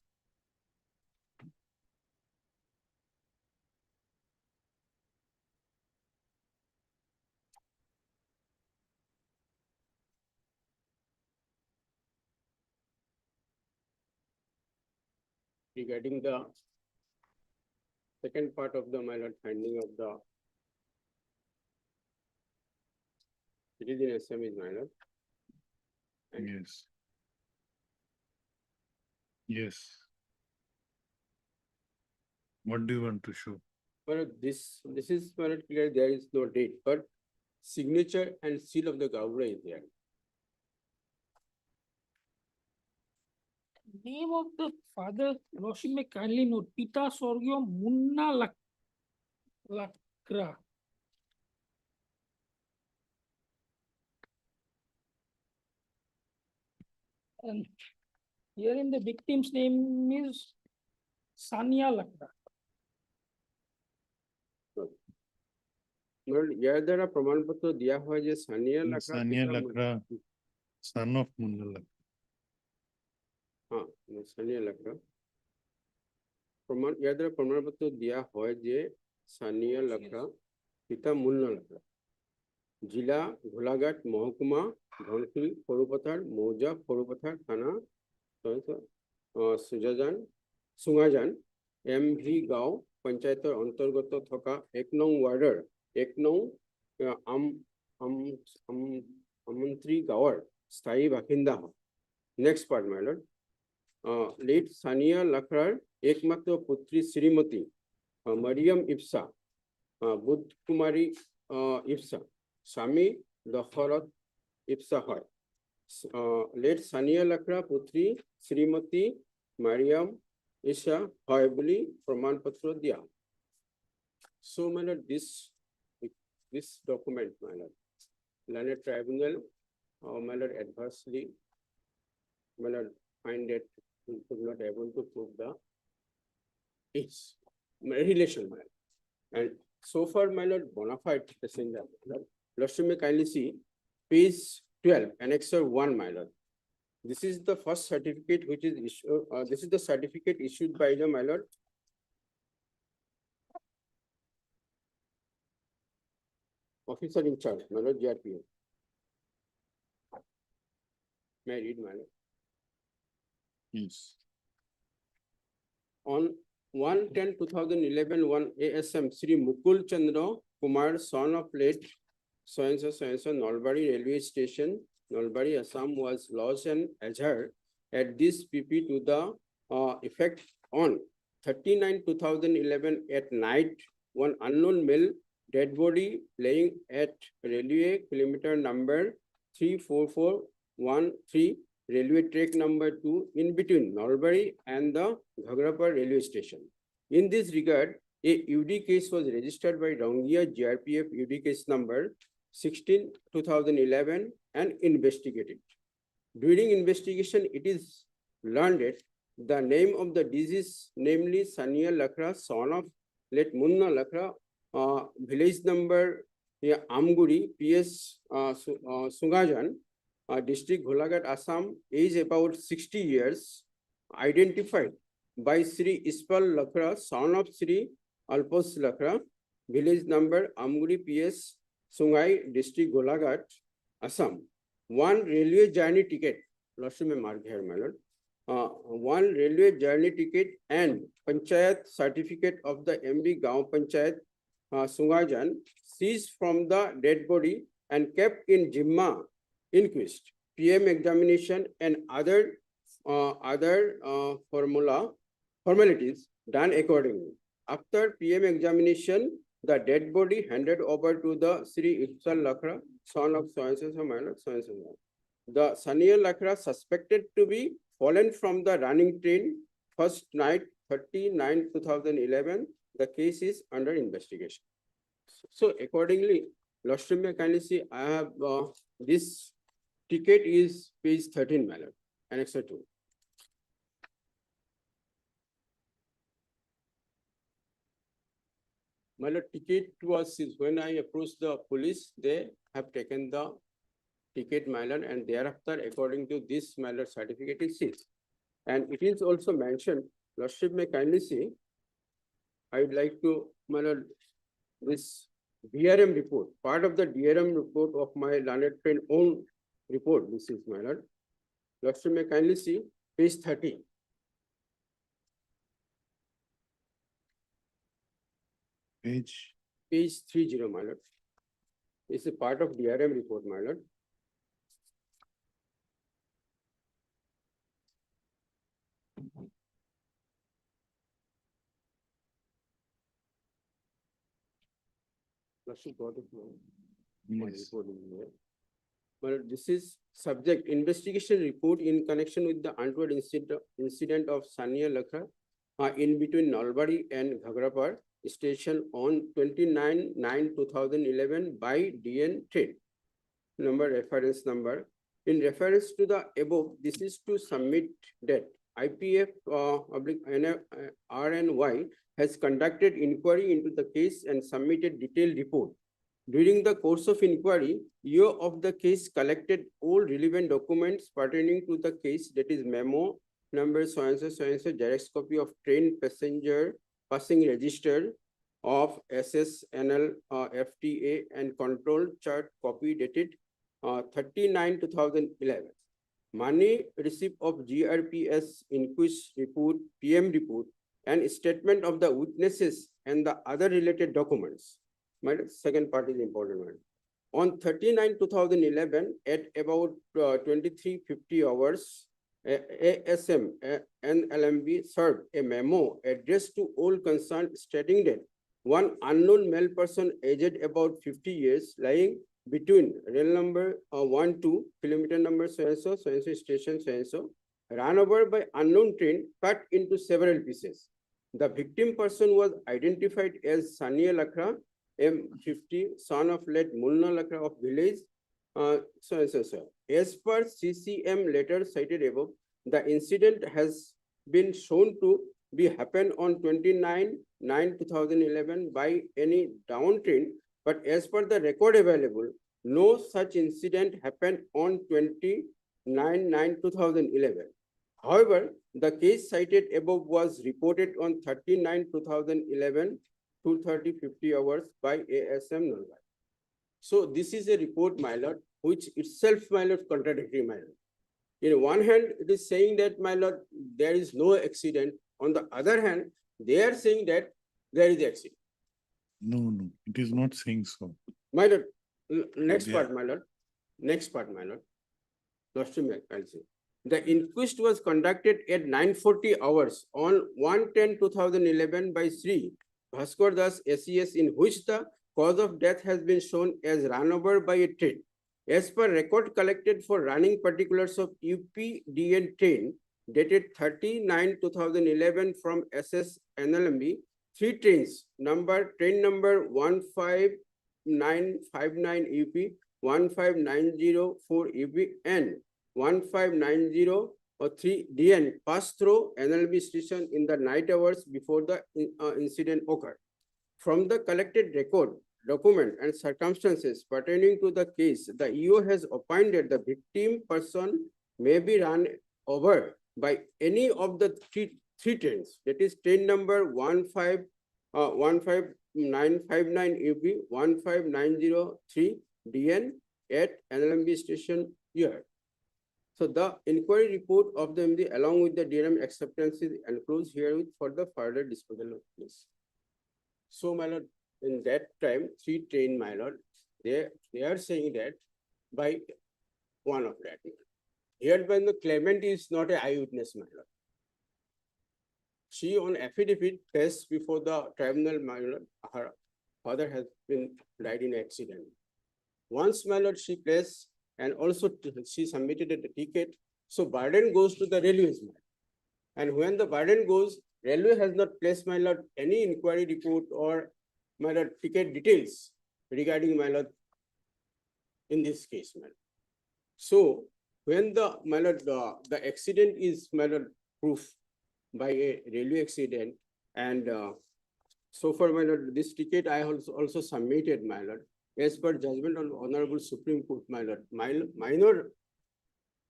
regarding the second part of the my lord finding of the citizen assemblies, my lord.
Yes. Yes. What do you want to show?
Well, this is my lord clear, there is no date, but signature and seal of the governor is there.
Name of the father, Lordship may kindly note, Pita Sorgyo Munna Lakra. And here in the victim's name is Sania Lakra.
ইয়ার দ্বারা প্রমাণপত্র দেওয়া হয় যে Sania Lakra
Sania Lakra, son of Munna Lakra.
হ্যাঁ সানিয়া লাকড়া ইয়ার দ্বারা প্রমাণপত্র দেওয়া হয় যে সানিয়া লাকড়া পিতা মুন্না লাকড়া জেলা ঘোলাঘাট মহকুমা ধনশিল পৌরপথার মৌজা পৌরপথার থানা সুঙাজান MV গাঁও পঞ্চায়তৰ অন্তৰ্গত থকা 1 নং ৱাৰ্ডৰ 1 নং আমন্ত্ৰী গাঁৱৰ স্থায়ী বাসিন্দা হয়। Next part my lord late Sania লাকড়াৰ একমাত্ৰ পুত্ৰী শ্ৰীমতী মৰিয়ম ইফছা বুধ কুমাৰী ইফছা স্বামী দশৰথ ইফছা হয়। লেট সানিয়া লাকড়া পুত্ৰী শ্ৰীমতী মাৰিয়াম ইফছা হয় বুলি প্ৰমাণ পত্ৰ দিয়া। So my lord, this document, my lord, learned tribunal, my lord, adversely, my lord, find that he could not able to prove the its relation, my lord. And so far, my lord, bona fide passenger, my lord. Lordship may kindly see page 12, annexure 1, my lord. This is the first certificate which is issued, this is the certificate issued by the, my lord, officer in charge, my lord, GRPO. May I read, my lord?
Yes.
On 1/10/2011, 1 ASM Sri Mukul Chandra Kumar, son of late so-and-so, Nalbari Railway Station, Nalbari, Assam, was lost and adhered at this PP to the effect on 39/2011 at night, one unknown male dead body laying at railway kilometer number 34413, railway track number 2, in between Nalbari and the Ghagrapar railway station. In this regard, a UD case was registered by Rangia GRPF UD case number 16/2011 and investigated. During investigation, it is learned that the name of the deceased, namely Sania Lakra, son of late Munna Lakra, village number Amguri, PS Sungajan, district Golaghat, Assam, age about 60 years, identified by Sri Ispal Lakra, son of Sri Alpos Lakra, village number Amguri, PS Sungai, district Golaghat, Assam. One railway journey ticket, Lordship may mark here, my lord. One railway journey ticket and Panchayat certificate of the MB Gaon Panchayat Sungajan seized from the dead body and kept in Jimma inquest, PM examination and other formalities done accordingly. After PM examination, the dead body handed over to the Sri Ipsal Lakra, son of so-and-so, so-and-so. The Sania Lakra suspected to be fallen from the running train first night 39/2011. The case is under investigation. So accordingly, Lordship may kindly see, I have this ticket is page 13, my lord, annexure 2. My lord, ticket was seized. When I approached the police, they have taken the ticket, my lord, and thereafter, according to this, my lord, certificate is seized. And it is also mentioned, Lordship may kindly see, I would like to, my lord, this DRM report, part of the DRM report of my learned friend own report, this is, my lord. Lordship may kindly see page 30.
Page,
Page 30, my lord. It's a part of DRM report, my lord. Lordship got it, my lord. My
yes.
report is here. Well, this is subject investigation report in connection with the untoward incident of Sania Lakha in between Nalbari and Ghagrapar station on 29/9/2011 by DN train. Reference number. In reference to the above, this is to submit that IPF RNY has conducted inquiry into the case and submitted detailed report. During the course of inquiry, EO of the case collected all relevant documents pertaining to the case, that is memo number so and so, xerox copy of train passenger passing register of SSNL FTA and control chart copy dated 39/2011. Money receipt of GRPS inquest report, PM report, and statement of the witnesses and the other related documents. My second part is important one. On 39/2011, at about 23:50 hours, ASM and LMB served a memo addressed to all concerned stating that one unknown male person aged about 50 years lying between rail number 12, kilometer number so and so station so and so, ran over by unknown train cut into several pieces. The victim person was identified as Sania Lakha, M50, son of late Mulna Lakha of village so and so. As per CCM letter cited above, the incident has been shown to be happened on 29/9/2011 by any down train, but as per the record available, no such incident happened on 29/9/2011. However, the case cited above was reported on 30/9/2011, 2:30:50 hours by ASM Nalbari. So this is a report, my lord, which itself, my lord, contradictory, my lord. In one hand, it is saying that, my lord, there is no accident. On the other hand, they are saying that there is accident.
No, it is not saying so.
My lord, next
Yeah.
part, my lord. Next part, my lord. Lordship, I'll say. The inquest was conducted at 9:40 hours on 1/10/2011 by Sri Bhaskar Das SES, in which the cause of death has been shown as run over by a train. As per record collected for running particulars of UPDN train dated 30/9/2011 from SS NLMB, three trains, train number 15959 UP, 15904 UP and 15903 DN passed through NLB station in the night hours before the incident occurred. From the collected record, document and circumstances pertaining to the case, the EO has opined that the victim person may be run over by any of the three trains, that is train number 15959 UP, 15903 DN at NLMB station here. So the inquiry report of the MD along with the DRM acceptance is enclosed herewith for the further disposal of this. So, my lord, in that time, three train, my lord, they are saying that by one of that. Here, when the claimant is not an eyewitness, my lord. She on affidavit placed before the tribunal, my lord, her father has been died in accident. Once, my lord, she placed and also she submitted a ticket. So burden goes to the railways, my lord. And when the burden goes, railway has not placed, my lord, any inquiry report or, my lord, ticket details regarding, my lord, in this case, my lord. So when the, my lord, the accident is, my lord, proof by a railway accident, and so far, my lord, this ticket I also submitted, my lord, as per judgment of Honorable Supreme Court, my lord. Minor,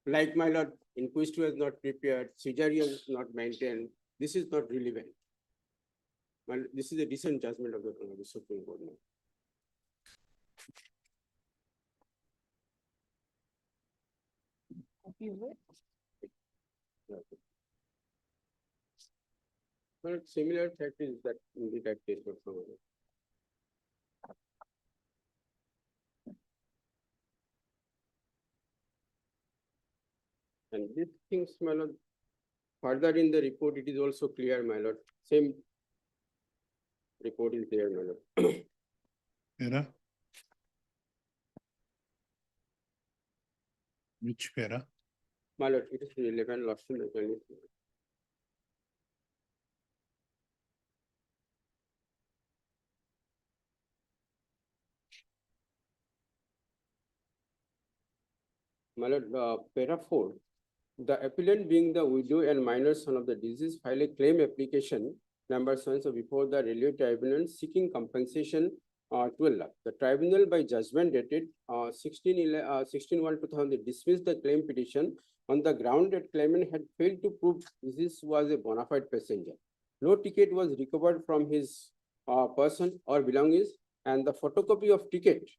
like, my lord, inquest was not prepared, cesarean is not maintained. This is not relevant. Well, this is a recent judgment of the Honorable Supreme Court. But similar fact is that in the case of
And these things, my lord, further in the report, it is also clear, my lord, same report is there, my lord.
Para? Which para?
My lord, it is 11 lost in the journey. My lord, para 4, the appellant being the widow and minor son of the deceased file a claim application number so and so before the railway tribunal seeking compensation 12 lakh. The tribunal by judgment dated 16/1/2000 dismissed the claim petition on the ground that claimant had failed to prove this was a bona fide passenger. No ticket was recovered from his person or belongings, and the photocopy of ticket,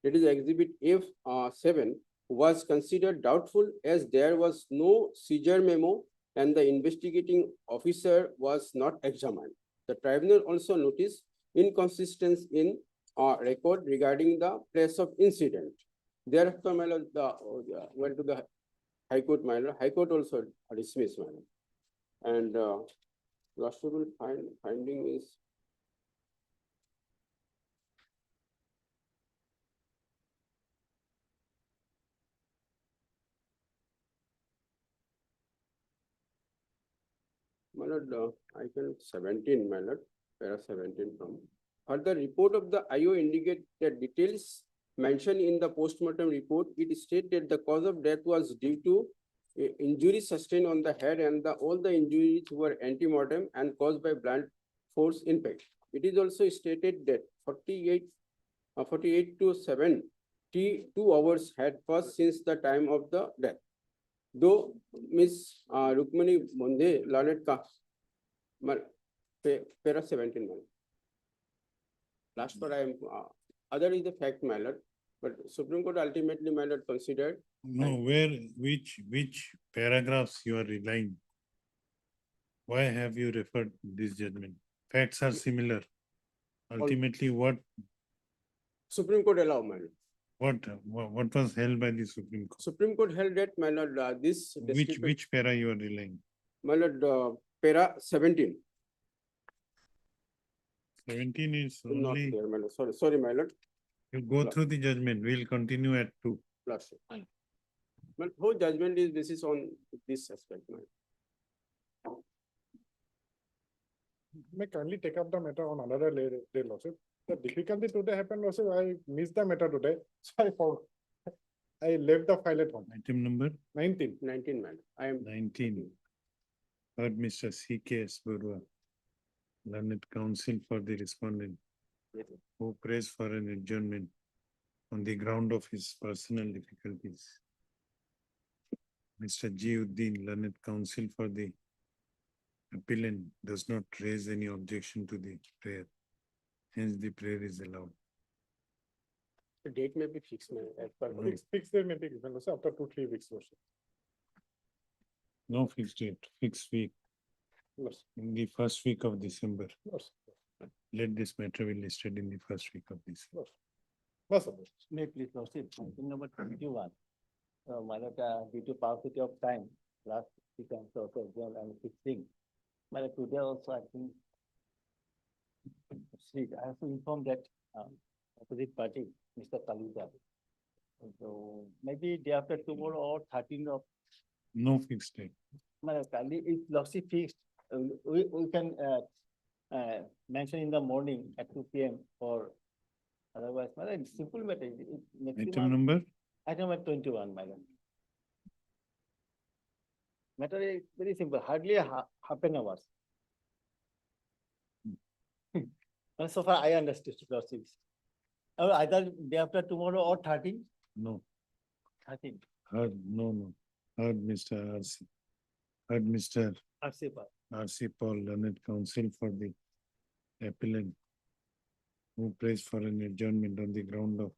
that is exhibit F7, was considered doubtful as there was no seizure memo and the investigating officer was not examined. The tribunal also noticed inconsistency in record regarding the place of incident. Thereafter, my lord, went to the High Court, my lord. High Court also dismissed, my lord. And last finding is my lord, item 17, my lord, para 17 from. Further report of the IO indicate that details mentioned in the postmortem report, it stated that the cause of death was due to injuries sustained on the head and all the injuries were antemortem and caused by blunt force impact. It is also stated that 48 to 72 hours had passed since the time of the death. Though Miss Rukmani Mondhe learned para 17, last part I am, other is the fact, my lord, but Supreme Court ultimately, my lord, considered.
No, which paragraphs you are relying? Why have you referred this judgment? Facts are similar. Ultimately, what
Supreme Court allow, my lord.
what was held by the Supreme Court?
Supreme Court held that, my lord, this.
Which para you are relying?
My lord, para 17.
17 is
Not
only,
there, my lord. Sorry, my lord.
you go
No.
through the judgment, we'll continue at 2.
Last. But whole judgment is basis on this aspect, my lord.
May kindly take up the matter on another day, Lordship. The difficulty today happened, Lordship, I missed the matter today, so I forgot. I left the file at home.
Item number
19.
19, man. I am
19. Heard Mr. C.K.S. Barua, learned counsel for the respondent, who prays for an adjournment on the ground of his personal difficulties. Mr. G. Uddin, learned counsel for the appellant, does not raise any objection to the prayer. Hence, the prayer is allowed.
The date may be fixed, my lord, as per.
Fix there may be given, Lordship, after 2-3 weeks, Lordship.
No fixed date, fixed week,
Lordship.
in the first week of December.
Lordship.
Let this matter be listed in the first week of December.
Lordship.
May I please, Lordship, item number 21. My lord, due to paucity of time, last week and so well, and fixing. My lord, today also, I think. See, I have to inform that opposite party, Mr. Kaluja. So maybe day after tomorrow or 13th of.
No fixed date.
My lord, Kali, if Lordship fixed, we can mention in the morning at 2 PM or otherwise, my lord, it's simple matter.
Item number?
Item number 21, my lord. Matter is very simple, hardly half an hour. And so far I understood, Lordship. Either day after tomorrow or 13.
No.
13.
Heard, no. Heard Mr. R.C. Heard Mr. R.C. Paul, learned counsel for the appellant, who prays for an adjournment on the ground of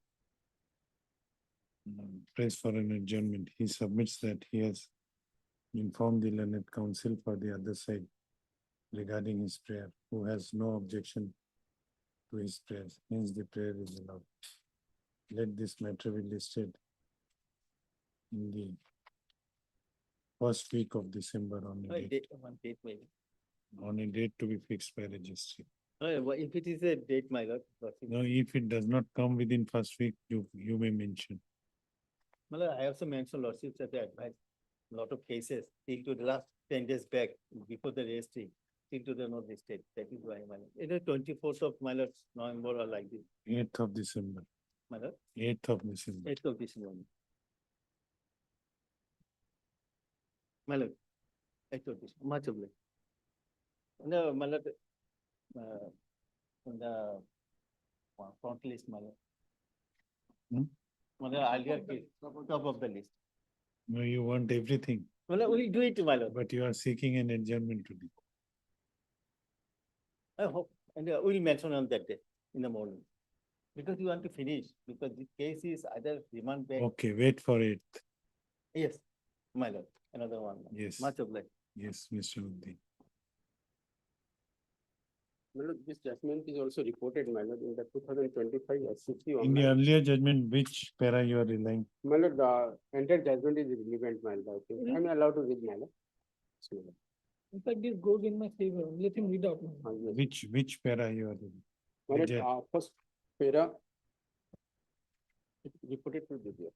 prays for an adjournment. He submits that he has informed the learned counsel for the other side regarding his prayer, who has no objection to his prayers. Hence, the prayer is allowed. Let this matter be listed in the first week of December on a date,
One date maybe.
on a date to be fixed by registry.
If it is a date, my lord.
No, if it does not come within first week, you may mention.
My lord, I also mentioned lordship that I advised lot of cases till to the last 10 days back before the registry, till to the notice date. That is why, my lord. It is 24th of my lord November or like this,
8th of December,
my lord.
8th of December.
8th of December. My lord, 8th of December, much obliged. No, my lord, on the front list, my lord.
Hmm?
My lord, earlier case, top of the list.
No, you want everything,
My lord, we'll do it, my lord.
but you are seeking an adjournment today.
I hope, and we'll mention on that day in the morning. Because we want to finish, because the case is either remand back.
Okay, wait for it.
Yes, my lord, another one.
Yes.
Much obliged.
Yes, Mr. Uddin.
My lord, this judgment is also reported, my lord, in the 2025 SCC.
In the earlier judgment, which para you are relying?
My lord, entire judgment is relevant, my lord. I think. I'm allowed to read, my lord. Yes, my lord.
In fact, this goes in my favor. Let him read out.
Yes.
Which para you are reading?
My lord,
Ajay.
first para reported to Divya.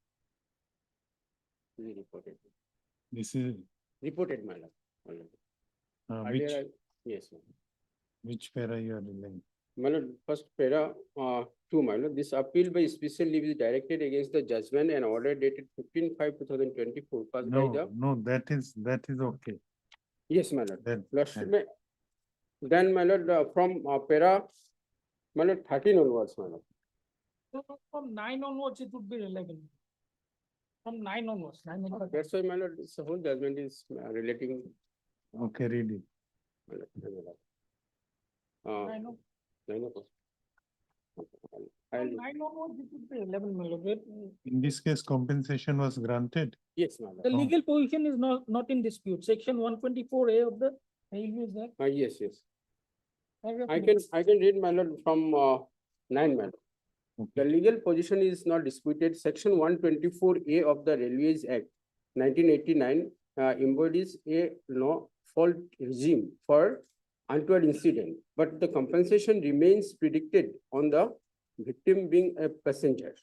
Reported.
This is,
Reported, my lord. My lord.
which,
Earlier, yes, my lord.
which para you are relying?
My lord, first para, 2, my lord, this appeal by special leave is directed against the judgment and order dated 15/5/2024 passed by the.
No, that is okay.
Yes, my lord.
Then,
Lordship may- Then, my lord, from para, my lord, 13 onwards, my lord.
So from 9 onwards, it would be relevant. From 9 onwards, 9 onwards.
That's why, my lord, this whole judgment is relating.
okay, read it.
My lord, my lord.
9 on-
9 onwards.
from 9 onwards, it would be relevant, my lord.
In this case, compensation was granted.
Yes, my lord.
The legal position is not in dispute. Section 124A of the Railways Act.
Yes, yes.
Paragraph
I can read, my lord, from 9, my lord. The legal position is not disputed. Section 124A of the Railways Act 1989 embodies a no fault regime for untoward incident, but the compensation remains predicted on the victim being a passenger.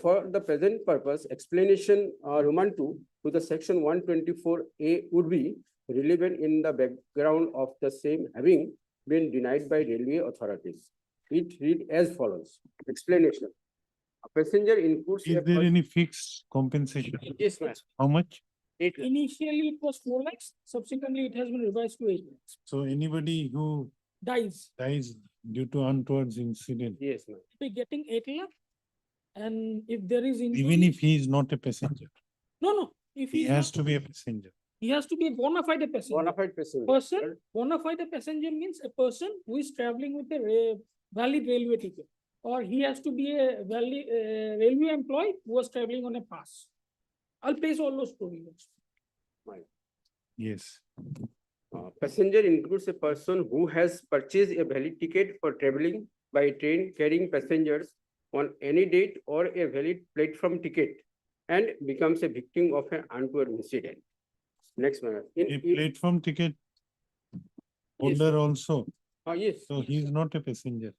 For the present purpose, explanation Roman 2 to the section 124A would be relevant in the background of the same having been denied by railway authorities. It read as follows. Explanation. A passenger includes.
Is there any fixed compensation?
Yes, ma'am.
How much?
Initially, it was 4 lakhs. Subsequently, it has been revised to 8 lakhs.
So anybody who
Dies.
dies due to untoward incident,
Yes, ma'am.
Be getting 8 lakh. And if there is injury.
even if he is not a passenger,
No. If
he
is
has
not-
to be a passenger.
He has to be a bona fide passenger.
Bona fide passenger.
Person, bona fide passenger means a person who is traveling with a valid railway ticket. Or he has to be a valid railway employee who was traveling on a pass. I'll place all those provisions.
Yes.
Passenger includes a person who has purchased a valid ticket for traveling by train carrying passengers on any date or a valid platform ticket and becomes a victim of an untoward incident. Next, ma'am.
A platform ticket holder also.
Yes.
So he is not a passenger.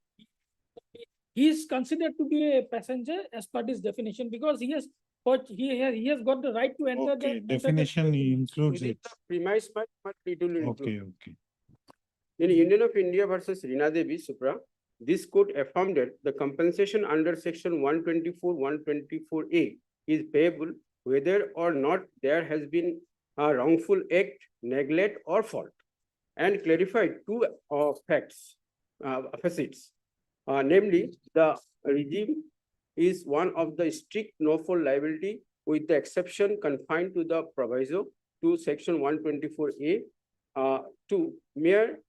He is considered to be a passenger as per this definition because he has got the right to enter
Okay,
the.
definition includes
Within
it.
the premise, but it will include.
Okay.
In Union of India versus Rina Devi Supra, this court affirmed that the compensation under section 124A is payable whether or not there has been a wrongful act, neglect or fault, and clarified two facts, facets. Namely, the regime is one of the strict no-fault liability with the exception confined to the proviso to section 124A to mere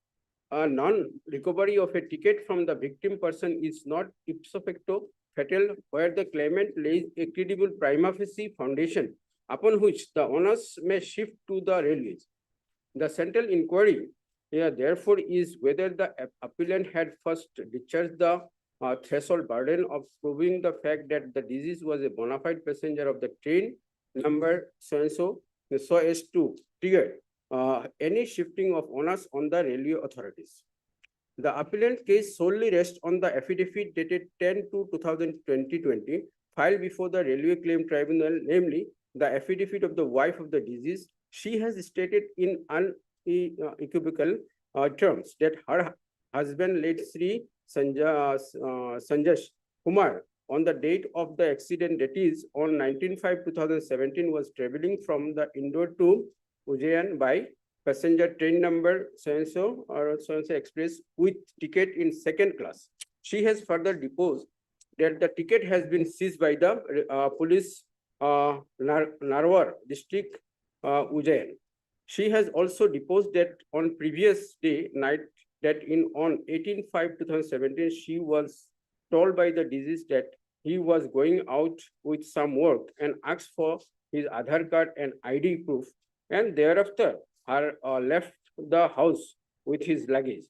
non-recovery of a ticket from the victim person is not ipso facto fatal where the claimant lays a credible prima facie foundation upon which the onus may shift to the railways. The central inquiry here therefore is whether the appellant had first discharged the threshold burden of proving the fact that the deceased was a bona fide passenger of the train number so-and-so so as to trigger any shifting of onus on the railway authorities. The appellant case solely rests on the affidavit dated 10/2/2020 filed before the Railway Claim Tribunal, namely the affidavit of the wife of the deceased. She has stated in unequivocal terms that her husband, late Sri Sanjay Kumar, on the date of the accident, that is on 19/5/2017, was traveling from the Indore to Ujjain by passenger train number so-and-so or so-and-so express with ticket in second class. She has further deposed that the ticket has been seized by the police Narwar district, Ujjain. She has also deposed that on previous day night that on 18/5/2017, she was told by the deceased that he was going out with some work and asked for his Aadhaar card and ID proof, and thereafter left the house with his luggage.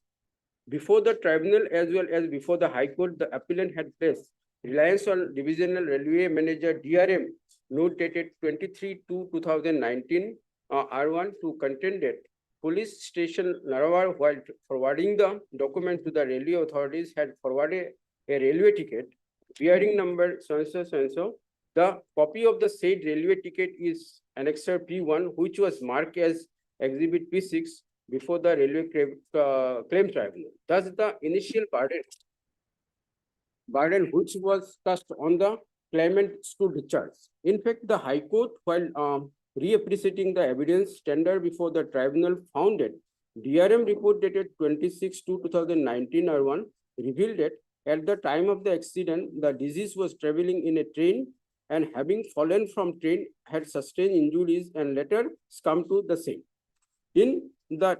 Before the tribunal as well as before the High Court, the appellant had placed reliance on Divisional Railway Manager DRM note dated 23/2/2019 R1 to contend that Police Station Narwar, while forwarding the document to the railway authorities, had forwarded a railway ticket bearing number so-and-so. The copy of the said railway ticket is Annexure P1, which was marked as Exhibit P6 before the Railway Claim Tribunal. Thus, the initial burden which was cast on the claimant stood discharged. In fact, the High Court, while reappreciating the evidence tendered before the tribunal, found that DRM report dated 26/2/2019 R1 revealed that at the time of the accident, the deceased was traveling in a train and having fallen from train had sustained injuries and later succumbed to the same. In the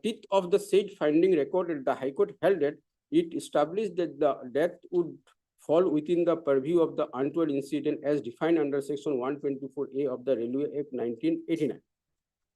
teeth of the said finding recorded, the High Court held that it established that the death would fall within the purview of the untoward incident as defined under Section 124A of the Railway Act 1989.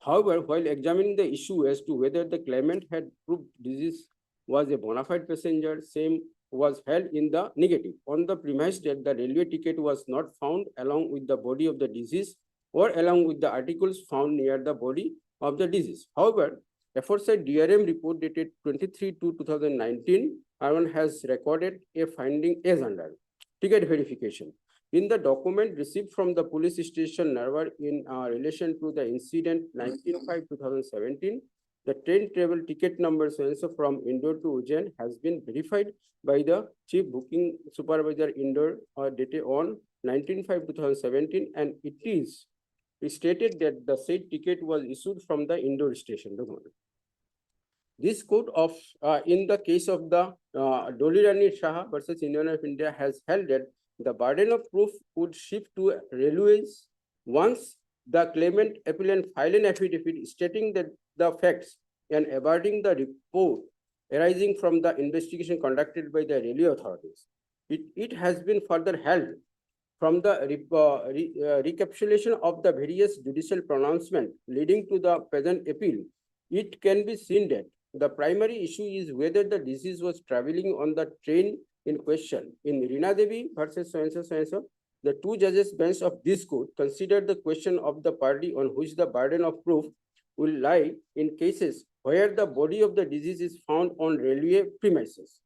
However, while examining the issue as to whether the claimant had proved deceased was a bona fide passenger, same was held in the negative on the premise that the railway ticket was not found along with the body of the deceased or along with the articles found near the body of the deceased. However, aforesaid DRM report dated 23/2/2019 R1 has recorded a finding as under ticket verification. In the document received from the police station Narwar in relation to the incident 19/5/2017, the train travel ticket number so-and-so from Indore to Ujjain has been verified by the Chief Booking Supervisor Indore dated on 19/5/2017, and it is stated that the said ticket was issued from the Indore station. This court of, in the case of the Dolirani Shah versus Union of India, has held that the burden of proof would shift to railways once the claimant appellant file an affidavit stating that the facts and awarding the report arising from the investigation conducted by the railway authorities. It has been further held from the recapitulation of the various judicial pronouncements leading to the present appeal. It can be seen that the primary issue is whether the deceased was traveling on the train in question. In Reena Devi versus so-and-so, the two judges bench of this court considered the question of the party on which the burden of proof will lie in cases where the body of the deceased is found on railway premises.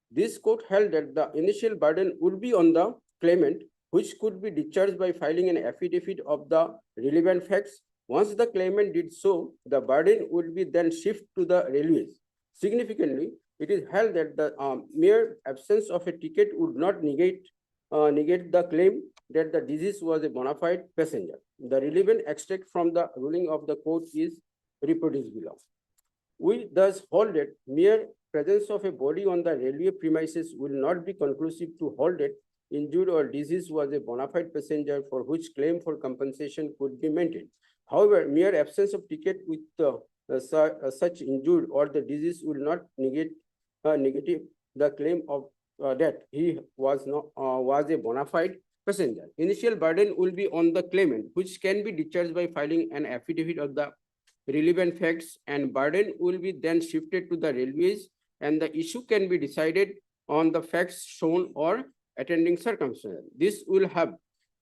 This court held that the initial burden would be on the claimant, which could be discharged by filing an affidavit of the relevant facts. Once the claimant did so, the burden would be then shift to the railways. Significantly, it is held that the mere absence of a ticket would not negate the claim that the deceased was a bona fide passenger. The relevant extract from the ruling of the court is reproduced below. We thus hold that mere presence of a body on the railway premises will not be conclusive to hold that injured or deceased was a bona fide passenger for which claim for compensation could be maintained. However, mere absence of ticket with such injured or the disease will not negate the claim of that he was a bona fide passenger. Initial burden will be on the claimant, which can be discharged by filing an affidavit of the relevant facts, and burden will be then shifted to the railways, and the issue can be decided on the facts shown or attending circumstances. This will have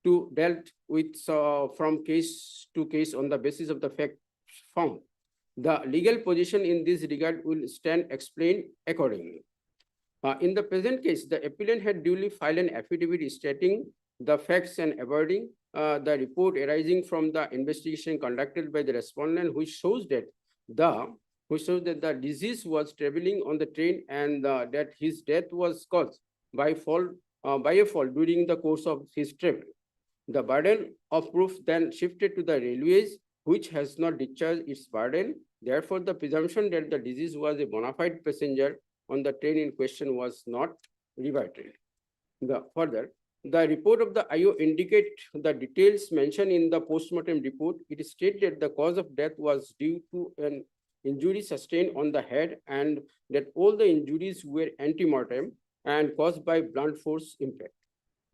to dealt with from case to case on the basis of the fact found. The legal position in this regard will stand explained accordingly. In the present case, the appellant had duly filed an affidavit stating the facts and awarding the report arising from the investigation conducted by the respondent, which shows that the disease was traveling on the train and that his death was caused by a fall during the course of his travel. The burden of proof then shifted to the railways, which has not discharged its burden. Therefore, the presumption that the disease was a bona fide passenger on the train in question was not rebutted. Further, the report of the IO indicate the details mentioned in the postmortem report. It stated that the cause of death was due to an injury sustained on the head and that all the injuries were antemortem and caused by blunt force impact.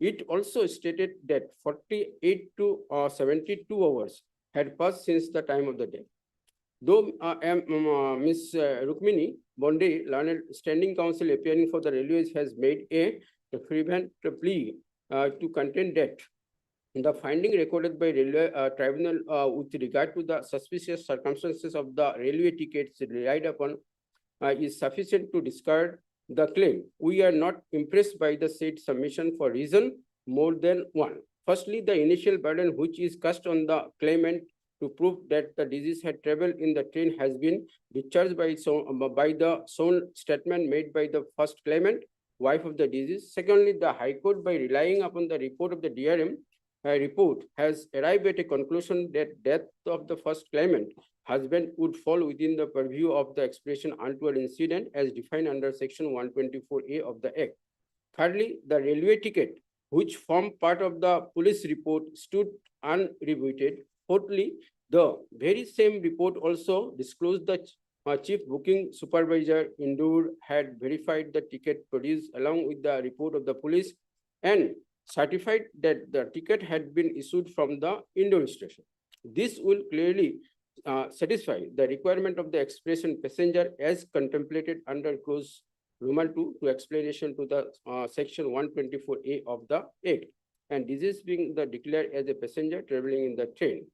It also stated that 48 to 72 hours had passed since the time of the death. Though Ms. Rukmini Bonde, learned standing counsel appearing for the railways, has made a fervent plea to contend that the finding recorded by railway tribunal with regard to the suspicious circumstances of the railway tickets relied upon is sufficient to discard the claim. We are not impressed by the said submission for reason more than one. Firstly, the initial burden which is cast on the claimant to prove that the disease had traveled in the train has been discharged by the sworn statement made by the first claimant, wife of the disease. Secondly, the High Court, by relying upon the report of the DRM report, has arrived at a conclusion that death of the first claimant husband would fall within the purview of the expression untoward incident as defined under section 124A of the Act. Thirdly, the railway ticket, which formed part of the police report, stood unrebutted. Fourthly, the very same report also disclosed the chief booking supervisor Indore had verified the ticket produced along with the report of the police and certified that the ticket had been issued from the Indore station. This will clearly satisfy the requirement of the expression passenger as contemplated under clause Roman 2 to explanation to the section 124A of the Act, and disease being declared as a passenger traveling in the train.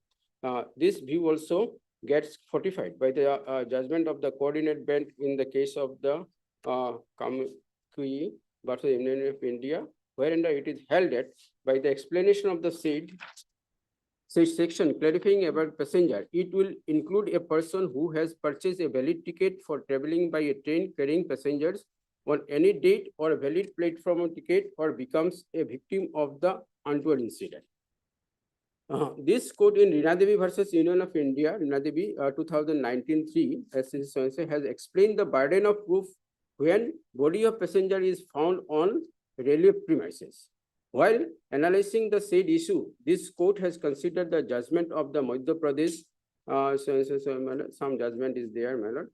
This view also gets fortified by the judgment of the coordinate bench in the case of the Kamkui versus Union of India, wherein it is held that by the explanation of the said section clarifying about passenger, it will include a person who has purchased a valid ticket for traveling by a train carrying passengers on any date or a valid platform ticket or becomes a victim of the untoward incident. This court in Rinadevi versus Union of India, Rinadevi 2019-3, has explained the burden of proof when body of passenger is found on railway premises. While analyzing the said issue, this court has considered the judgment of the Madhya Pradesh. Some judgment is there, my lord.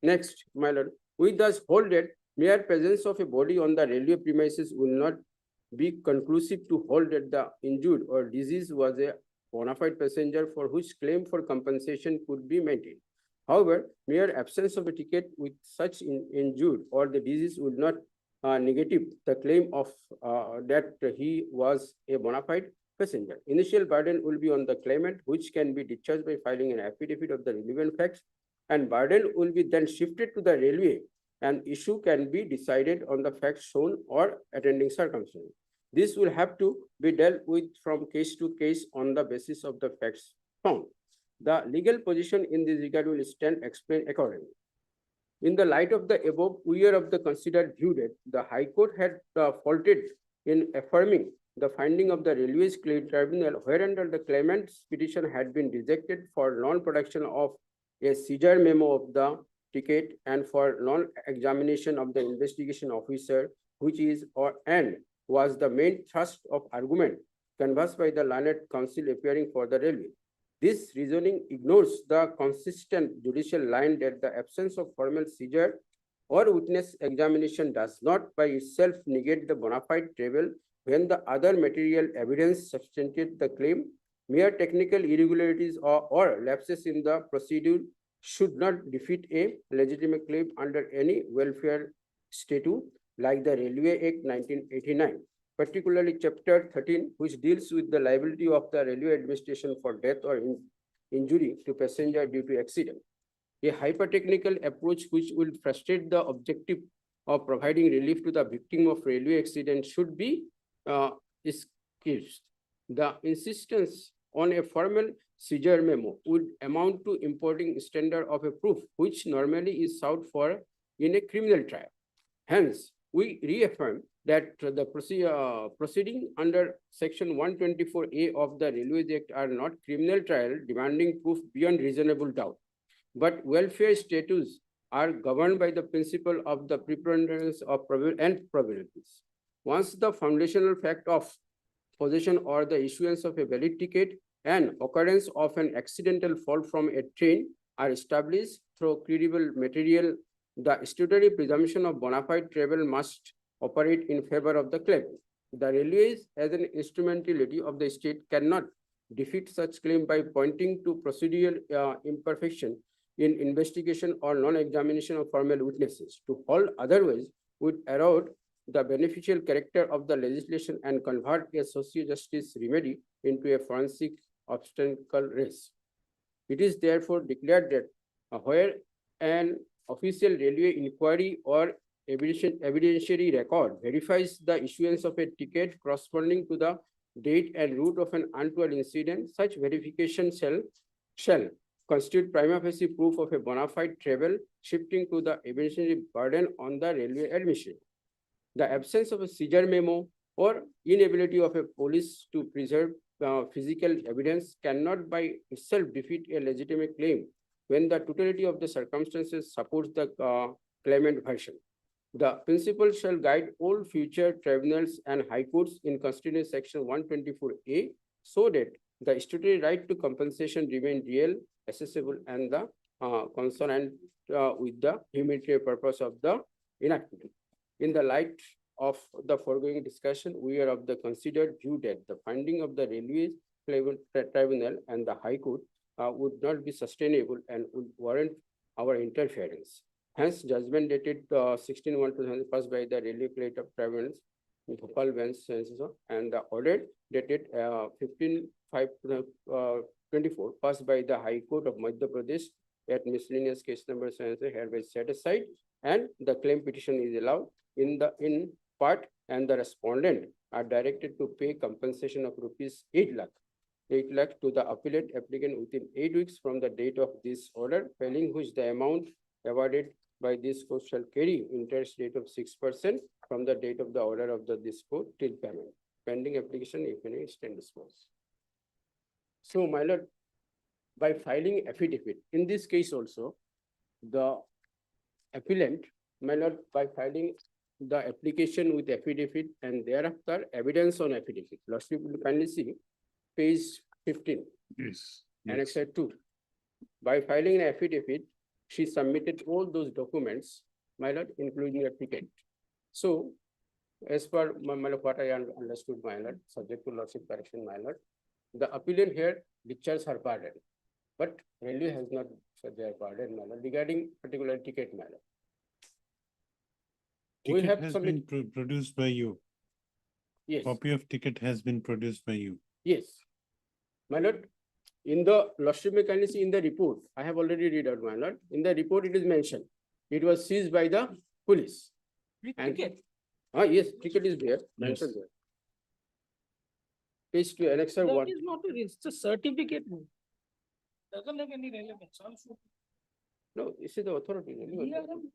Next, my lord, we thus hold that mere presence of a body on the railway premises will not be conclusive to hold that the injured or disease was a bona fide passenger for which claim for compensation could be maintained. However, mere absence of a ticket with such injured or the disease would not negative the claim of that he was a bona fide passenger. Initial burden will be on the claimant, which can be discharged by filing an affidavit of the relevant facts, and burden will be then shifted to the railway, and issue can be decided on the facts shown or attending circumstances. This will have to be dealt with from case to case on the basis of the facts found. The legal position in this regard will stand explained accordingly. In the light of the above, we are of the considered view that the High Court had faulted in affirming the finding of the Railways Tribunal, whereunder the claimant's petition had been rejected for non-production of a seizure memo of the ticket and for non-examination of the investigation officer, which is and was the main thrust of argument canvassed by the learned counsel appearing for the railway. This reasoning ignores the consistent judicial line that the absence of formal seizure or witness examination does not by itself negate the bona fide travel when the other material evidence substantiates the claim. Mere technical irregularities or lapses in the procedure should not defeat a legitimate claim under any welfare statute like the Railway Act 1989. particularly chapter 13, which deals with the liability of the railway administration for death or injury to passenger due to accident. A hyper-technical approach which will frustrate the objective of providing relief to the victim of railway accident should be excused. The insistence on a formal seizure memo would amount to importing standard of a proof which normally is sought for in a criminal trial. Hence, we reaffirm that the proceeding under section 124A of the Railways Act are not criminal trial demanding proof beyond reasonable doubt, but welfare statutes are governed by the principle of the preponderance of probabilities. Once the foundational fact of possession or the issuance of a valid ticket and occurrence of an accidental fall from a train are established through credible material, the statutory presumption of bona fide travel must operate in favor of the claimant. The railways, as an instrumentality of the state, cannot defeat such claim by pointing to procedural imperfection in investigation or non-examination of formal witnesses. To hold otherwise would erode the beneficial character of the legislation and convert a socio-justice remedy into a forensic obstacle race. It is therefore declared that where an official railway inquiry or evidentiary record verifies the issuance of a ticket corresponding to the date and route of an untoward incident, such verification shall constitute prima facie proof of a bona fide travel, shifting to the evidentiary burden on the railway administration. The absence of a seizure memo or inability of a police to preserve physical evidence cannot by itself defeat a legitimate claim when the totality of the circumstances supports the claimant version. The principle shall guide all future tribunals and high courts in constituting section 124A so that the statutory right to compensation remain real, accessible, and the consonant with the humanitarian purpose of the enactment. In the light of the foregoing discussion, we are of the considered view that the finding of the Railways Tribunal and the High Court would not be sustainable and would warrant our interference. Hence, judgment dated 16/1/2000 passed by the Railway Plate of Tribunals, Bhopal bench, and the order dated 15/5/24 passed by the High Court of Madhya Pradesh at miscellaneous case number hereby set aside, and the claim petition is allowed in part, and the respondent are directed to pay compensation of rupees 8 lakh to the appellate applicant within 8 weeks from the date of this order, failing which the amount awarded by this court shall carry interest rate of 6% from the date of the order of this court till payment. Pending application, if any, stand disposed. So, my lord, by filing affidavit, in this case also, the appellant, my lord, by filing the application with affidavit and thereafter evidence on affidavit. Lordship will kindly see page 15.
Yes.
Annex 2. By filing an affidavit, she submitted all those documents, my lord, including a ticket. So, as per my lord, what I understood, my lord, subject to lordship correction, my lord, the appellant here discharged her pardon, but railway has not said their pardon, my lord, regarding particular ticket, my lord. We
Ticket
have
has
submitted,
been produced by you.
yes,
Copy of ticket has been produced by you.
yes. My lord, in the lordship may kindly see in the report, I have already read out, my lord, in the report it is mentioned, it was seized by the police. And-
Ticket.
Yes, ticket is there,
Yes.
mentioned there. Page 2, annexure
That
1.
is not, it's a certificate. Doesn't have any relevance. Also,
No, this is the authority. railway authority.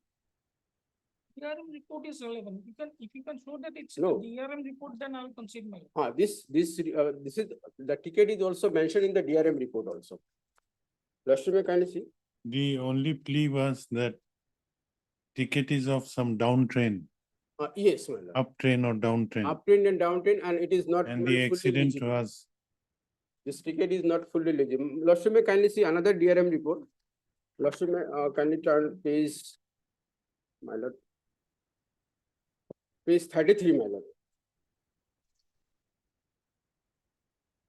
DRM report is relevant. If you can show that it's a
No.
DRM report, then I'll concede my.
This is, the ticket is also mentioned in the DRM report also. Lordship may kindly see.
The only plea was that ticket is of some down train,
Yes, my lord.
up train or down train.
Uptrain and downtrain, and it is not.
And
fully
the accident
legible.
was,
This ticket is not fully legible. Lordship may kindly see another DRM report. Lordship may kindly turn page, my lord. Page 33, my lord.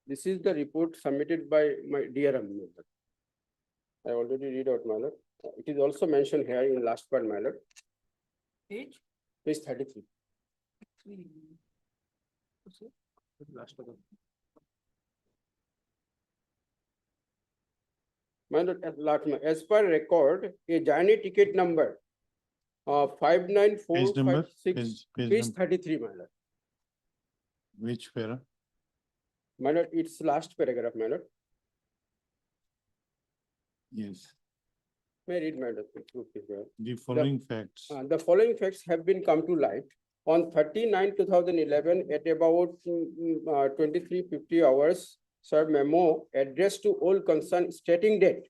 This is the report submitted by my DRM, my lord. I already read out, my lord. It is also mentioned here in last part, my lord.
Page
Page 33.
3.
My lord, as per record, a journey ticket number 59456,
page
page
number,
33, my lord.
which para?
My lord, it's last paragraph, my lord.
Yes,
May I read, my lord? Okay, sir.
the following facts.
The following facts have been come to light. On 30/9/2011, at about 23:50 hours, sir, memo addressed to all concerned stating that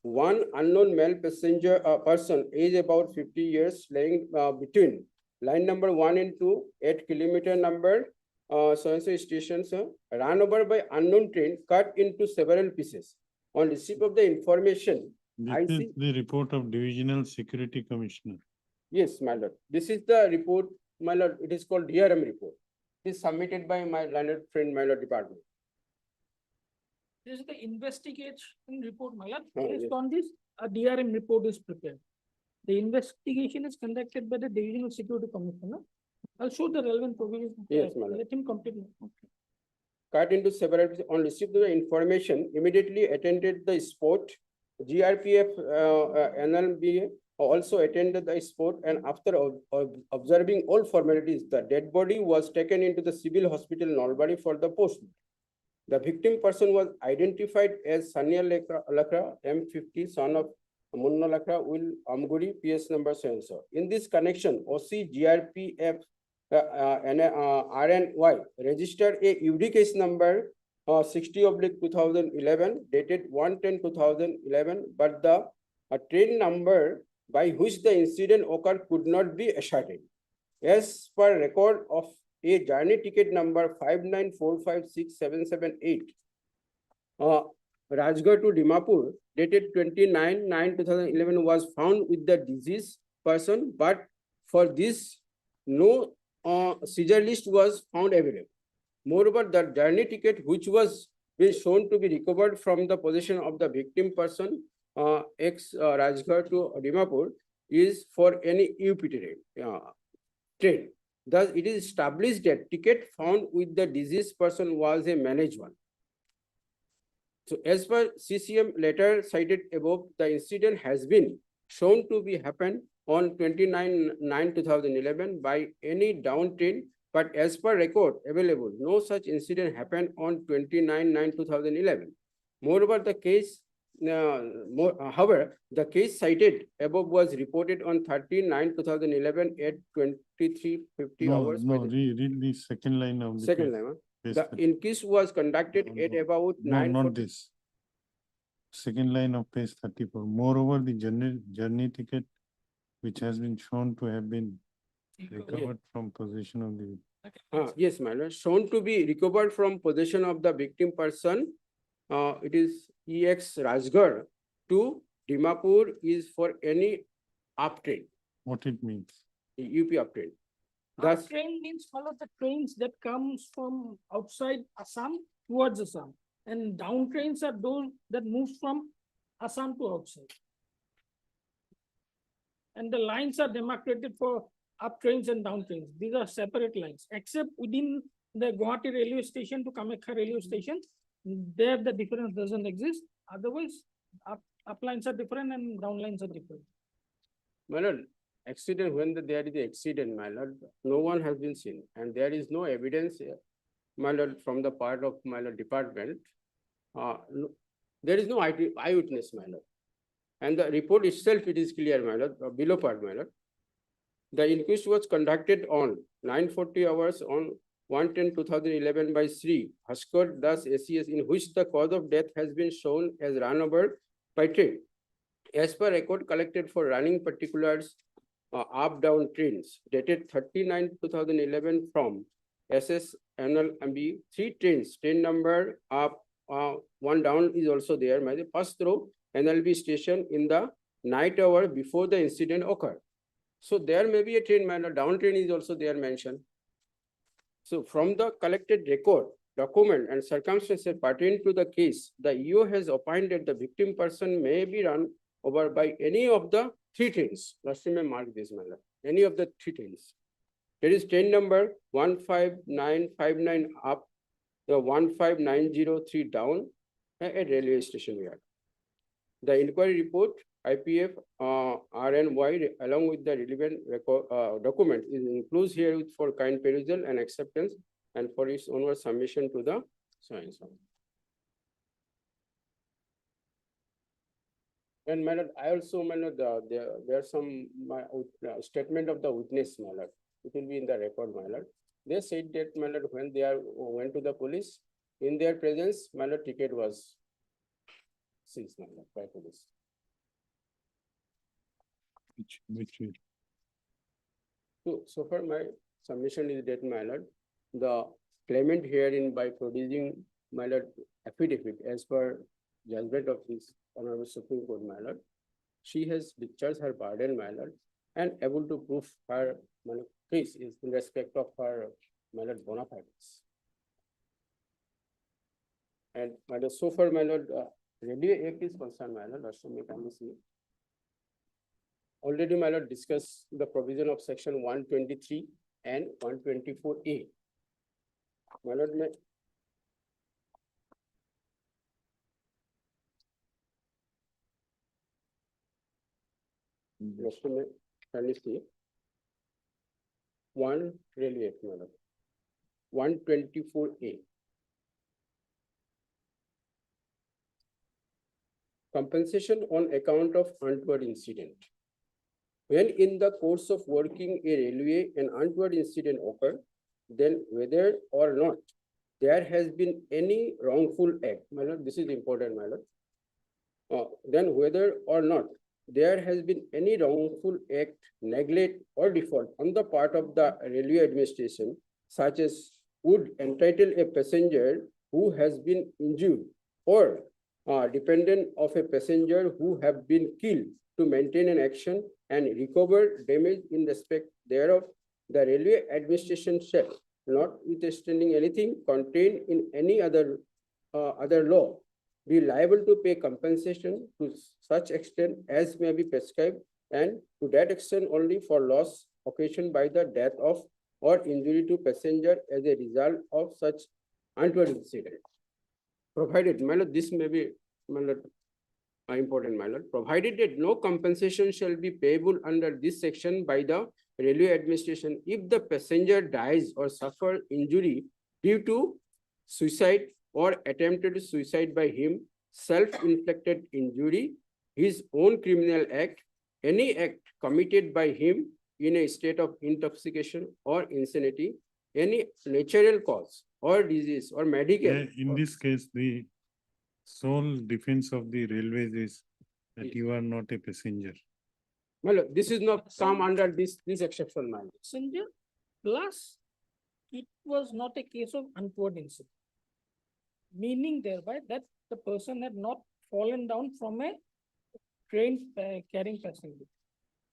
one unknown male passenger, person, age about 50 years, laying between line number 1 and 2 at kilometer number so-and-so station, sir, ran over by unknown train, cut into several pieces. On receipt of the information, I
This
see.
is the report of Divisional Security Commissioner.
Yes, my lord. This is the report, my lord. It is called DRM report. It is submitted by my learned friend, my lord, department.
This is the investigation report, my lord.
Oh,
Based
yes.
on this, a DRM report is prepared. The investigation is conducted by the Divisional Security Commissioner. I'll show the relevant provisions.
Yes, my lord.
Let him complete.
Cut into several pieces. On receipt of the information, immediately attended the spot. GRPF NLBA also attended the spot, and after observing all formalities, the dead body was taken into the civil hospital Nalbari for the post. The victim person was identified as Sanya Lakra, M50, son of Munna Lakra, Will Amguri, PS number so-and-so. In this connection, OC GRPF RNY registered a UD case number 60/2011 dated 1/10/2011, but the train number by which the incident occurred could not be ascertained. As per record of a journey ticket number 594567778, Rajgarh to Dimapur dated 29/9/2011 was found with the deceased person, but for this no seizure list was found available. Moreover, the journey ticket which was been shown to be recovered from the possession of the victim person, ex Rajgarh to Dimapur, is for any UP train. Thus, it is established that ticket found with the deceased person was a managed one. So, as per CCM letter cited above, the incident has been shown to be happened on 29/9/2011 by any down train, but as per record available, no such incident happened on 29/9/2011. Moreover, the case, however, the case cited above was reported on 30/9/2011 at 23:50
No,
hours. by
no,
the-
read the second line of the.
Second
page.
line,
Page
the
30.
inquest was conducted
No,
at
no.
about
No,
9:40.
not this. Second line of page 34. Moreover, the journey ticket which has been shown to have been recovered from possession of the.
Yes, my lord, shown to be recovered from possession of the victim person. It is EX Rajgarh to Dimapur is for any uptrain,
What it means.
UP uptrain. Thus,
Train means follow the trains that comes from outside Assam towards Assam. And down trains are those that moves from Assam to outside. And the lines are demarcated for up trains and down trains. These are separate lines, except within the Guwahati railway station to Kamakya railway station. There the difference doesn't exist. Otherwise, up lines are different and down lines are different.
my lord, accident, when there is an accident, my lord, no one has been seen, and there is no evidence, my lord, from the part of my lord department. There is no eyewitness, my lord. And the report itself, it is clear, my lord, below part, my lord. The inquest was conducted on 9:40 hours on 1/10/2011 by Sri Haskar Das ACS, in which the cause of death has been shown as run over by train. As per record collected for running particulars, up-down trains dated 30/9/2011 from SS NLMB, 3 trains, train number up, one down is also there, my passed through NLB station in the night hour before the incident occurred. So there may be a train, my lord, down train is also there mentioned. So from the collected record, document and circumstances pertaining to the case, the EO has opined that the victim person may be run over by any of the 3 trains. Last time I marked this, my lord, any of the 3 trains. There is train number 15959 up, the 15903 down at railway station yard. The inquiry report, IPF, RNY, along with the relevant document is enclosed here with for kind perusal and acceptance and for its onward submission to the science. And my lord, I also, my lord, there are some statement of the witness, my lord. It will be in the record, my lord. They said that, my lord, when they went to the police, in their presence, my lord, ticket was seized, my lord, by police.
Which
So far my submission is that, my lord, the claimant herein by producing, my lord, affidavit as per judgment of this Honorable Supreme Court, my lord, she has discharged her burden, my lord, and able to prove her, my lord, case is in respect of her, my lord, bona fides. And my lord, so far, my lord, Railway Act is concerned, my lord, also may kindly see. Already, my lord, discussed the provision of section 123 and 124A. My lord, may kindly see. One Railway Act, my lord. 124A. Compensation on account of untoward incident. When in the course of working a railway, an untoward incident occurred, then whether or not there has been any wrongful act, my lord, this is important, my lord. Then whether or not there has been any wrongful act, neglect or default on the part of the railway administration, such as would entitle a passenger who has been injured or dependent of a passenger who have been killed to maintain an action and recover damage in respect thereof, the railway administration shall, notwithstanding anything contained in any other law, be liable to pay compensation to such extent as may be prescribed, and to that extent only for loss occasioned by the death of or injury to passenger as a result of such untoward incident. Provided, my lord, this may be, my lord, important, my lord, provided that no compensation shall be payable under this section by the railway administration if the passenger dies or suffer injury due to suicide or attempted suicide by him, self-inflicted injury, his own criminal act, any act committed by him in a state of intoxication or insanity, any natural cause or disease or medical.
in this case, the sole defense of the railways is that you are not a passenger.
My lord, this is not come under this exception, my lord.
Passenger, plus it was not a case of untoward incident. Meaning thereby that the person had not fallen down from a train carrying passenger.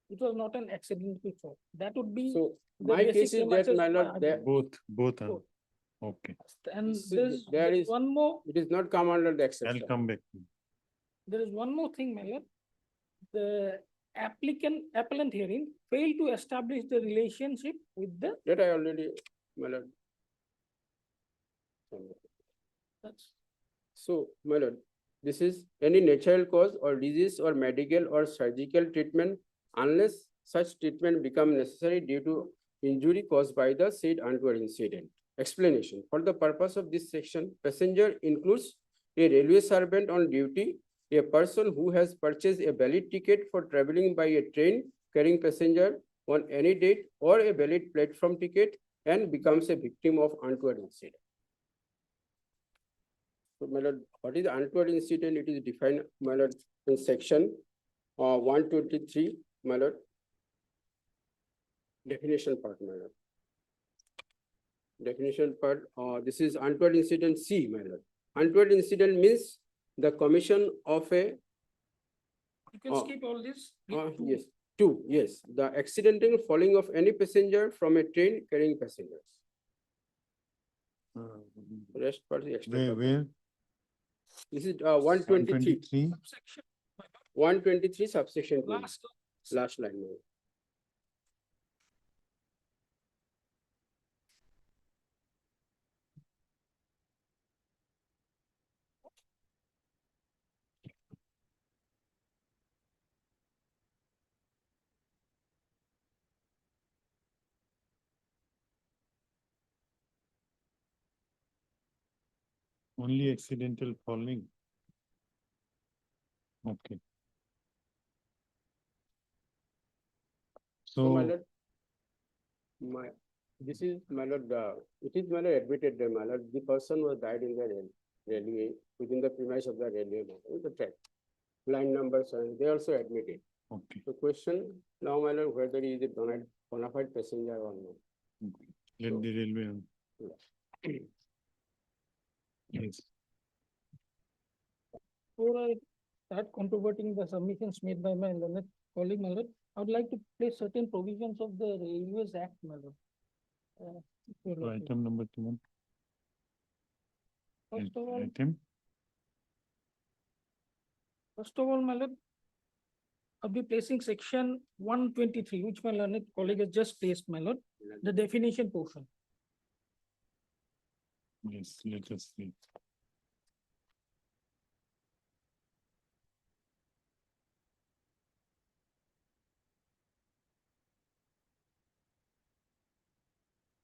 It was not an accidental fall. That would be.
So
the
my
basic
case is that,
premises
my
of
lord,
my
that
argument.
Both are,
Both.
okay.
And
there
there's
is,
one more,
it is not come under the
I'll
exception.
come back.
there is one more thing, my lord. The appellant hearing failed to establish the relationship with the.
That I already, my lord.
That's
So, my lord, this is any natural cause or disease or medical or surgical treatment unless such treatment become necessary due to injury caused by the said untoward incident. Explanation. For the purpose of this section, passenger includes a railway servant on duty, a person who has purchased a valid ticket for traveling by a train carrying passenger on any date, or a valid platform ticket and becomes a victim of untoward incident. So, my lord, what is untoward incident? It is defined, my lord, in section 123, my lord. Definition part, my lord. Definition part, this is untoward incident C, my lord. Untoward incident means the commission of a,
you can skip all this.
yes, two, yes, the accidental falling of any passenger from a train carrying passengers. Rest part is extra.
Where?
This is 123.
123.
123 subsection two.
Last.
Last line.
Only accidental falling. Okay.
So, my
So,
lord, this is, my lord, it is, my lord, admitted that, my lord, the person was died in the railway, within the premise of the railway, the track. Line numbers, and they also admitted.
okay,
The question now, my lord, whether he is a bona fide passenger or not.
okay. Let the railway on. Yes.
Before I start controverting the submissions made by my learned colleague, my lord, I would like to place certain provisions of the Railways Act, my lord. If you're
So
okay.
item number 2.
First of all,
Item,
my lord, I'll be placing section 123, which my learned colleague has just placed, my lord, the definition portion.
yes, let us see.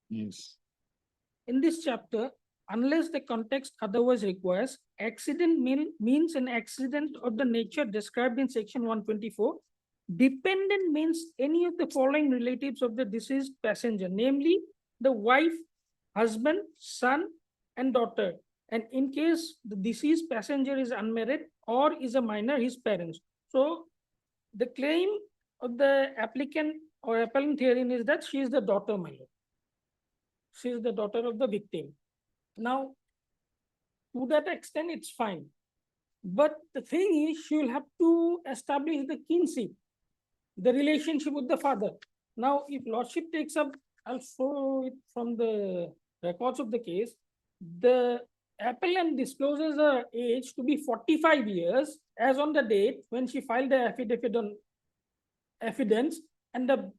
Yes,
In this chapter, unless the context otherwise requires, accident means an accident of the nature described in section 124. Dependent means any of the following relatives of the deceased passenger, namely the wife, husband, son, and daughter. And in case the deceased passenger is unmarried or is a minor, his parents. So the claim of the applicant or appellant herein is that she is the daughter, my lord. She is the daughter of the victim. Now, to that extent, it's fine. But the thing is, she will have to establish the kinship, the relationship with the father. Now, if lordship takes up, I'll show it from the records of the case, the appellant discloses her age to be 45 years as on the date when she filed the affidavit on evidence, and the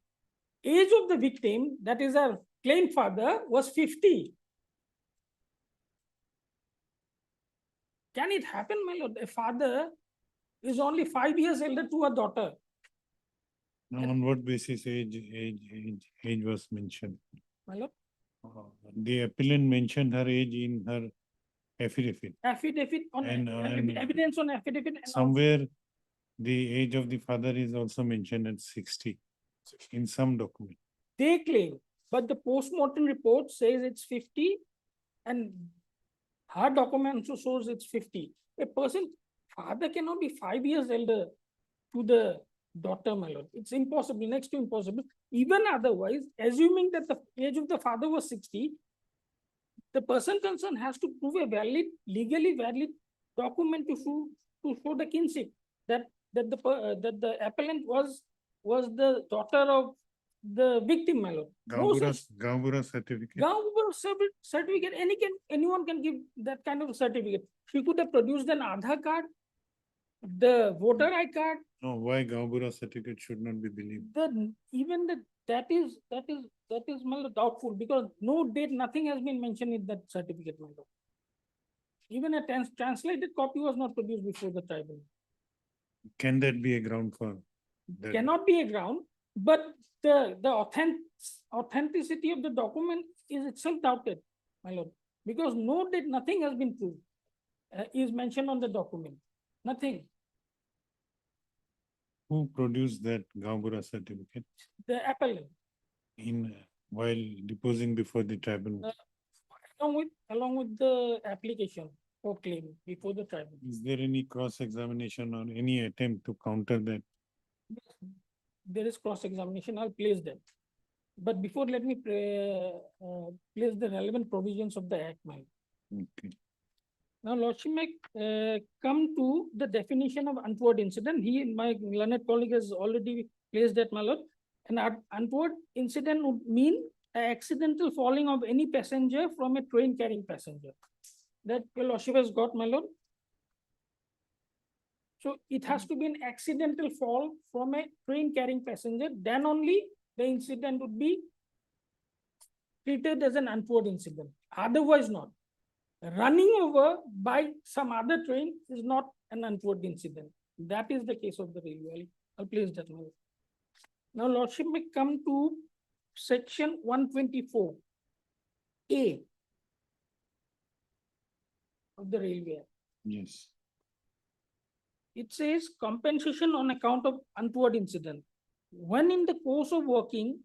age of the victim, that is her claimed father, was 50. Can it happen, my lord? A father is only 5 years elder to a daughter.
now on what basis age was mentioned?
My lord,
The appellant mentioned her age in her affidavit.
affidavit on
And
evidence on affidavit. And also-
somewhere the age of the father is also mentioned at 60 in some document.
They claim, but the postmortem report says it's 50, and her document also shows it's 50. A person, father cannot be 5 years elder to the daughter, my lord. It's impossible, next to impossible. Even otherwise, assuming that the age of the father was 60, the person concerned has to prove a valid, legally valid document to show the kinship that the appellant was the daughter of the victim, my lord. No such
Gambura certificate.
Gambura certificate, anyone can give that kind of certificate. She could have produced an Aadhaar card, the voter ID card.
No, why Gambura certificate should not be believed?
That is my lord, doubtful, because no date, nothing has been mentioned in that certificate, my lord. Even a translated copy was not produced before the tribunal.
Can that be a ground for that?
Cannot be a ground, but the authenticity of the document is itself doubted, my lord, because no date, nothing has been proved, is mentioned on the document, nothing.
Who produced that Gambura certificate
The appellant,
while deposing before the tribunal?
along with the application for claim before the tribunal.
Is there any cross-examination or any attempt to counter that?
There is cross-examination, I'll place that. But before, let me place the relevant provisions of the act, my lord.
Okay.
Now, lordship may come to the definition of untoward incident. My learned colleague has already placed that, my lord. An untoward incident would mean an accidental falling of any passenger from a train carrying passenger. That your lordship has got, my lord. So it has to be an accidental fall from a train carrying passenger, then only the incident would be treated as an untoward incident. Otherwise not. Running over by some other train is not an untoward incident. That is the case of the railway. I'll place that now. Now, lordship may come to section 124A. of the Railway Act.
Yes.
It says compensation on account of untoward incident. When in the course of working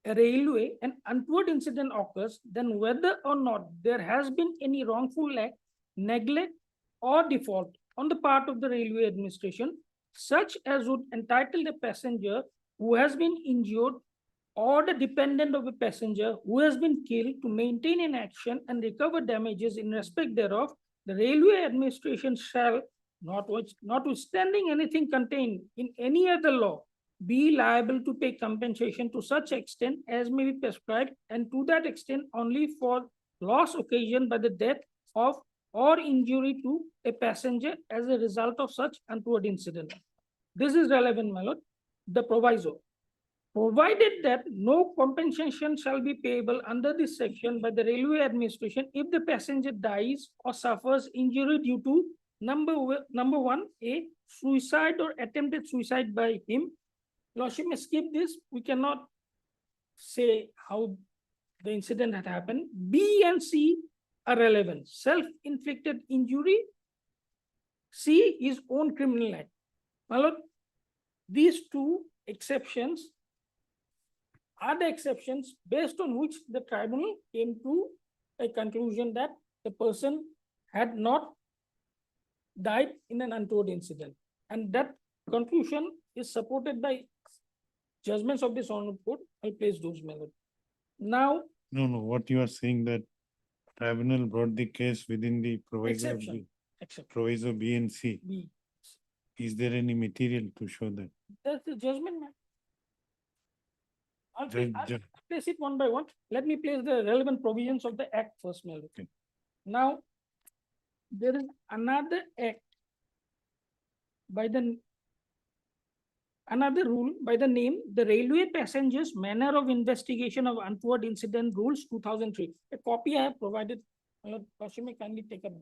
a railway, an untoward incident occurs, then whether or not there has been any wrongful act, neglect, or default on the part of the railway administration, such as would entitle the passenger who has been injured or the dependent of a passenger who has been killed to maintain an action and recover damages in respect thereof, the railway administration shall, notwithstanding anything contained in any other law, be liable to pay compensation to such extent as may be prescribed, and to that extent only for loss occasioned by the death of or injury to a passenger as a result of such untoward incident. This is relevant, my lord. The proviso. Provided that no compensation shall be payable under this section by the railway administration if the passenger dies or suffers injury due to number one, A, suicide or attempted suicide by him. Lordship may skip this. We cannot say how the incident had happened. B and C are relevant. Self-inflicted injury. C, his own criminal act. My lord, these two exceptions are the exceptions based on which the tribunal came to a conclusion that the person had not died in an untoward incident. And that conclusion is supported by judgments of this honorable court. I'll place those, my lord. Now,
No, what you are saying that tribunal brought the case within the proviso of
exception,
the
exception,
proviso B and C.
B.
Is there any material to show that?
That's the judgment, ma'am. I'll
Judge-
place it one by one. Let me place the relevant provisions of the act first, my lord.
Okay.
Now, there is another act by the another rule by the name the Railway Passengers Manner of Investigation of Untoward Incident Rules 2003. A copy I have provided. My lord, Lordship may kindly take up.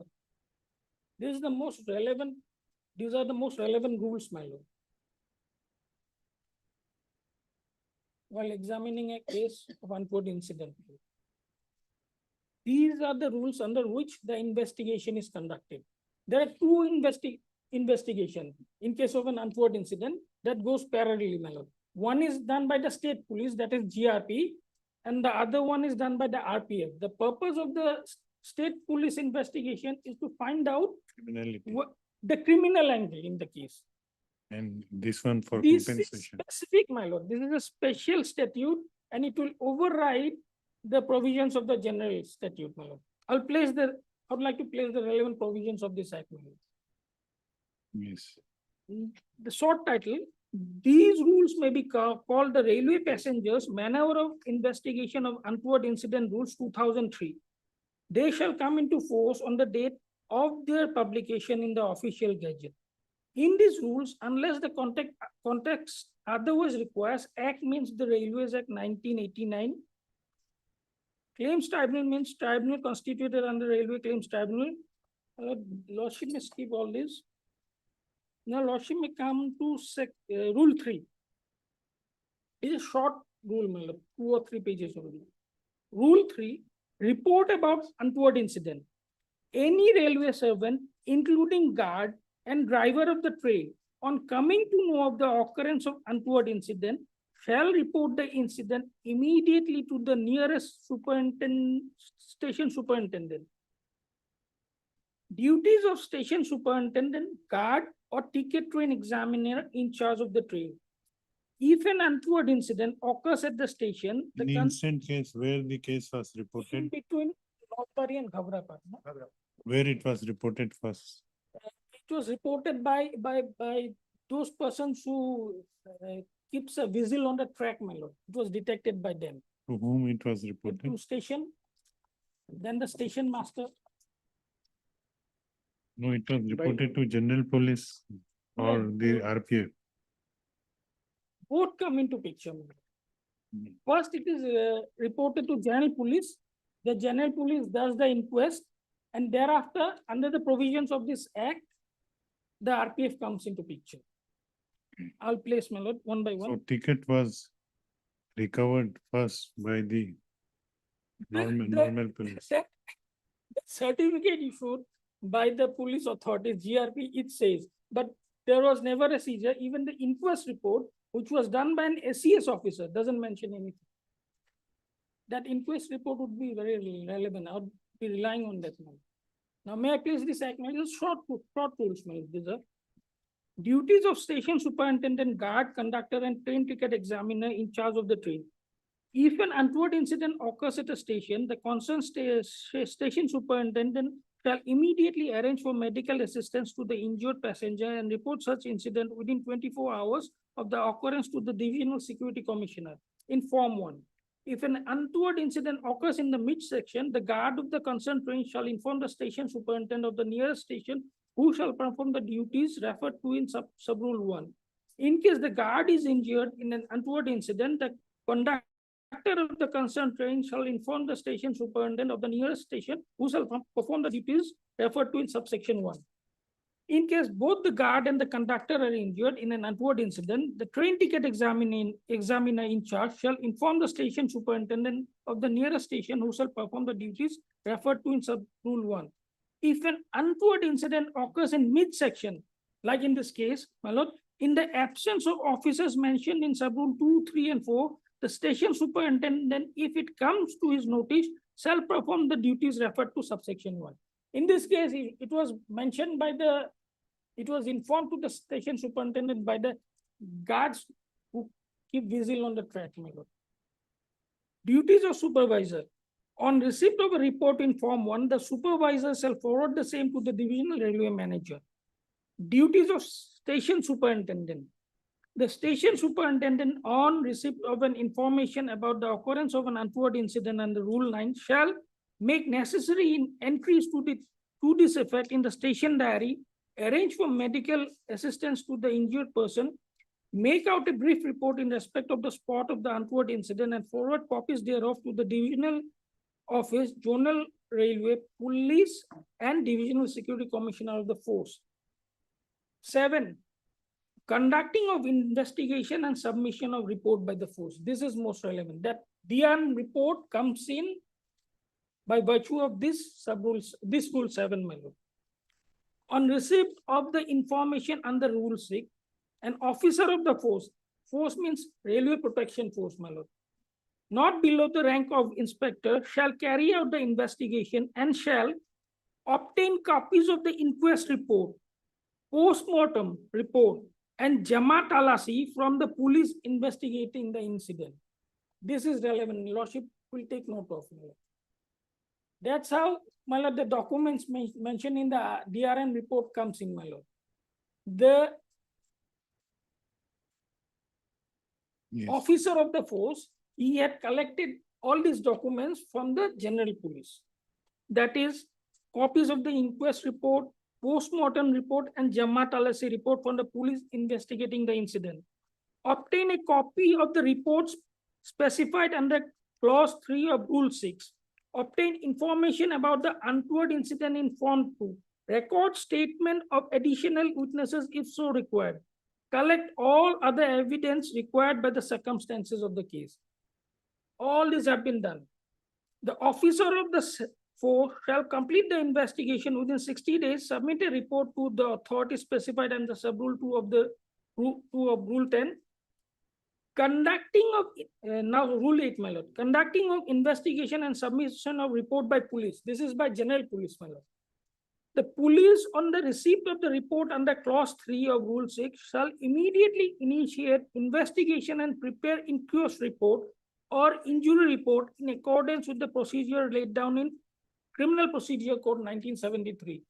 This is the most relevant. These are the most relevant rules, my lord. While examining a case of untoward incident. These are the rules under which the investigation is conducted. There are two investigations in case of an untoward incident that goes parallelly, my lord. One is done by the state police, that is GRP, and the other one is done by the RPF. The purpose of the state police investigation is to find out
Criminality.
the criminal angle in the case.
And this one for
This is
compensation.
specific, my lord. This is a special statute and it will override the provisions of the general statute, my lord. I would like to place the relevant provisions of this act, my lord.
Yes.
The short title, these rules may be called the Railway Passengers Manner of Investigation of Untoward Incident Rules 2003. They shall come into force on the date of their publication in the official gazette. In these rules, unless the context otherwise requires, Act means the Railways Act 1989. Claims Tribunal means tribunal constituted under Railway Claims Tribunal. Lordship may skip all this. Now, Lordship may come to Rule 3. It's a short rule, my lord, 2 or 3 pages only. Rule 3, report about untoward incident. Any railway servant, including guard and driver of the train, on coming to know of the occurrence of untoward incident, shall report the incident immediately to the nearest station superintendent. Duties of station superintendent, guard, or ticket train examiner in charge of the train. If an untoward incident occurs at the station,
The instant case where the case was
in
reported,
between Navbari and Ghavrapar, no?
where it was reported first.
It was reported by those persons who keeps a visual on the track, my lord. It was detected by them.
To whom it was
The
reported?
two station, then the station master.
No, it was reported to general police or the RPF.
Both come into picture. my lord. First, it is reported to general police. The general police does the inquest, and thereafter, under the provisions of this act, the RPF comes into picture. I'll place, my lord, one by
So
one.
ticket was recovered first by the normal police.
The certificate issued by the police authorities, GRP, it says, but there was never a seizure. Even the inquest report, which was done by an SES officer, doesn't mention anything. That inquest report would be very relevant. I would be relying on that now. Now, may I please this acknowledge short rules, these are duties of station superintendent, guard, conductor, and train ticket examiner in charge of the train. If an untoward incident occurs at a station, the concerned station superintendent shall immediately arrange for medical assistance to the injured passenger and report such incident within 24 hours of the occurrence to the Divisional Security Commissioner in Form 1. If an untoward incident occurs in the midsection, the guard of the concerned train shall inform the station superintendent of the nearest station who shall perform the duties referred to in sub-rule 1. In case the guard is injured in an untoward incident, the conductor of the concerned train shall inform the station superintendent of the nearest station who shall perform the duties referred to in subsection 1. In case both the guard and the conductor are injured in an untoward incident, the train ticket examiner in charge shall inform the station superintendent of the nearest station who shall perform the duties referred to in sub-rule 1. If an untoward incident occurs in midsection, like in this case, my lord, in the absence of officers mentioned in sub-rule 2, 3, and 4, the station superintendent, if it comes to his notice, shall perform the duties referred to subsection 1. In this case, it was mentioned by it was informed to the station superintendent by the guards who keep vigil on the track, my lord. Duties of supervisor. On receipt of a report in Form 1, the supervisor shall forward the same to the divisional railway manager. Duties of station superintendent. The station superintendent, on receipt of an information about the occurrence of an untoward incident under Rule 9, shall make necessary entries to this effect in the station diary, arrange for medical assistance to the injured person, make out a brief report in respect of the spot of the untoward incident, and forward copies thereof to the divisional office, zonal railway, police, and divisional security commissioner of the force. 7. Conducting of investigation and submission of report by the force. This is most relevant. That DRM report comes in by virtue of this sub-rules, this Rule 7, my lord. On receipt of the information under Rule 6, an officer of the force means Railway Protection Force, my lord, not below the rank of inspector, shall carry out the investigation and shall obtain copies of the inquest report, post-mortem report, and Jama Talasi from the police investigating the incident. This is relevant. Lordship will take note of it. That's how, my lord, the documents mentioned in the DRM report comes in, my lord. The officer of the force, he had collected all these documents from the general police. That is, copies of the inquest report, post-mortem report, and Jama Talasi report from the police investigating the incident. Obtain a copy of the reports specified under Clause 3 of Rule 6. Obtain information about the untoward incident in Form 2. Record statement of additional witnesses if so required. Collect all other evidence required by the circumstances of the case. All these have been done. The officer of the force shall complete the investigation within 60 days, submit a report to the authority specified under sub-rule 2 of the Rule 10. Conducting of, now Rule 8, my lord, conducting of investigation and submission of report by police. This is by general police, my lord. The police, on the receipt of the report under Clause 3 of Rule 6, shall immediately initiate investigation and prepare inquest report or injury report in accordance with the procedure laid down in Criminal Procedure Code 1973.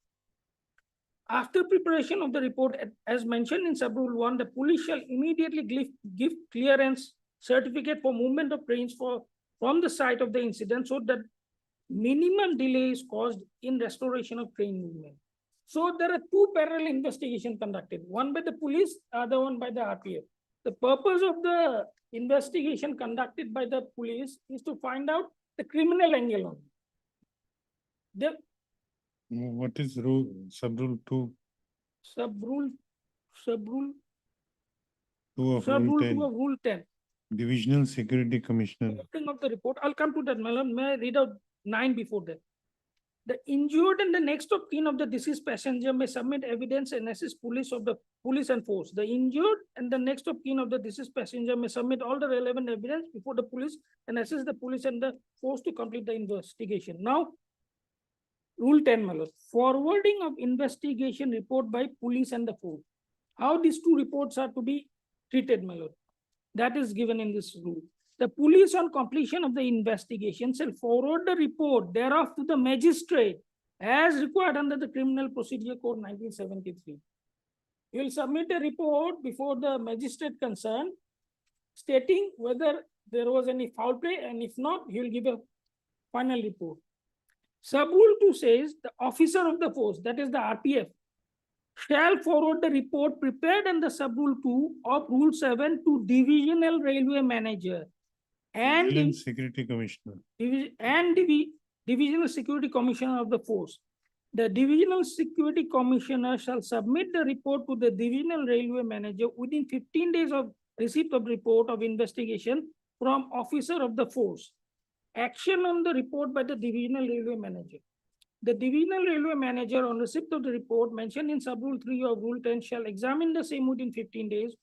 After preparation of the report, as mentioned in Sub-Rule 1, the police shall immediately give clearance certificate for movement of trains from the site of the incident so that minimum delay is caused in restoration of train movement. So there are two parallel investigations conducted, one by the police, other one by the RPF. The purpose of the investigation conducted by the police is to find out the criminal angle on it.
What is sub-rule 2?
Sub-rule
2 of
Sub-rule
Rule
2 of Rule 10.
Divisional Security Commissioner.
Of the report, I'll come to that, Malam. May I read out 9 before that? The injured and the next of kin of the deceased passenger may submit evidence and assist police and force. The injured and the next of kin of the deceased passenger may submit all the relevant evidence before the police and assist the police and the force to complete the investigation. Now, Rule 10, my lord, forwarding of investigation report by police and the force. How these two reports are to be treated, my lord? That is given in this rule. The police on completion of the investigation shall forward the report thereof to the magistrate as required under the Criminal Procedure Code 1973. You will submit a report before the magistrate concerned stating whether there was any foul play, and if not, he will give a final report. Sub-rule 2 says the officer of the force, that is the RPF, shall forward the report prepared under sub-rule 2 of Rule 7 to Divisional Railway Manager and
Vigilance Security Commissioner.
Divisional Security Commissioner of the force. The Divisional Security Commissioner shall submit the report to the Divisional Railway Manager within 15 days of receipt of report of investigation from officer of the force. Action on the report by the Divisional Railway Manager. The Divisional Railway Manager on receipt of the report mentioned in sub-rule 3 of Rule 10 shall examine the same within 15 days.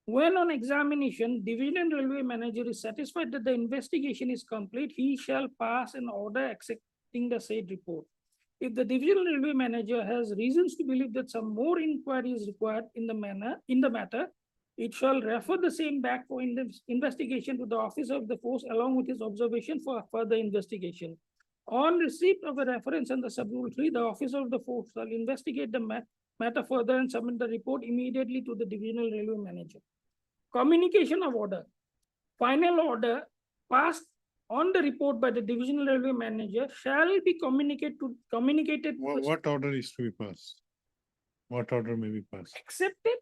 When on examination, Divisional Railway Manager is satisfied that the investigation is complete, he shall pass an order accepting the said report. If the Divisional Railway Manager has reasons to believe that some more inquiry is required in the matter, it shall refer the same back for investigation to the officer of the force along with his observation for further investigation. On receipt of a reference under sub-rule 3, the officer of the force shall investigate the matter further and submit the report immediately to the Divisional Railway Manager. Communication of order. Final order passed on the report by the Divisional Railway Manager shall be communicated.
What order is to be passed? What order may be passed?
Accepted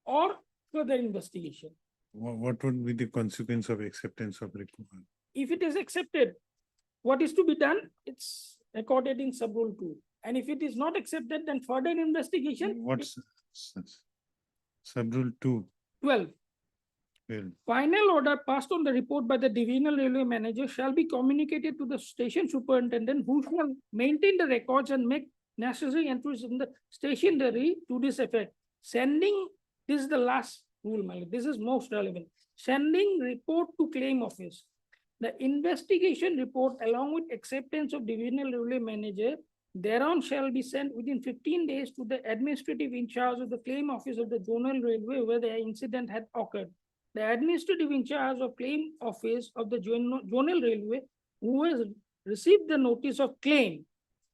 or further investigation.
What would be the consequence of acceptance of report?
If it is accepted, what is to be done? It's recorded in sub-rule 2. And if it is not accepted, then further investigation.
What's sub-rule 2?
12.
Well,
Final order passed on the report by the Divisional Railway Manager shall be communicated to the station superintendent, who shall maintain the records and make necessary entries in the station diary to this effect. Sending, this is the last rule, my lord. This is most relevant. Sending report to claim office. The investigation report along with acceptance of Divisional Railway Manager thereon shall be sent within 15 days to the administrative in charge of the claim office of the zonal railway where the incident had occurred. The administrative in charge of claim office of the zonal railway who has received the notice of claim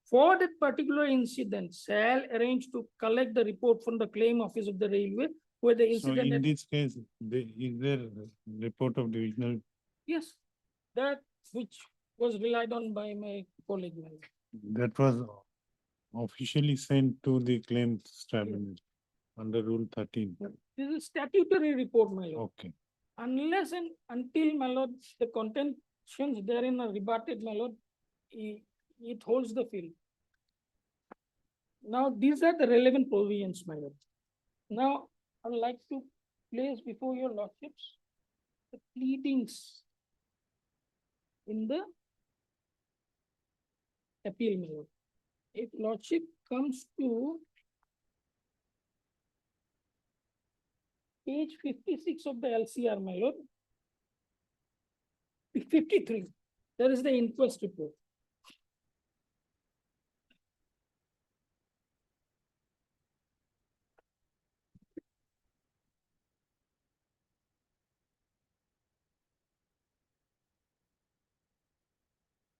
for that particular incident shall arrange to collect the report from the claim office of the railway where the
so
incident.
in this case, is there a report of divisional?
Yes, that which was relied on by my colleague.
That was officially sent to the claims tribunal under Rule 13.
This is statutory report, my lord.
Okay.
Unless and until, my lord, the contentions therein are rebutted, my lord, it holds the field. Now, these are the relevant provisions, my lord. Now, I would like to place before your lordships the pleadings in the appeal, my lord. If lordship comes to page 56 of the LCR, my lord, 53, there is the inquest report.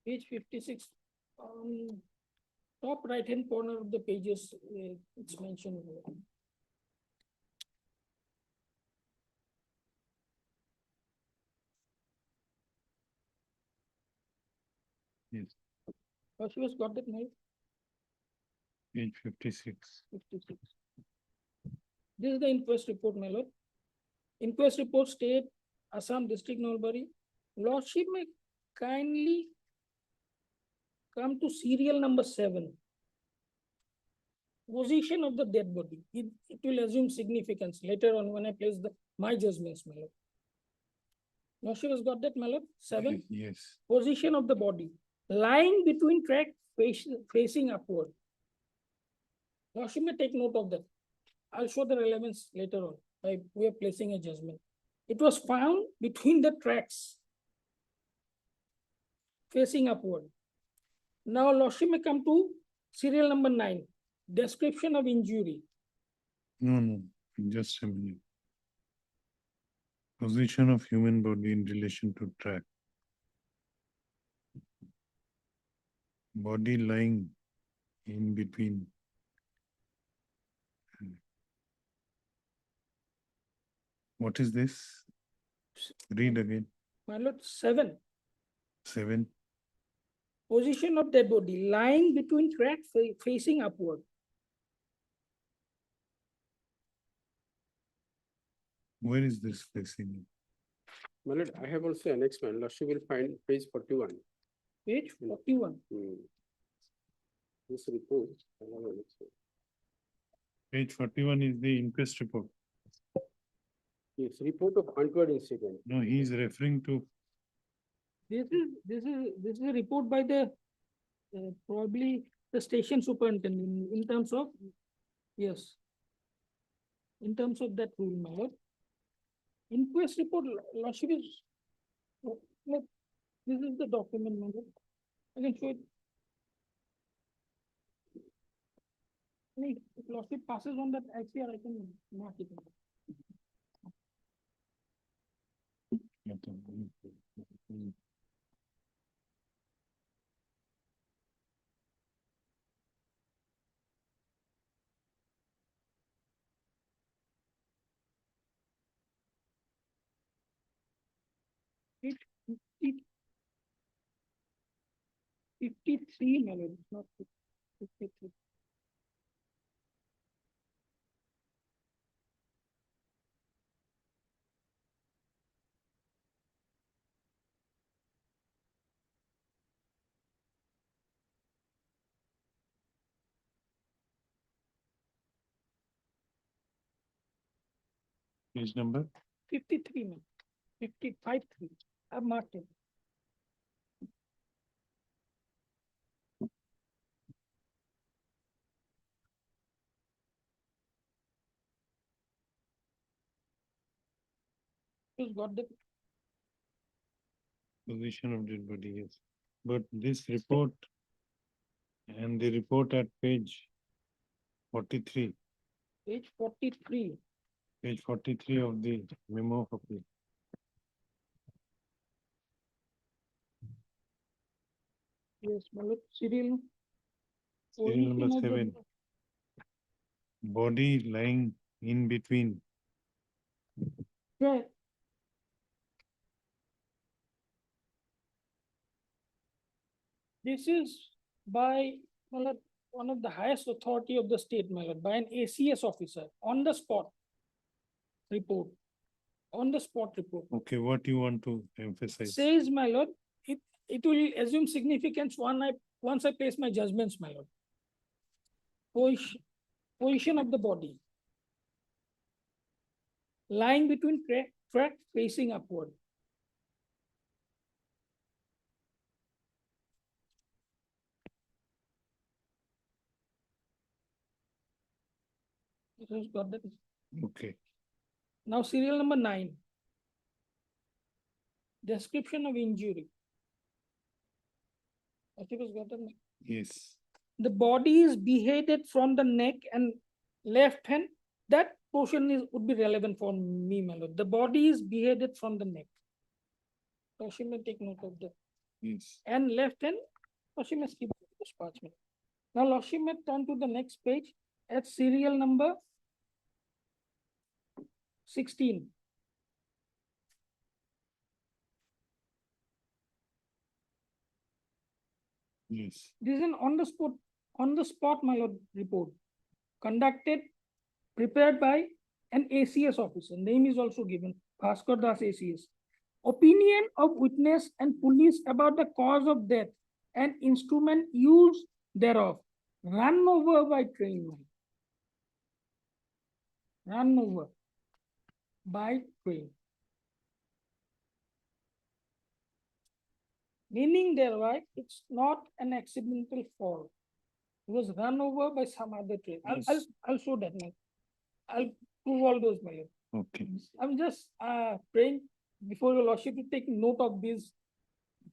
Page 56, top right-hand corner of the pages, it's mentioned here.
Yes,
She was got that, my lord?
page 56.
56. This is the inquest report, my lord. Inquest report state Assam District Nalbari. Lordship may kindly come to serial number 7. Position of the dead body. It will assume significance later on when I place my judgments, my lord. Lordship has got that, my lord? 7.
Yes.
Position of the body. lying between track facing upward. Lordship may take note of that. I'll show the relevance later on by way of placing a judgment. It was found between the tracks facing upward. Now Lordship may come to serial number 9, description of injury.
No, just a minute. Position of human body in relation to track. Body lying in between. What is this? Read again.
My lord, 7,
7.
position of dead body lying between track facing upward.
Where is this facing?
My lord, I have also annexed, my lordship will find page 41.
Page 41.
This report. I have annexed it.
Page 41 is the inquest report.
Yes, report of untoward incident.
No, he is referring to,
This is a report by the probably the station superintendent in terms of, yes. In terms of that rule, my lord. Inquest report, lordship is, look, this is the document, my lord. I can show it. If lordship passes on that ICR, I can mark it. It 53, my lord, not 53.
page number.
53, man. 55, 3. I've marked it. Who's got the
Position of dead body, yes. But this report and the report at page 43,
page 43?
page 43 of the memo of appeal.
Yes, my lord, serial.
Serial number
position of the-
7. Body lying in between.
Yeah. This is by, my lord, one of the highest authority of the state, my lord, by an ACS officer on the spot report. On the spot report.
Okay, what you want to emphasize?
Says, my lord, it will assume significance once I place my judgments, my lord. Position of the body. Lying between track facing upward. This has got that.
Okay.
Now serial number 9. Description of injury. I think it's got that.
Yes.
The body is beheaded from the neck and left hand. That portion would be relevant for me, my lord. The body is beheaded from the neck. She may take note of that.
Yes.
And left hand, she may skip this parchment. Now, Lordship may turn to the next page at serial number 16.
Yes.
This is an on the spot, my lord, report conducted, prepared by an ACS officer. Name is also given, Bhaskar Das ACS. Opinion of witness and police about the cause of death and instrument used thereof. Run over by train. Run over by train. meaning thereby it's not an accidental fall. It was run over by some other train.
Yes.
I'll show that now. I'll prove all those, my lord.
Okay.
I'm just praying before your lordship to take note of these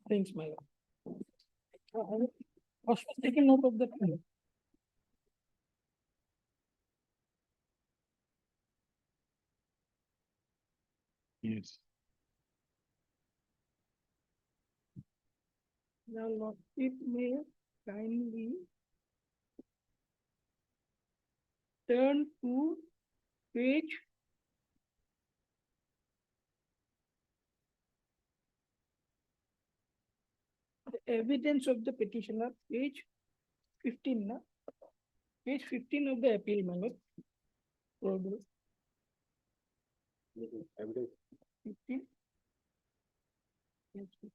things, my lord. Lordship is taking note of that. my lord.
Yes.
Now, lordship may kindly turn to page the evidence of the petitioner, page 15, na? Page 15 of the appeal, my lord. Probably.
Evidence.
15. Yes, sir.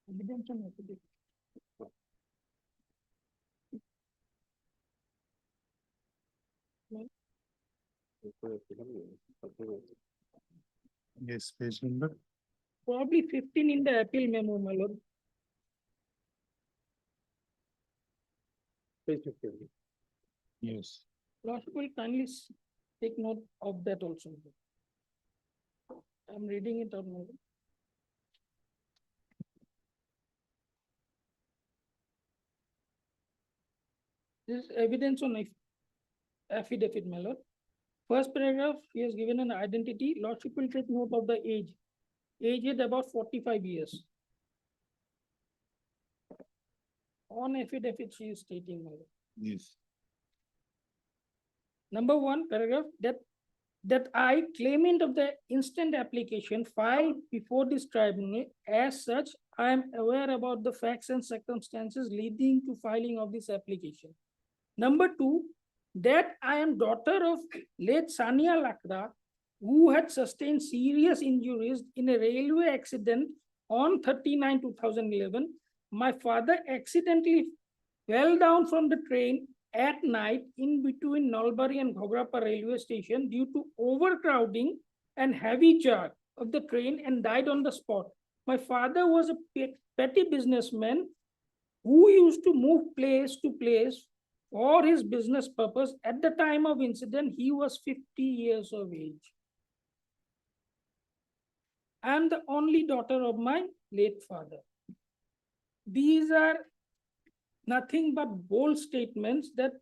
Evidence on affidavit.
Yes, page number.
Probably 15 in the appeal memo, my lord.
Page 15.
Yes.
Lordship will kindly take note of that also. I'm reading it out, my lord. This is evidence on affidavit, my lord. First paragraph, he has given an identity. Lordship will take note of the age. Age is about 45 years. On affidavit, she is stating, my lord.
Yes.
Number one, paragraph, that I, claimant of the instant application filed before this tribunal, as such, I am aware about the facts and circumstances leading to filing of this application. Number two, that I am daughter of late Sania Lakra, who had sustained serious injuries in a railway accident on 39/2011. My father accidentally fell down from the train at night in between Nalbari and Ghagrapa railway station due to overcrowding and heavy jar of the train and died on the spot. My father was a petty businessman who used to move place to place for his business purpose. At the time of incident, he was 50 years of age. I am the only daughter of my late father. These are nothing but bold statements that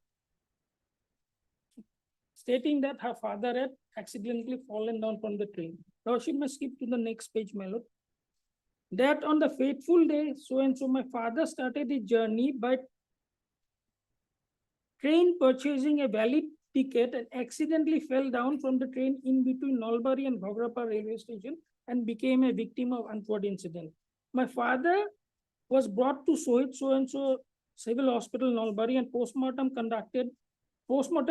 stating that her father had accidentally fallen down from the train. Now she must skip to the next page, my lord. That on the fateful day, so and so, my father started his journey by train purchasing a valid ticket and accidentally fell down from the train in between Nalbari and Ghagrapa railway station and became a victim of untoward incident. My father was brought to Sohit so and so civil hospital Nalbari and postmortem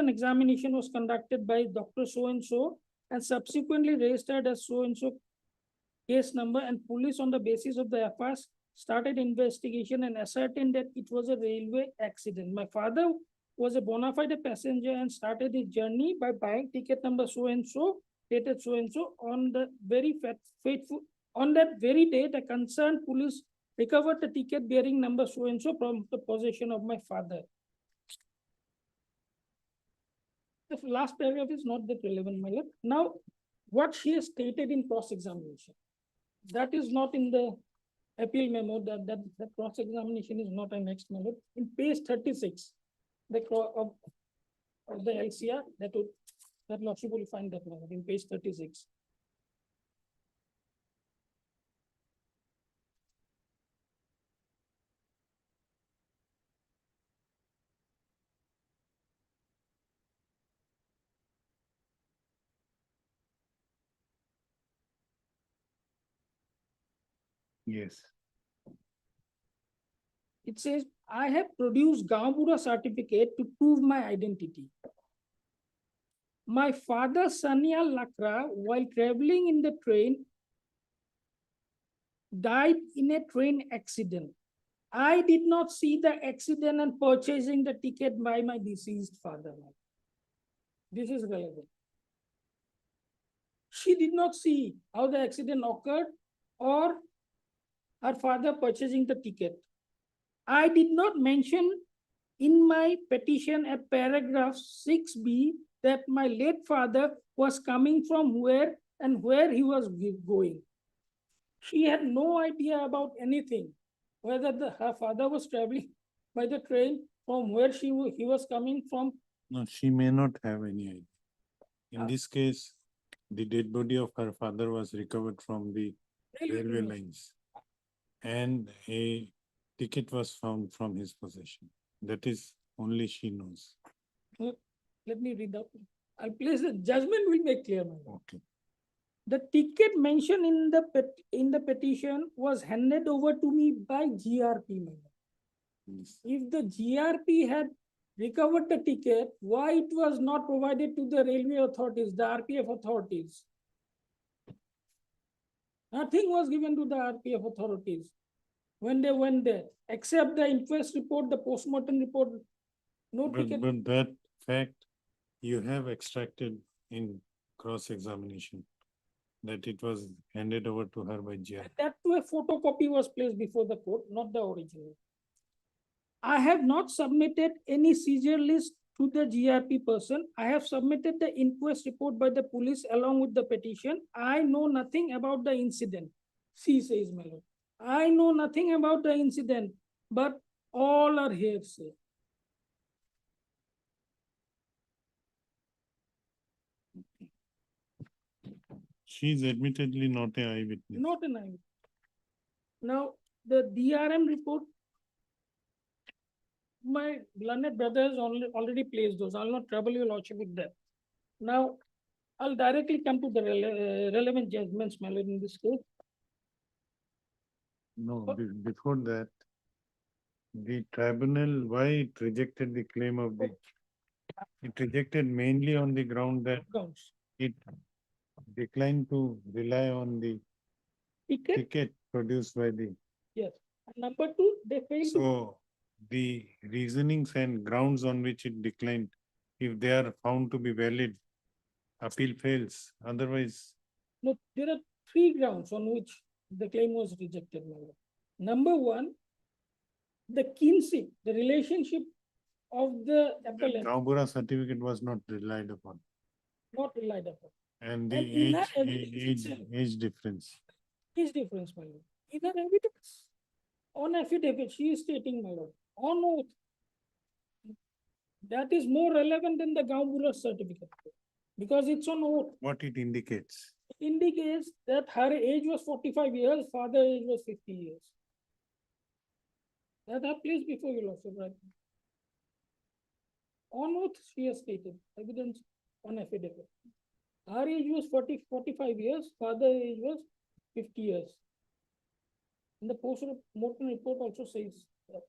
examination was conducted by Dr. So and subsequently registered as so and so case number, and police on the basis of the FIR started investigation and ascertained that it was a railway accident. My father was a bona fide passenger and started his journey by buying ticket number so and so, dated so and so. On the on that very day, the concerned police recovered the ticket bearing number so and so from the possession of my father. The last paragraph is not that relevant, my lord. Now, what she has stated in cross-examination, that is not in the appeal memo. That cross-examination is not annexed, my lord. In page 36, of the LCR, that lordship will find that one in page 36.
Yes.
It says, I have produced Gaambura certificate to prove my identity. My father, Sania Lakra, while traveling in the train, died in a train accident. I did not see the accident and purchasing the ticket by my deceased father. This is relevant. She did not see how the accident occurred or her father purchasing the ticket. I did not mention in my petition at paragraph 6B that my late father was coming from where and where he was going. She had no idea about anything, whether her father was traveling by the train from where he was coming from.
No, she may not have any idea. In this case, the dead body of her father was recovered from the railway lines. And a ticket was found from his possession. That is only she knows.
Let me read up. I'll place the judgment will make clear. My lord.
Okay.
The ticket mentioned in the petition was handed over to me by GRP. My lord.
Yes.
If the GRP had recovered the ticket, why it was not provided to the railway authorities, the RPF authorities? Nothing was given to the RPF authorities when they went there, except the inquest report, the postmortem report. No ticket.
But that fact you have extracted in cross-examination, that it was handed over to her by GRP.
That too, a photocopy was placed before the court, not the original. I have not submitted any seizure list to the GRP person. I have submitted the inquest report by the police along with the petition. I know nothing about the incident. She says, my lord. I know nothing about the incident, but all are hearsay.
She is admittedly not an eyewitness.
Not an eyewitness. Now, the DRM report, my learned brother has already placed those. I'll not trouble your lordship with that. Now, I'll directly come to the relevant judgments, my lord, in this case.
No, before that, the tribunal, why it rejected the claim of the, it rejected mainly on the ground that
Grounds.
it declined to rely on the ticket produced by the.
Yes. And number two, they failed.
So the reasonings and grounds on which it declined, if they are found to be valid, appeal fails. Otherwise,
No, there are three grounds on which the claim was rejected, my lord. Number one, the kinship, the relationship of the appellant,
Gaubura certificate was not relied upon.
not relied upon.
And the
And in that
age difference.
Is difference, my lord. In her evidence, on affidavit, she is stating, my lord, on oath. That is more relevant than the Gaubura certificate, because it's on oath.
What it indicates.
It indicates that her age was 45 years, father age was 50 years. That I placed before you, lordship, right? On oath, she has stated, evidence on affidavit. Her age was 45 years, father age was 50 years. And the post-mortem report also says that.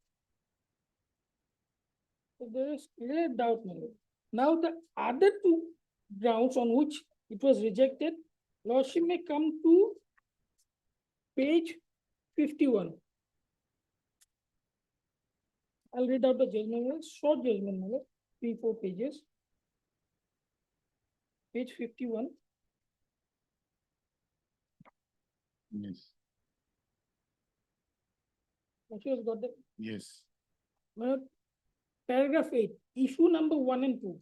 So there is clear doubt, my lord. Now the other two grounds on which it was rejected, lordship may come to page 51. I'll read out the judgment, short judgment, my lord, 3-4 pages. Page 51.
Yes.
Lordship has got that.
Yes.
My lord, paragraph 8, issue number 1 and 2.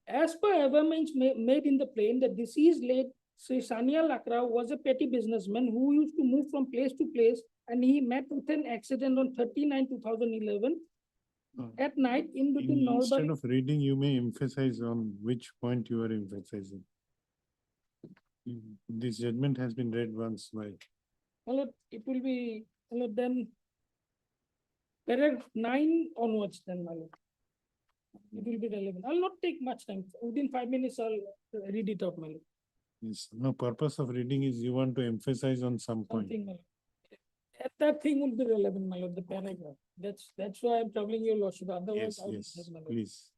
As per averments made in the plain, the deceased late Sri Sania Lakra was a petty businessman who used to move from place to place, and he met with an accident on 30/9/2011 at night in between
Instead
Nalbari.
of reading, you may emphasize on which point you are emphasizing. This judgment has been read once by.
My lord, it will be, my lord, then paragraph 9 onwards, then, my lord. It will be relevant. I'll not take much time. Within 5 minutes, I'll read it out, my lord.
Yes. No, purpose of reading is you want to emphasize on some point.
Something, my lord. That thing would be relevant, my lord, the paragraph. That's why I'm troubling your lordship. Otherwise,
Yes,
I would
yes,
have, my lord.
please.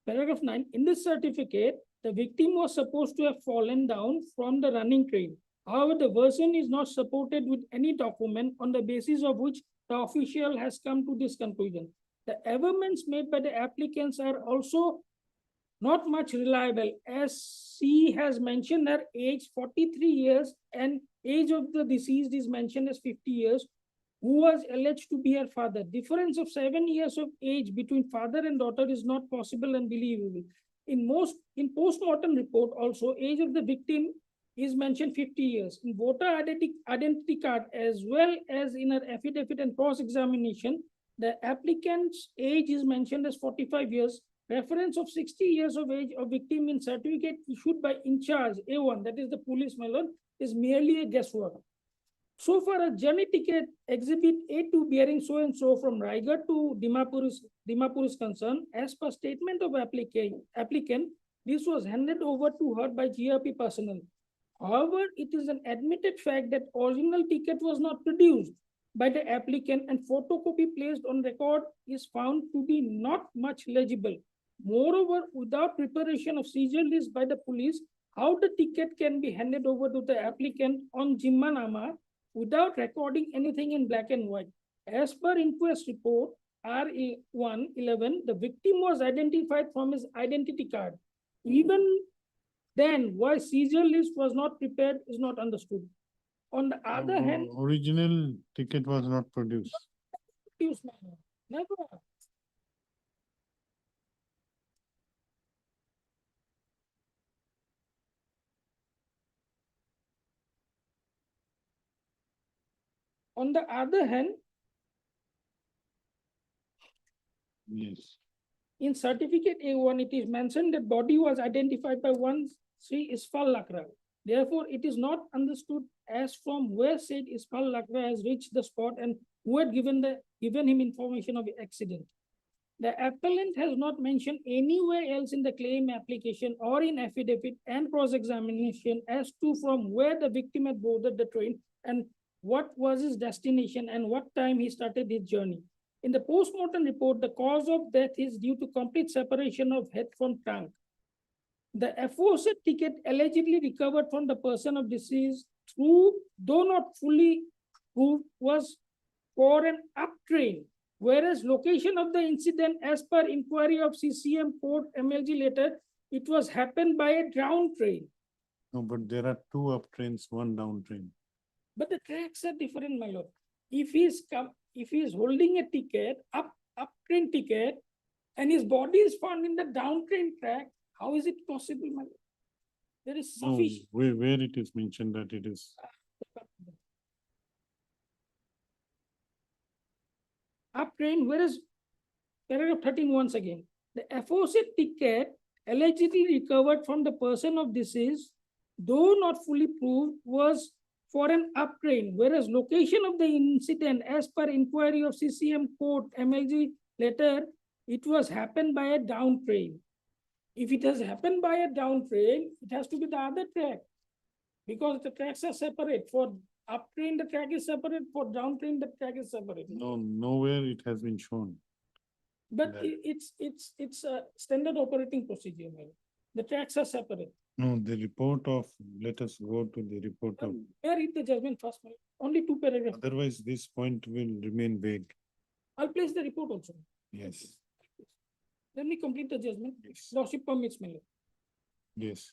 Paragraph 9, in this certificate, the victim was supposed to have fallen down from the running train. However, the version is not supported with any document on the basis of which the official has come to this conclusion. The averments made by the applicants are also not much reliable, as she has mentioned her age 43 years and age of the deceased is mentioned as 50 years, who was alleged to be her father. Difference of 7 years of age between father and daughter is not possible and believable. In post-mortem report also, age of the victim is mentioned 50 years. In voter identity card as well as in her affidavit and cross-examination, the applicant's age is mentioned as 45 years. Reference of 60 years of age of victim in certificate issued by in charge A1, that is the police, my lord, is merely a guesswork. So far, a journey ticket exhibit A2 bearing so and so from Raigad to Dimapur is concerned. As per statement of applicant, this was handed over to her by GRP personnel. However, it is an admitted fact that original ticket was not produced by the applicant and photocopy placed on record is found to be not much legible. Moreover, without preparation of seizure list by the police, how the ticket can be handed over to the applicant on Jimmanama without recording anything in black and white? As per inquest report R111, the victim was identified from his identity card. Even then, why seizure list was not prepared is not understood. On the other hand,
Original ticket was not produced.
never. On the other hand,
Yes.
in certificate A1, it is mentioned that body was identified by one Sri Isfal Lakra. Therefore, it is not understood as from where said Isfal Lakra has reached the spot and who had given him information of the accident. The appellant has not mentioned anywhere else in the claim application or in affidavit and cross-examination as to from where the victim had boarded the train and what was his destination and what time he started his journey. In the post-mortem report, the cause of death is due to complete separation of head from trunk. The aforesaid ticket allegedly recovered from the person of deceased through, though not fully proved, was for an up train, whereas location of the incident as per inquiry of CCM Port MLG letter, it was happened by a down train.
No, but there are two up trains, one down train.
But the tracks are different, my lord. If he is holding a ticket, up train ticket, and his body is found in the down train track, how is it possible, my lord? There is
No,
sufficient.
where it is mentioned that it is.
Up train, whereas paragraph 13 once again, the aforesaid ticket allegedly recovered from the person of deceased, though not fully proved, was for an up train, whereas location of the incident as per inquiry of CCM Port MLG letter, it was happened by a down train. If it has happened by a down train, it has to be the other track because the tracks are separate. For up train, the track is separate. For down train, the track is separate.
No, nowhere it has been shown.
But
that-
it's a standard operating procedure, man. The tracks are separate.
No, the report of, let us go to the report of,
May I read the judgment first, man? Only 2 paragraphs.
otherwise this point will remain vague.
I'll place the report also.
Yes,
Let me complete the judgment.
yes,
Lordship permits me.
yes.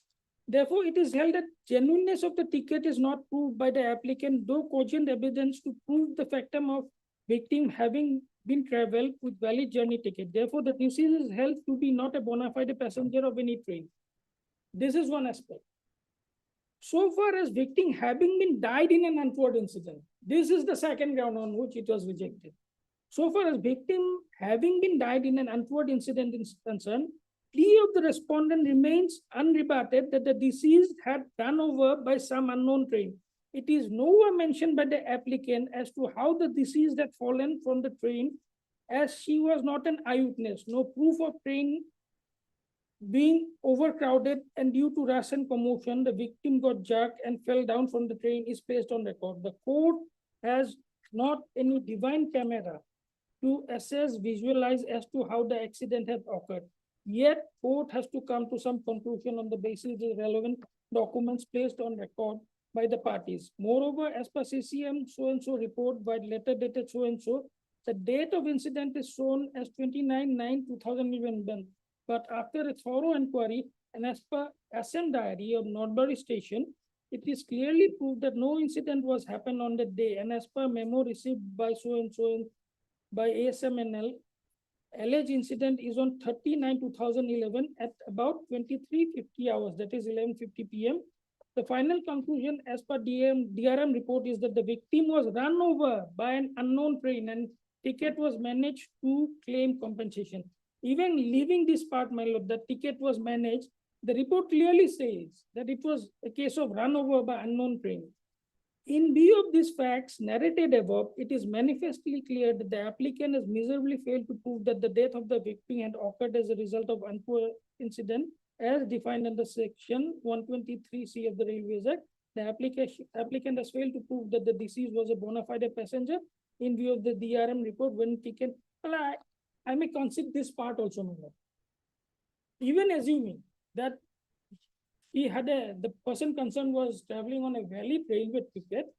Therefore, it is held that genuineness of the ticket is not proved by the applicant, though cogent evidence to prove the factum of victim having been traveled with valid journey ticket. Therefore, the deceased is held to be not a bona fide passenger of any train. This is one aspect. So far as victim having been died in an untoward incident, this is the second ground on which it was rejected. So far as victim having been died in an untoward incident is concerned, plea of the respondent remains unrebutted that the deceased had run over by some unknown train. It is nowhere mentioned by the applicant as to how the deceased had fallen from the train, as she was not an eyewitness. No proof of train being overcrowded and due to rush and commotion, the victim got jerked and fell down from the train is placed on record. The court has not any divine camera to assess, visualize as to how the accident has occurred. Yet, court has to come to some conclusion on the basis of the relevant documents placed on record by the parties. Moreover, as per CCM so-and-so report by letter dated so-and-so, the date of incident is shown as 29/9/2011. But after a thorough inquiry and as per SM diary of Northbury Station, it is clearly proved that no incident was happened on the day, and as per memo received by so and by ASMNL, alleged incident is on 30/9/2011 at about 23:50 hours, that is 11:50 PM. The final conclusion as per DRM report is that the victim was run over by an unknown train and ticket was managed to claim compensation. Even leaving this part, my lord, the ticket was managed, the report clearly says that it was a case of run over by unknown train. In view of these facts narrated above, it is manifestly clear that the applicant has miserably failed to prove that the death of the victim had occurred as a result of untoward incident as defined under section 123C of the Railways Act. The applicant has failed to prove that the deceased was a bona fide passenger in view of the DRM report when taken. Well, I may consider this part also, my lord. Even assuming that the person concerned was traveling on a valid railway ticket,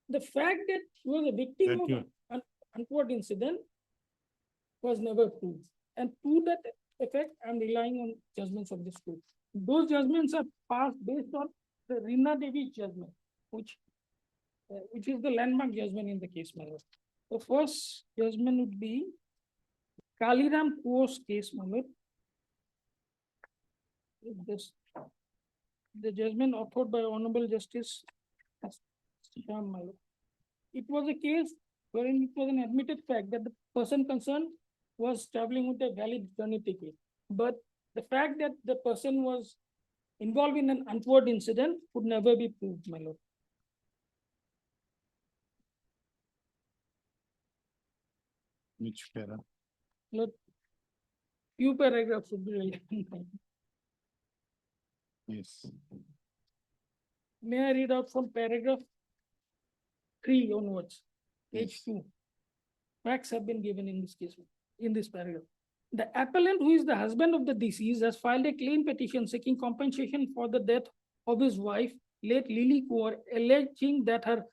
the fact that he was a victim
Thank
of an untoward incident was never proved. And to that effect, I'm relying on judgments of this court. Those judgments are passed based on the Rina Devi judgment, which is the landmark judgment in the case, my lord. The first judgment would be Kaliram Kuos case, my lord. The judgment authored by Honorable Justice Shyam, my lord. It was a case wherein it was an admitted fact that the person concerned was traveling with a valid journey ticket. But the fact that the person was involved in an untoward incident could never be proved, my lord.
Which para?
Lord, few paragraphs would be relevant.
Yes.
May I read out from paragraph 3 onwards, page 2. Facts have been given in this case, in this paragraph. The appellant, who is the husband of the deceased, has filed a claim petition seeking compensation for the death of his wife, late Lily Kaur, alleging that her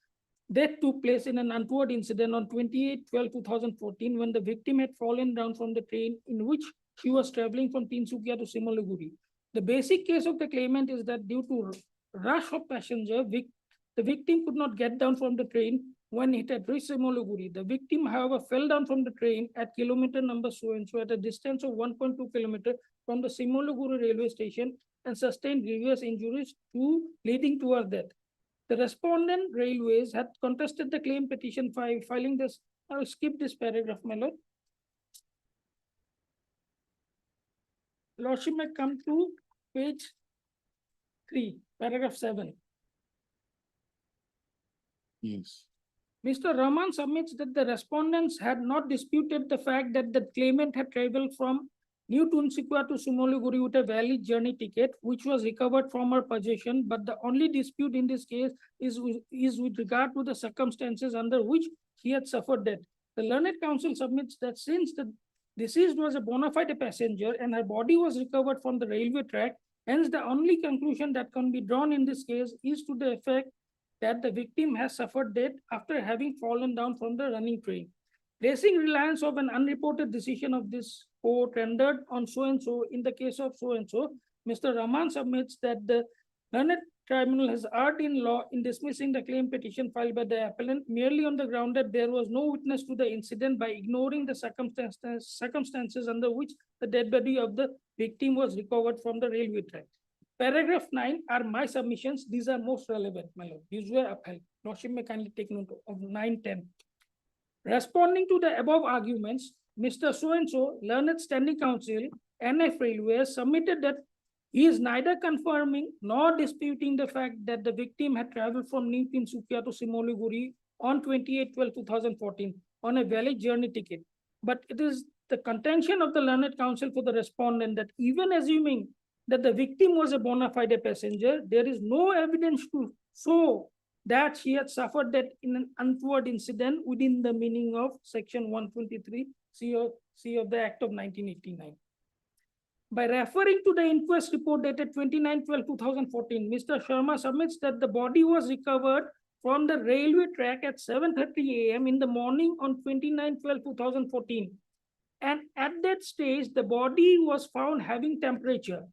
death took place in an untoward incident on 28/12/2014 when the victim had fallen down from the train in which she was traveling from Tinsukia to Simalaguri. The basic case of the claimant is that due to rush of passenger, the victim could not get down from the train when it had reached Simalaguri. The victim, however, fell down from the train at kilometer number so and so at a distance of 1.2 kilometers from the Simalaguri railway station and sustained grievous injuries leading to her death. The respondent railways had contested the claim petition filing this. I'll skip this paragraph, my lord. Lordship may come to page 3, paragraph 7.
Yes.
Mr. Rahman submits that the respondents had not disputed the fact that the claimant had traveled from New Tinsukia to Simalaguri with a valid journey ticket, which was recovered from her possession. But the only dispute in this case is with regard to the circumstances under which she had suffered death. The learned counsel submits that since the deceased was a bona fide passenger and her body was recovered from the railway track, hence the only conclusion that can be drawn in this case is to the effect that the victim has suffered death after having fallen down from the running train. Placing reliance of an unreported decision of this court rendered on so-and-so in the case of so-and-so, Mr. Rahman submits that the learned tribunal has erred in law in dismissing the claim petition filed by the appellant merely on the ground that there was no witness to the incident by ignoring the circumstances under which the dead body of the victim was recovered from the railway track. Paragraph 9 are my submissions. These are most relevant, my lord. These were upheld. Lordship may kindly take note of 9, 10. Responding to the above arguments, Mr. So-and-so, learned standing counsel, NF Railways, submitted that he is neither confirming nor disputing the fact that the victim had traveled from New Tinsukia to Simalaguri on 28/12/2014 on a valid journey ticket. But it is the contention of the learned counsel for the respondent that even assuming that the victim was a bona fide passenger, there is no evidence to show that she had suffered death in an untoward incident within the meaning of section 123C of the Act of 1989. By referring to the inquest report dated 29/12/2014, Mr. Sharma submits that the body was recovered from the railway track at 7:30 AM in the morning on 29/12/2014. And at that stage, the body was found having temperature.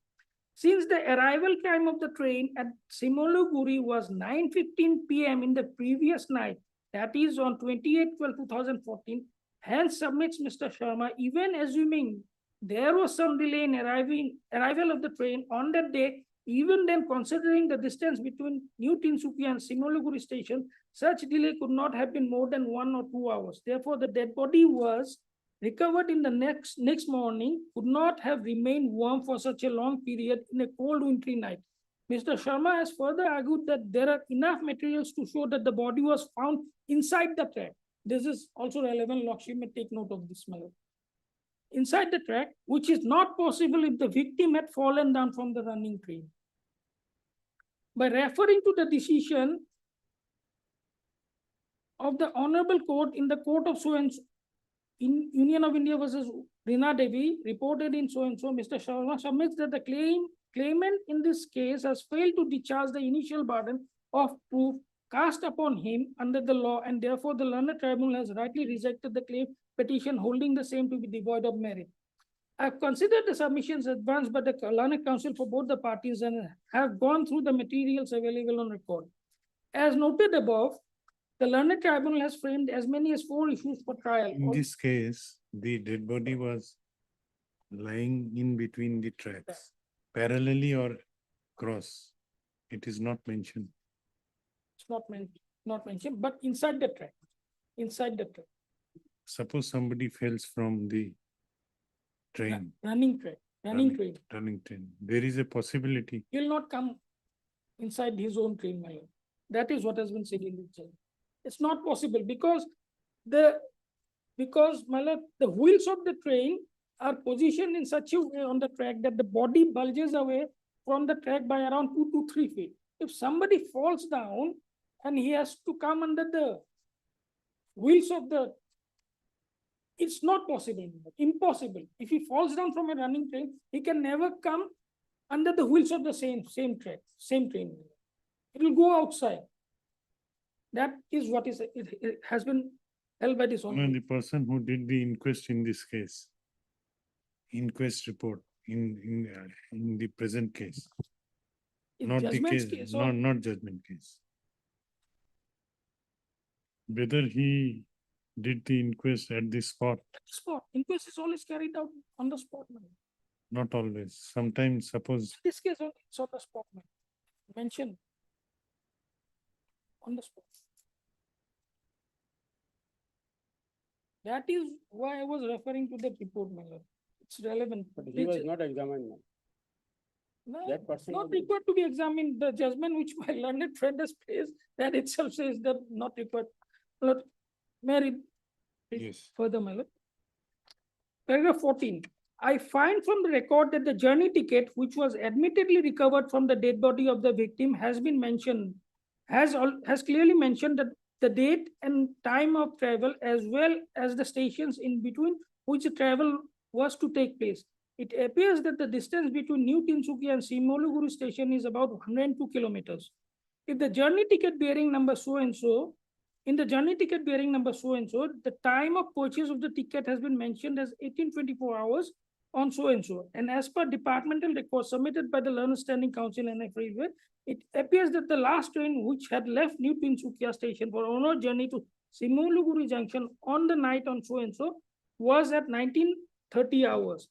Since the arrival time of the train at Simoluguri was 9:15 p.m. in the previous night, that is on 28/12/2014, hence submits Mr. Sharma, even assuming there was some delay in arrival of the train on that day, even then considering the distance between New Tinsukia and Simoluguri station, such delay could not have been more than 1 or 2 hours. Therefore, the dead body was recovered in the next morning, could not have remained warm for such a long period in a cold wintry night. Mr. Sharma has further argued that there are enough materials to show that the body was found inside the track. This is also relevant. Lordship may take note of this matter. Inside the track, which is not possible if the victim had fallen down from the running train. By referring to the decision of the Honorable Court in the Court of so-and-so, in Union of India versus Rina Devi, reported in so-and-so, Mr. Sharma submits that the claimant in this case has failed to discharge the initial burden of proof cast upon him under the law, and therefore the learned tribunal has rightly rejected the claim petition, holding the same to be devoid of merit. I have considered the submissions advanced by the learned counsel for both the parties and have gone through the materials available on record. As noted above, the learned tribunal has framed as many as 4 issues for trial.
In this case, the dead body was lying in between the tracks, parallelly or cross. It is not mentioned.
It's not mentioned, but inside the track,
Suppose somebody falls from the train,
running train.
running train. There is a possibility.
He will not come inside his own train, my lord. That is what has been said in the chain. It's not possible because my lord, the wheels of the train are positioned in such a way on the track that the body bulges away from the track by around 2 to 3 feet. If somebody falls down and he has to come under the wheels of the, it's not possible, impossible. If he falls down from a running train, he can never come under the wheels of the same track, same train. It will go outside. That is what is, it has been held by this
No,
one.
the person who did the inquest in this case, inquest report in the present case,
In
not the
judgment's
case,
case or-
not judgment case. Whether he did the inquest at the spot,
Spot, inquest is always carried out on the spot. man.
not always. Sometimes suppose
This case only, it's on the spot. man. Mention on the spot. That is why I was referring to the report, my lord. It's relevant.
But he was not examined.
No,
That person
not
was-
required to be examined. The judgment which my learned friend has placed, that itself says that not required. Lord, may I read
yes.
further, my lord? Paragraph 14. I find from the record that the journey ticket, which was admittedly recovered from the dead body of the victim, has been mentioned, has clearly mentioned that the date and time of travel, as well as the stations in between which the travel was to take place. It appears that the distance between New Tinsukia and Simoluguri station is about 102 kilometers. If the journey ticket bearing number so-and-so, in the journey ticket bearing number so-and-so, the time of purchase of the ticket has been mentioned as 1824 hours on so-and-so. And as per departmental records submitted by the Learned Standing Council NF Railway, it appears that the last train which had left New Tinsukia station for onward journey to Simoluguri junction on the night on so-and-so was at 1930 hours.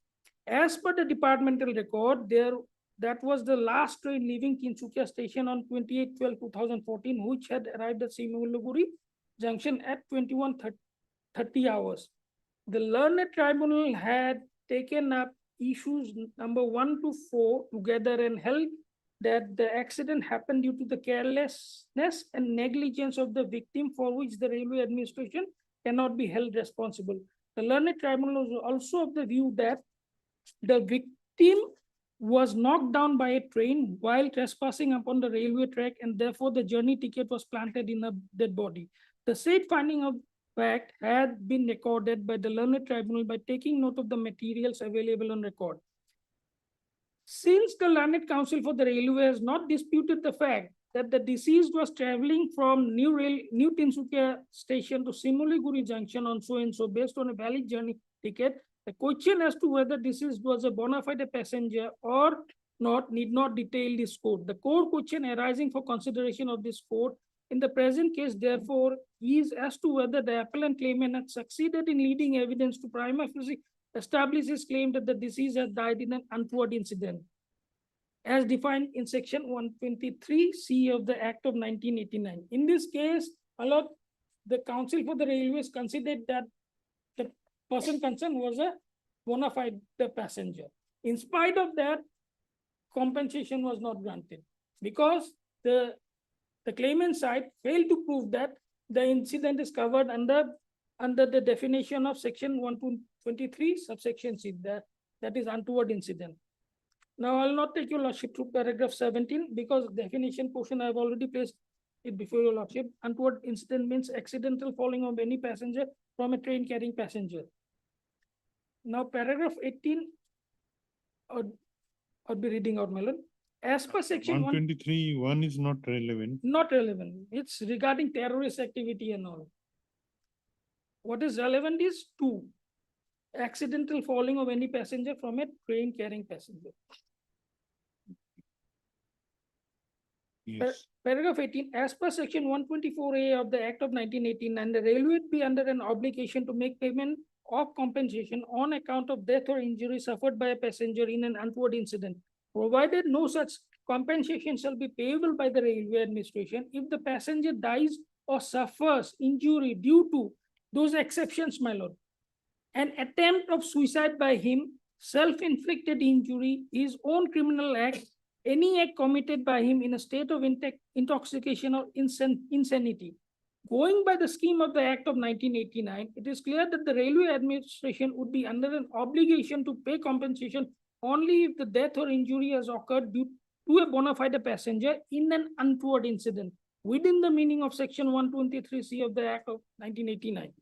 As per the departmental record, that was the last train leaving Tinsukia station on 28/12/2014, which had arrived at Simoluguri junction at 21:30 hours. The learned tribunal had taken up issues number 1 to 4 together and held that the accident happened due to the carelessness and negligence of the victim, for which the railway administration cannot be held responsible. The learned tribunal was also of the view that the victim was knocked down by a train while trespassing upon the railway track, and therefore the journey ticket was planted in a dead body. The said finding of fact had been recorded by the learned tribunal by taking note of the materials available on record. Since the learned counsel for the railway has not disputed the fact that the deceased was traveling from New Tinsukia station to Simoluguri junction on so-and-so based on a valid journey ticket, the question as to whether deceased was a bona fide passenger or need not detail this court. The core question arising for consideration of this court in the present case, therefore, is as to whether the appellant claimant had succeeded in leading evidence to prima facie establish his claim that the deceased had died in an untoward incident, as defined in section 123C of the Act of 1989. In this case, the counsel for the railways considered that the person concerned was a bona fide passenger. In spite of that, compensation was not granted because the claimant side failed to prove that the incident is covered under the definition of section 123 subsection C, that is untoward incident. Now, I'll not take your lordship to paragraph 17 because definition portion I've already placed it before your lordship. Untoward incident means accidental falling of any passenger from a train carrying passenger. Now, paragraph 18, I'll be reading out, Melon. As per section
123, 1 is not relevant.
Not relevant. It's regarding terrorist activity and all. What is relevant is 2, accidental falling of any passenger from a train carrying passenger.
Yes.
Paragraph 18, as per section 124A of the Act of 1989, the railway would be under an obligation to make payment of compensation on account of death or injury suffered by a passenger in an untoward incident, provided no such compensation shall be payable by the railway administration if the passenger dies or suffers injury due to those exceptions, my lord. An attempt of suicide by him, self-inflicted injury, his own criminal act, any act committed by him in a state of intoxication or insanity. Going by the scheme of the Act of 1989, it is clear that the railway administration would be under an obligation to pay compensation only if the death or injury has occurred due to a bona fide passenger in an untoward incident within the meaning of section 123C of the Act of 1989.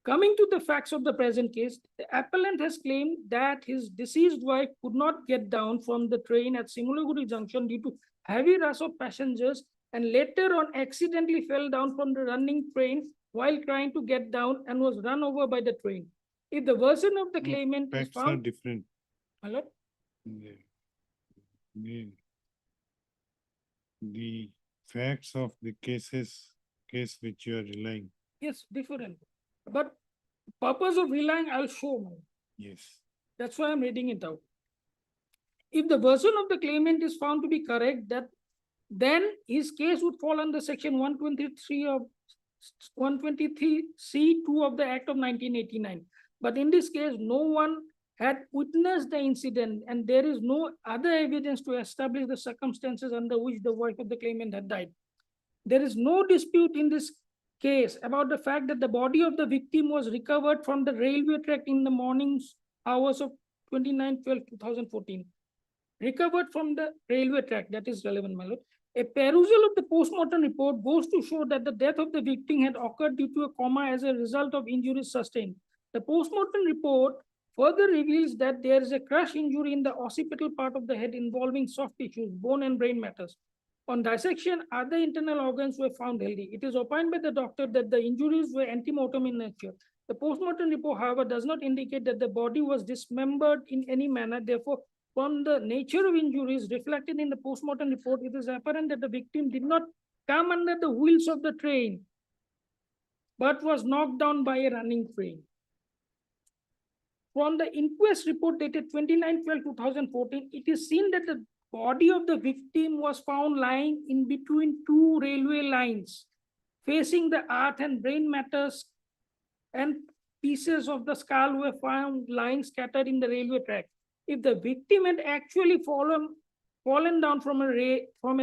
Coming to the facts of the present case, the appellant has claimed that his deceased wife could not get down from the train at Simulaguri Junction due to heavy rush of passengers and later on accidentally fell down from the running train while trying to get down and was run over by the train. If the version of the claimant is
Facts are
found...
different.
Hello?
The facts of the case which you are relying.
Yes, different. But purpose of relying, I'll show now.
Yes.
That's why I'm reading it out. If the version of the claimant is found to be correct, then his case would fall under section 123C2 of the Act of 1989. But in this case, no one had witnessed the incident and there is no other evidence to establish the circumstances under which the wife of the claimant had died. There is no dispute in this case about the fact that the body of the victim was recovered from the railway track in the morning hours of 29/12/2014. Recovered from the railway track, that is relevant, my lord. A perusal of the postmortem report goes to show that the death of the victim had occurred due to a coma as a result of injuries sustained. The postmortem report further reveals that there is a crush injury in the occipital part of the head involving soft tissues, bone and brain matters. On dissection, other internal organs were found healthy. It is opined by the doctor that the injuries were antemortem in nature. The postmortem report, however, does not indicate that the body was dismembered in any manner. Therefore, from the nature of injuries reflected in the postmortem report, it is apparent that the victim did not come under the wheels of the train, but was knocked down by a running train. From the inquest report dated 29/12/2014, it is seen that the body of the victim was found lying in between 2 railway lines, facing the earth, and brain matters and pieces of the skull were found lying scattered in the railway track. If the victim had actually fallen down from a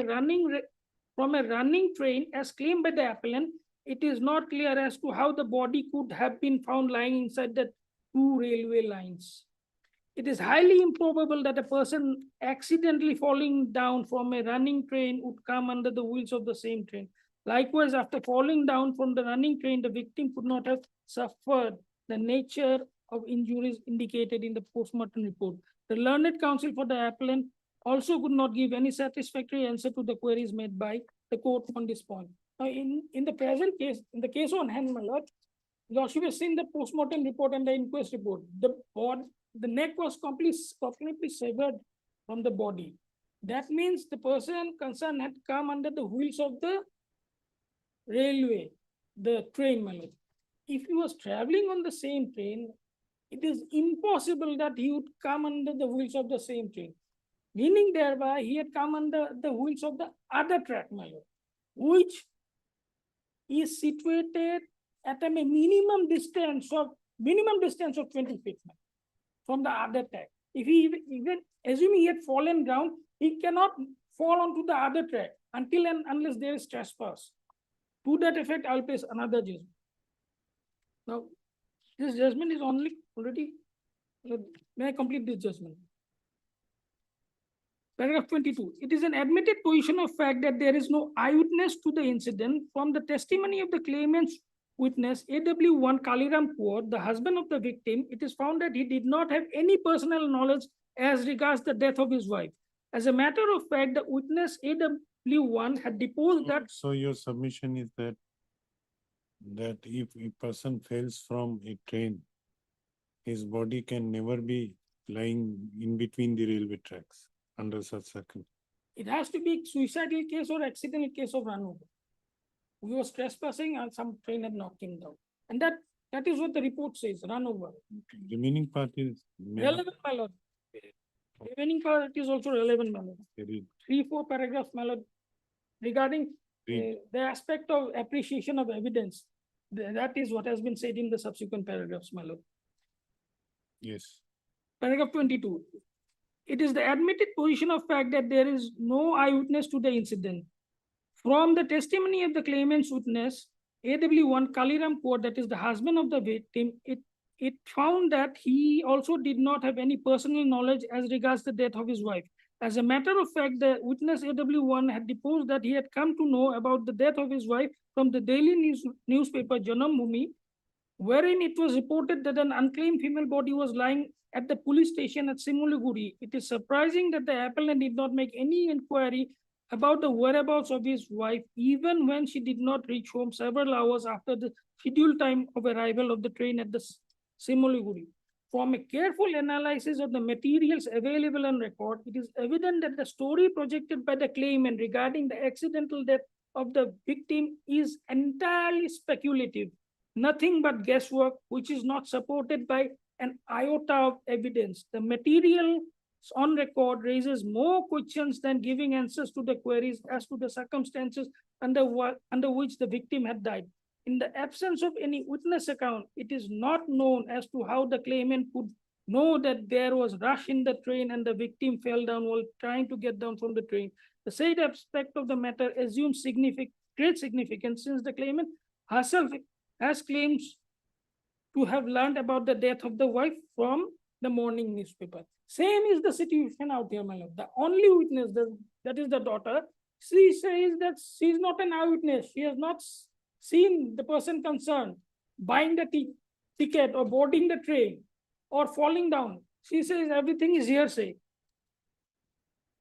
running train, as claimed by the appellant, it is not clear as to how the body could have been found lying inside the 2 railway lines. It is highly improbable that a person accidentally falling down from a running train would come under the wheels of the same train. Likewise, after falling down from the running train, the victim could not have suffered the nature of injuries indicated in the postmortem report. The learned counsel for the appellant also could not give any satisfactory answer to the queries made by the court on this point. Now, in the present case, in the case on hand, my lord, Lordship has seen the postmortem report and the inquest report. The neck was completely severed from the body. That means the person concerned had come under the wheels of the railway, the train, my lord. If he was traveling on the same train, it is impossible that he would come under the wheels of the same train. Meaning thereby he had come under the wheels of the other track, my lord, which is situated at a minimum distance of 20 feet from the other track. If he even assuming he had fallen down, he cannot fall onto the other track until and unless there is trespass. To that effect, I'll place another judgment. Now, this judgment is already, may I complete this judgment? Paragraph 22. It is an admitted position of fact that there is no eyewitness to the incident. From the testimony of the claimant's witness, AW1 Kaliram Kaur, the husband of the victim, it is found that he did not have any personal knowledge as regards the death of his wife. As a matter of fact, the witness AW1 had deposed that.
So your submission is that if a person falls from a train, his body can never be lying in between the railway tracks under such circumstances.
It has to be suicidal case or accidental case of run over. He was trespassing and some train had knocked him down. And that is what the report says, run over.
Remaining part is.
Relevant, my lord. Remaining part is also relevant, my lord.
Read.
3-4 paragraphs, my lord, regarding the aspect of appreciation of evidence. That is what has been said in the subsequent paragraphs, my lord.
Yes.
Paragraph 22. It is the admitted position of fact that there is no eyewitness to the incident. From the testimony of the claimant's witness, AW1 Kaliram Kaur, that is the husband of the victim, it found that he also did not have any personal knowledge as regards the death of his wife. As a matter of fact, the witness AW1 had deposed that he had come to know about the death of his wife from the daily newspaper Janam Bhumi, wherein it was reported that an unclaimed female body was lying at the police station at Simuliguri. It is surprising that the appellant did not make any inquiry about the whereabouts of his wife, even when she did not reach home several hours after the scheduled time of arrival of the train at the Simuliguri. From a careful analysis of the materials available on record, it is evident that the story projected by the claimant regarding the accidental death of the victim is entirely speculative, nothing but guesswork, which is not supported by an iota of evidence. The material on record raises more questions than giving answers to the queries as to the circumstances under which the victim had died. In the absence of any witness account, it is not known as to how the claimant could know that there was rush in the train and the victim fell down while trying to get down from the train. The said aspect of the matter assumes great significance since the claimant herself has claims to have learned about the death of the wife from the morning newspaper. Same is the situation out here, my lord. The only witness, that is the daughter, she says that she is not an eyewitness. She has not seen the person concerned buying the ticket or boarding the train or falling down. She says everything is hearsay.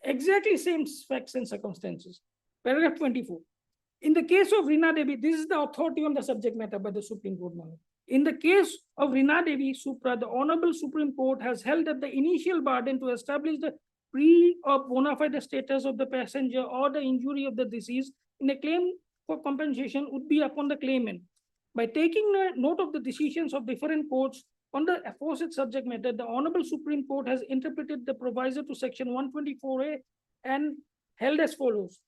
Exactly same facts and circumstances. Paragraph 24. In the case of Rina Devi, this is the authority on the subject matter by the Supreme Court. In the case of Rina Devi Supra, the Honorable Supreme Court has held that the initial burden to establish the pre or bona fide status of the passenger or the injury of the deceased in a claim for compensation would be upon the claimant. By taking note of the decisions of different courts on the aforesaid subject matter, the Honorable Supreme Court has interpreted the proviso to section 124A and held as follows.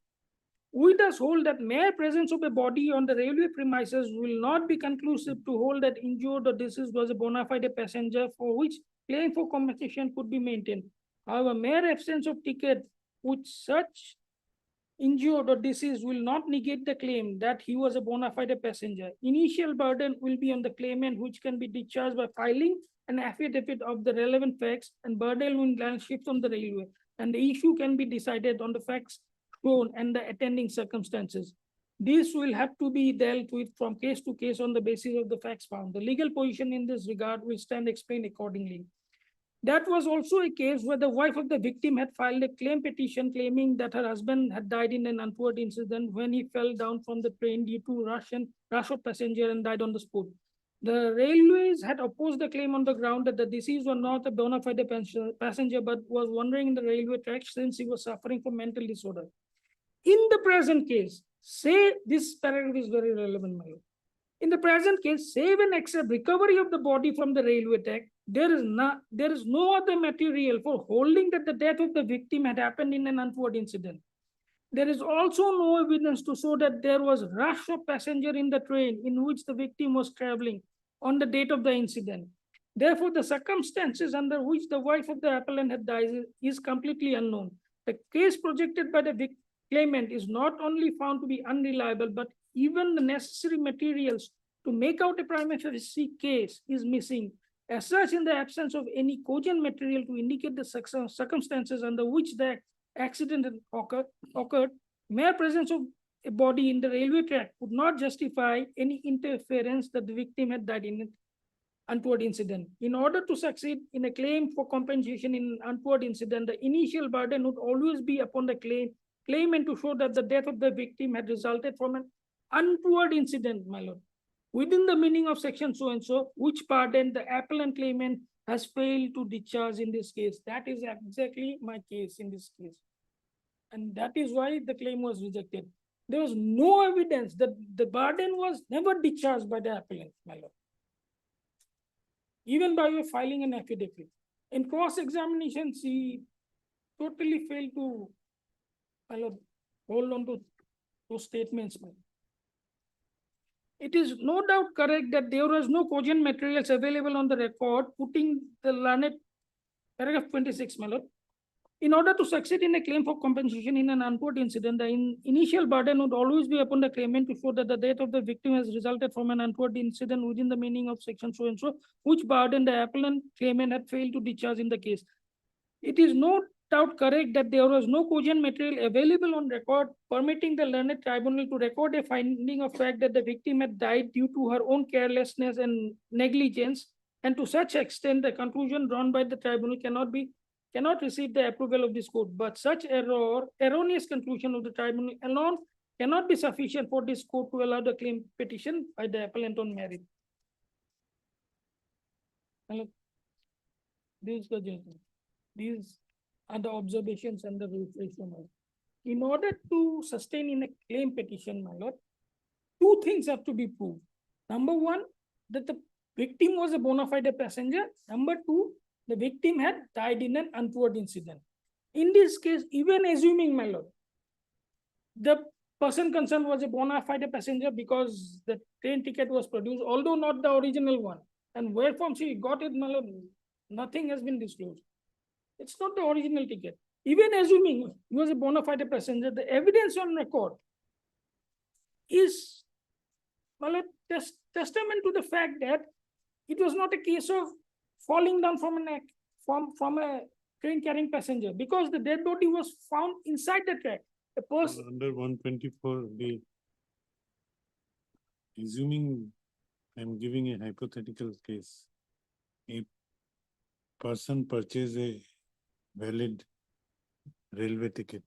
We thus hold that mere presence of a body on the railway premises will not be conclusive to hold that injured or deceased was a bona fide passenger for which claim for compensation could be maintained. However, mere absence of ticket with such injured or deceased will not negate the claim that he was a bona fide passenger. Initial burden will be on the claimant, which can be discharged by filing an affidavit of the relevant facts, and burden will shift on the railway, and the issue can be decided on the facts shown and the attending circumstances. This will have to be dealt with from case to case on the basis of the facts found. The legal position in this regard will stand explained accordingly. That was also a case where the wife of the victim had filed a claim petition claiming that her husband had died in an untoward incident when he fell down from the train due to rush of passenger and died on the spot. The railways had opposed the claim on the ground that the deceased was not a bona fide passenger, but was wandering in the railway tracks since he was suffering from mental disorder. In the present case, say this paragraph is very relevant, my lord. In the present case, save and except recovery of the body from the railway track, there is no other material for holding that the death of the victim had happened in an untoward incident. There is also no evidence to show that there was rush of passenger in the train in which the victim was traveling on the date of the incident. Therefore, the circumstances under which the wife of the appellant had died is completely unknown. The case projected by the claimant is not only found to be unreliable, but even the necessary materials to make out a prima facie case is missing. As such, in the absence of any cogent material to indicate the circumstances under which the accident had occurred, mere presence of a body in the railway track would not justify any interference that the victim had died in an untoward incident. In order to succeed in a claim for compensation in an untoward incident, the initial burden would always be upon the claimant to show that the death of the victim had resulted from an untoward incident, my lord, within the meaning of section so and so, which burden the appellant claimant has failed to discharge in this case. That is exactly my case in this case. And that is why the claim was rejected. There was no evidence that the burden was never discharged by the appellant, my lord. Even by way of filing an affidavit. In cross-examination, she totally failed to, my lord, hold on to those statements. My lord. It is no doubt correct that there was no cogent materials available on the record, putting the learned paragraph 26, my lord. In order to succeed in a claim for compensation in an untoward incident, the initial burden would always be upon the claimant to show that the death of the victim has resulted from an untoward incident within the meaning of section so and so, which burden the appellant claimant had failed to discharge in the case. It is no doubt correct that there was no cogent material available on record permitting the learned tribunal to record a finding of fact that the victim had died due to her own carelessness and negligence, and to such extent the conclusion drawn by the tribunal cannot receive the approval of this court. But such erroneous conclusion of the tribunal alone cannot be sufficient for this court to allow the claim petition by the appellant on merit. This is the judgment. These are the observations and the reflection. In order to sustain in a claim petition, my lord, two things have to be proved. Number one, that the victim was a bona fide passenger. Number two, the victim had died in an untoward incident. In this case, even assuming, my lord, the person concerned was a bona fide passenger because the train ticket was produced, although not the original one. And where from she got it, my lord, nothing has been disclosed. It's not the original ticket. Even assuming he was a bona fide passenger, the evidence on record is, my lord, testament to the fact that it was not a case of falling down from a train carrying passenger, because the dead body was found inside the track. A person
Under 124, assuming I'm giving a hypothetical case, a person purchased a valid railway ticket,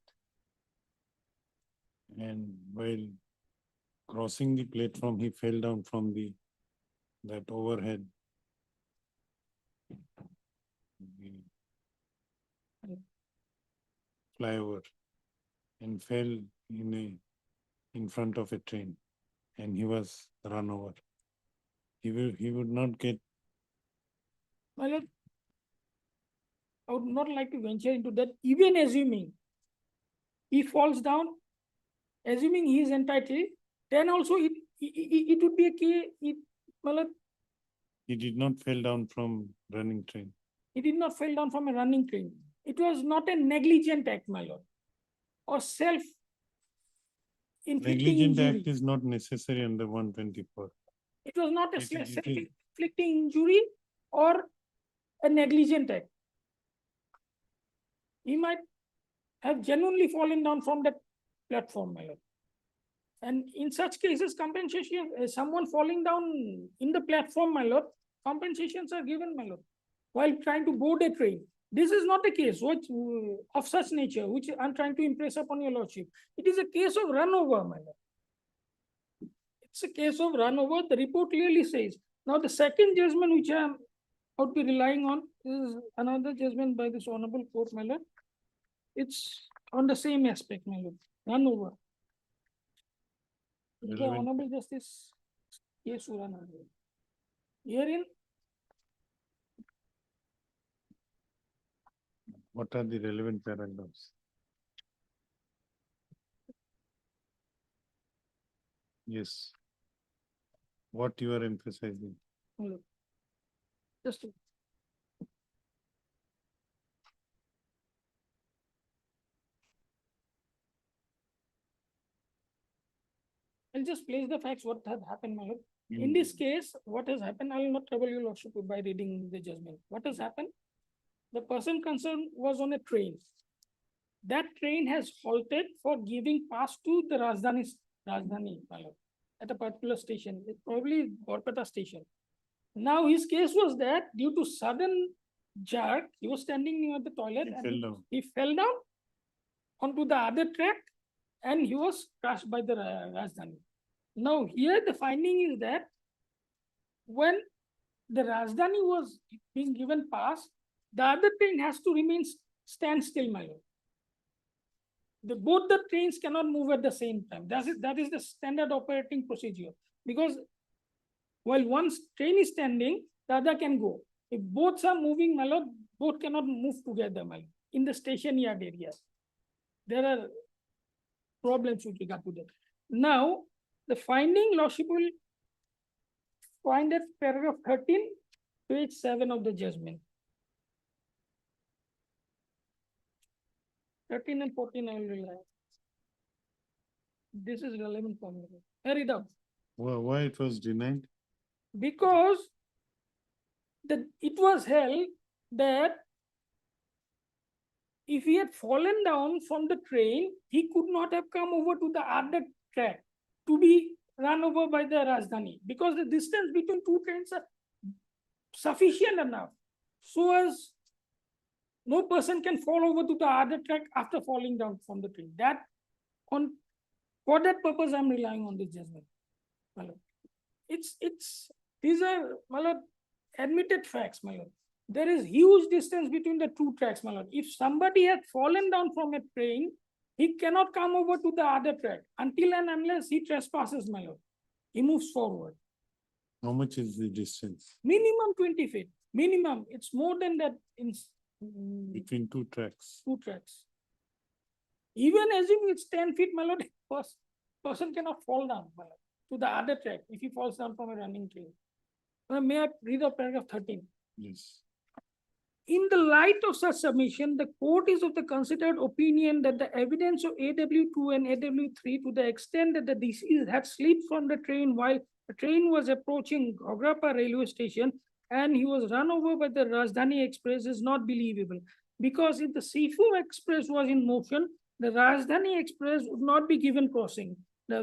and while crossing the platform, he fell down from that overhead flyover and fell in front of a train, and he was run over. He would not get.
My lord, I would not like to venture into that. Even assuming he falls down, assuming he is entitled, then also it would be a case. My lord,
He did not fall down from running train.
he did not fall down from a running train. It was not a negligent act, my lord, or self-inflicting
Negligent
injury.
act is not necessary under 124.
It was not a
It is- it is-
self-inflicting injury or a negligent act. He might have genuinely fallen down from that platform, my lord. And in such cases, compensation, someone falling down in the platform, my lord, compensations are given, my lord, while trying to board a train. This is not a case of such nature, which I'm trying to impress upon your lordship. It is a case of run over, my lord. It's a case of run over. The report clearly says Now, the second judgment which I would be relying on is another judgment by this honorable court, my lord. It's on the same aspect, my lord, run over. The
Relevant.
Honorable Justice K. Suranand. Herein,
What are the relevant paragraphs? Yes. What you are emphasizing?
my lord, just I'll just place the facts what has happened, my lord. In this case, what has happened, I will not trouble you lordship by reading the judgment. What has happened? The person concerned was on a train. That train has halted for giving pass to the Rajdhani, my lord, at a particular station, it's probably Borpeta station. Now, his case was that due to sudden jerk, he was standing near the toilet
He
and
fell down.
he fell down onto the other track and he was crushed by the Rajdhani. Now, here the finding is that when the Rajdhani was being given pass, the other train has to remain stand still, my lord. Both the trains cannot move at the same time. That is the standard operating procedure. Because while one train is standing, the other can go. If both are moving, my lord, both cannot move together, my lord, in the station yard area. There are problems with regard to that. Now, the finding, lordship will find at paragraph 13, page 7 of the judgment. 13 and 14 I will rely. This is relevant for me. I read out.
Why it was denied?
Because it was held that if he had fallen down from the train, he could not have come over to the other track to be run over by the Rajdhani, because the distance between two trains are sufficient enough so as no person can fall over to the other track after falling down from the train. For that purpose, I'm relying on this judgment. My lord. These are, my lord, admitted facts, my lord. There is huge distance between the two tracks, my lord. If somebody had fallen down from a train, he cannot come over to the other track until and unless he trespasses, my lord. He moves forward.
How much is the distance
Minimum 20 feet. Minimum. It's more than that in
between two tracks?
two tracks. Even assuming it's 10 feet, my lord, person cannot fall down, my lord, to the other track if he falls down from a running train. May I read out paragraph 13?
Yes.
In the light of such submission, the court is of the considered opinion that the evidence of AW2 and AW3, to the extent that the deceased had slipped from the train while the train was approaching Gograpa railway station and he was run over by the Rajdhani Express, is not believable. Because if the Sifu Express was in motion, the Rajdhani Express would not be given crossing. The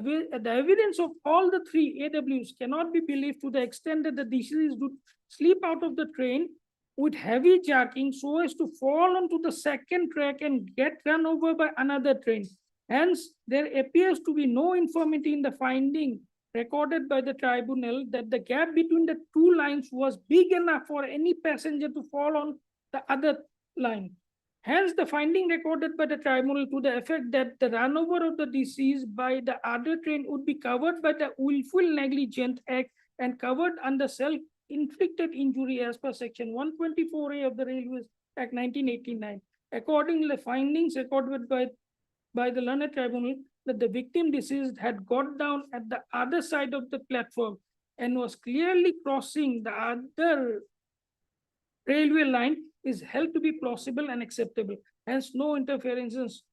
evidence of all the three AWs cannot be believed to the extent that the deceased would slip out of the train with heavy jerking so as to fall onto the second track and get run over by another train. Hence, there appears to be no infirmity in the finding recorded by the tribunal that the gap between the two lines was big enough for any passenger to fall on the other line. Hence, the finding recorded by the tribunal to the effect that the runover of the deceased by the other train would be covered by the willful negligent act and covered under self-inflicted injury as per section 124A of the Railways Act 1989. Accordingly, the findings recorded by the learned tribunal that the victim deceased had got down at the other side of the platform and was clearly crossing the other railway line is held to be plausible and acceptable. Hence, no interferences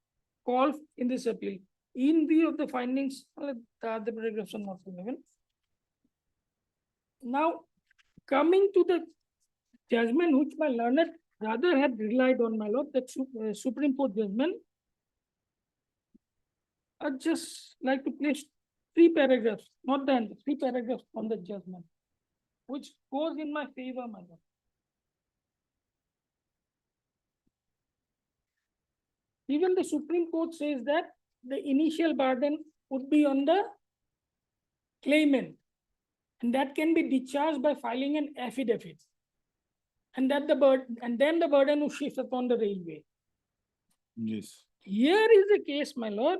called in this appeal. In view of the findings, the other paragraphs are not relevant. Now, coming to the judgment which my learned brother had relied on, my lord, the Supreme Court judgment, I'd just like to place 3 paragraphs, not the end, 3 paragraphs on the judgment, which goes in my favor, my lord. Even the Supreme Court says that the initial burden would be on the claimant. And that can be discharged by filing an affidavit. And that and then the burden will shift upon the railway.
Yes.
Here is the case, my lord,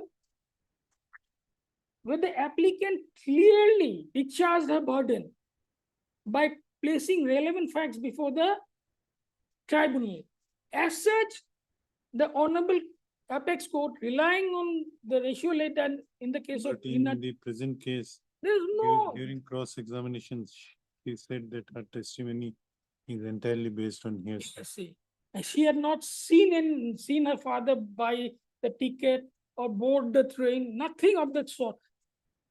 where the applicant clearly discharged her burden by placing relevant facts before the tribunal. As such, the Honorable Apex Court, relying on the ratio laid and in the case of
But in
Rina,
the present case,
there is no,
during cross-examinations, she said that her testimony is entirely based on hearsay.
see, she had not seen her father buy the ticket or board the train, nothing of that sort.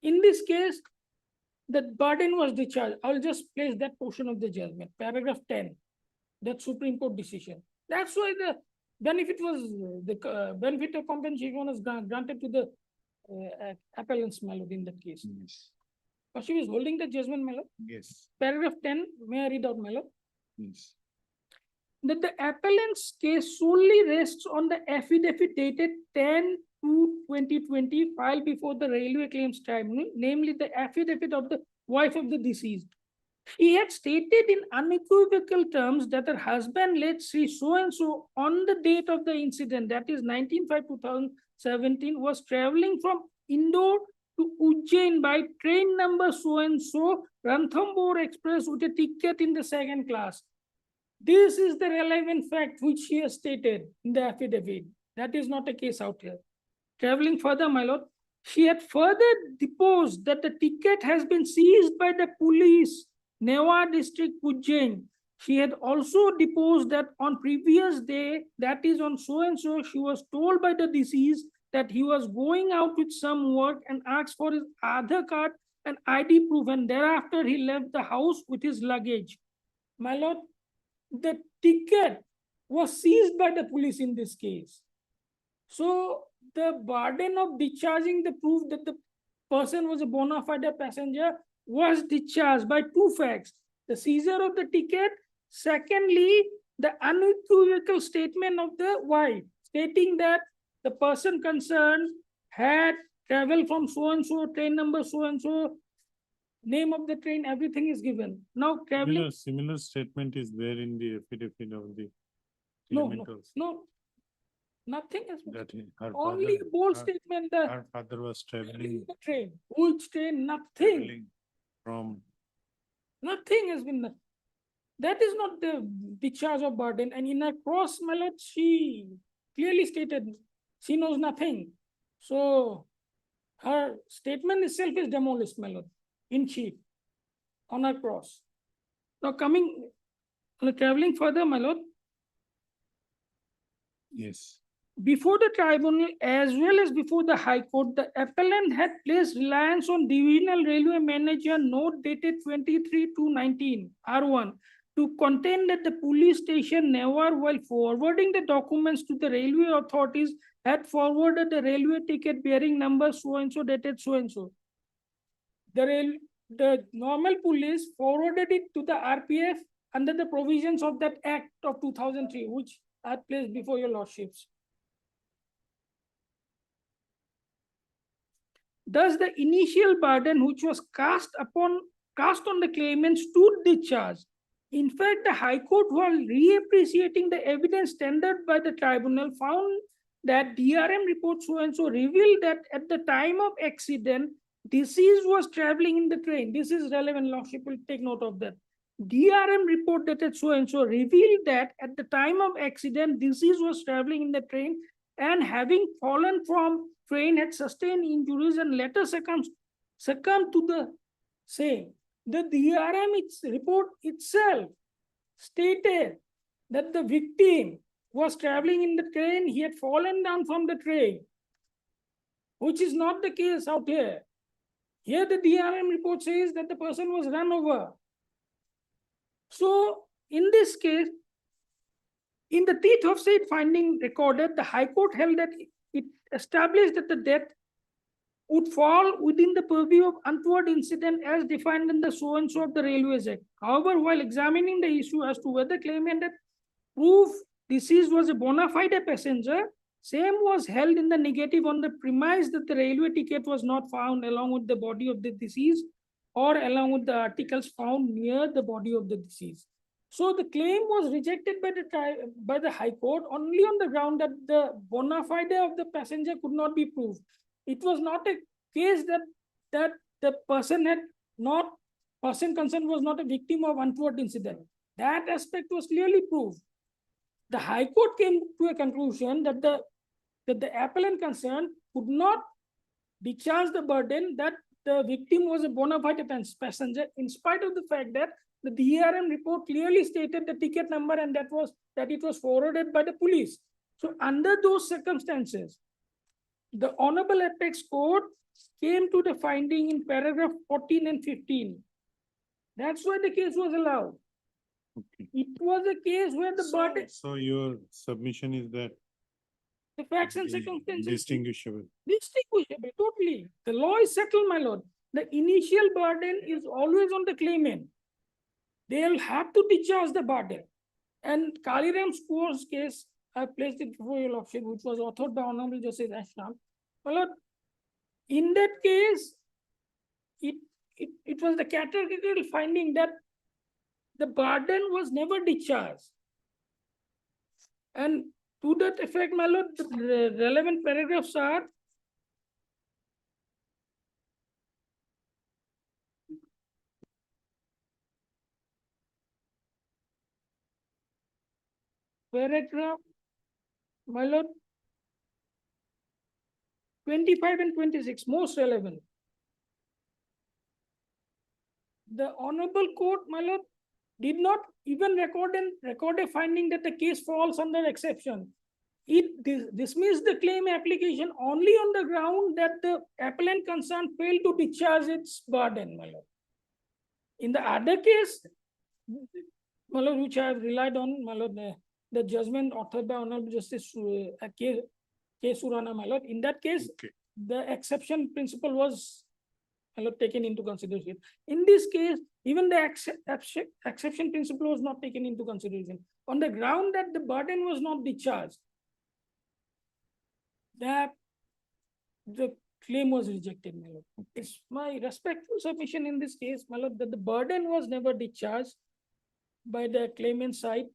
In this case, the burden was discharged. I'll just place that portion of the judgment, paragraph 10, that Supreme Court decision. That's why the benefit benefit of compensation was granted to the appellant's, my lord, in that case.
Yes.
But she was holding the judgment, my lord.
Yes.
Paragraph 10, may I read out, my lord?
Yes.
That the appellant's case solely rests on the affidavit dated 10/2/2020 filed before the Railway Claims Tribunal, namely the affidavit of the wife of the deceased. She had stated in unequivocal terms that her husband, late Sri so-and-so, on the date of the incident, that is 19/5/2017, was traveling from Indore to Ujjain by train number so-and-so, Ranthambore Express, with a ticket in the second class. This is the relevant fact which she has stated in the affidavit. That is not a case out here. Traveling further, my lord, she had further deposed that the ticket has been seized by the police, Newa district, Ujjain. She had also deposed that on previous day, that is on so-and-so, she was told by the deceased that he was going out with some work and asked for his Aadhaar card and ID proof, and thereafter he left the house with his luggage. My lord, the ticket was seized by the police in this case. So the burden of discharging the proof that the person was a bona fide passenger was discharged by two facts: the seizure of the ticket, secondly, the unequivocal statement of the wife, stating that the person concerned had traveled from so-and-so, train number so-and-so, name of the train, everything is given. Now traveling.
Similar statement is there in the affidavit of the
No,
claimant
no,
also,
no, nothing has been.
that her
Only
father,
bold
her-
statement that
her father was
traveling
traveling,
the train, which train, nothing,
traveling from,
nothing has been done. That is not the discharge of burden. And in her cross, my lord, she clearly stated she knows nothing. So her statement itself is demolished, my lord, in chief, on her cross. Now traveling further, my lord,
yes.
before the tribunal as well as before the High Court, the appellant had placed reliance on Divisional Railway Manager note dated 23/2/19 R1 to contend that the police station Newar, while forwarding the documents to the railway authorities, had forwarded the railway ticket bearing number so-and-so dated so-and-so. The normal police forwarded it to the RPF under the provisions of that Act of 2003, which are placed before your lordships. Thus, the initial burden which was cast on the claimant stood discharged. In fact, the High Court, while reappreciating the evidence tendered by the tribunal, found that DRM report so-and-so revealed that at the time of accident, deceased was traveling in the train. This is relevant, lordship will take note of that. DRM report dated so-and-so revealed that at the time of accident, deceased was traveling in the train and having fallen from train had sustained injuries and later succumbed to the same. The DRM report itself stated that the victim was traveling in the train, he had fallen down from the train, which is not the case out here. Here the DRM report says that the person was run over. So in this case, in the teeth of said finding recorded, the High Court held that it established that the death would fall within the purview of untoward incident as defined in the so-and-so of the Railways Act. However, while examining the issue as to whether claimant that proof deceased was a bona fide passenger, same was held in the negative on the premise that the railway ticket was not found along with the body of the deceased or along with the articles found near the body of the deceased. So the claim was rejected by the High Court only on the ground that the bona fide of the passenger could not be proved. It was not a case that the person concerned was not a victim of untoward incident. That aspect was clearly proved. The High Court came to a conclusion that the appellant concerned could not discharge the burden that the victim was a bona fide passenger, in spite of the fact that the DRM report clearly stated the ticket number and that it was forwarded by the police. So under those circumstances, the Honorable Apex Court came to the finding in paragraph 14 and 15. That's why the case was allowed.
Okay.
It was a case where the burden,
So your submission is that
the facts and
is
circumstances.
distinguishable.
Distinguishable, totally. The law is settled, my lord. The initial burden is always on the claimant. They'll have to discharge the burden. And Kaliram Scores case, I placed it before your lordship, which was authored by Honorable Justice Ashram. My lord, in that case, it was the categorical finding that the burden was never discharged. And to that effect, my lord, the relevant paragraphs are paragraph, my lord, 25 and 26, most relevant. The Honorable Court, my lord, did not even record a finding that the case falls under exception. It dismissed the claim application only on the ground that the appellant concerned failed to discharge its burden, my lord. In the other case, my lord, which I have relied on, my lord, the judgment authored by Honorable Justice K. Surana, my lord. In that case, the exception principle was, my lord, taken into consideration. In this case, even the exception principle was not taken into consideration. On the ground that the burden was not discharged, the claim was rejected, my lord. It's my respectful submission in this case, my lord, that the burden was never discharged by the claimant side.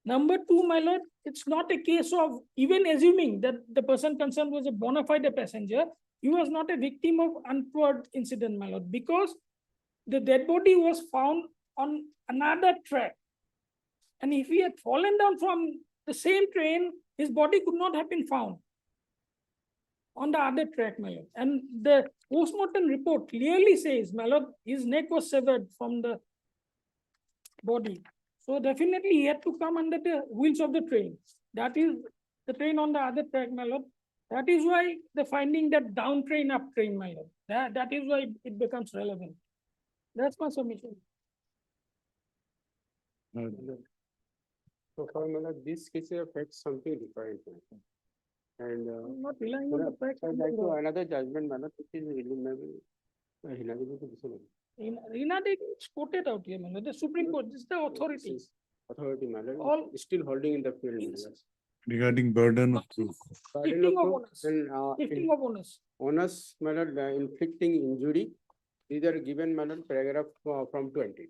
Number two, my lord, it's not a case of even assuming that the person concerned was a bona fide passenger. He was not a victim of untoward incident, my lord, because the dead body was found on another track. And if he had fallen down from the same train, his body could not have been found on the other track, my lord. And the postmortem report clearly says, my lord, his neck was severed from the body. So definitely he had to come under the wheels of the train. That is the train on the other track, my lord. That is why the finding that down train, up train, my lord. That is why it becomes relevant. That's my submission.
So for this case affects something different. And
I'm not relying on the facts.
I'd like to another judgment, manner, which is really
Rina, it's quoted out here, man. The Supreme Court, this is the authority.
Authority, manner,
All-
still holding in the field. manner.
Regarding burden of proof.
Burden
Shifting of
proof
onus.
and,
Shifting of onus.
onus, manner, inflicting injury. These are given, manner, paragraph from 20.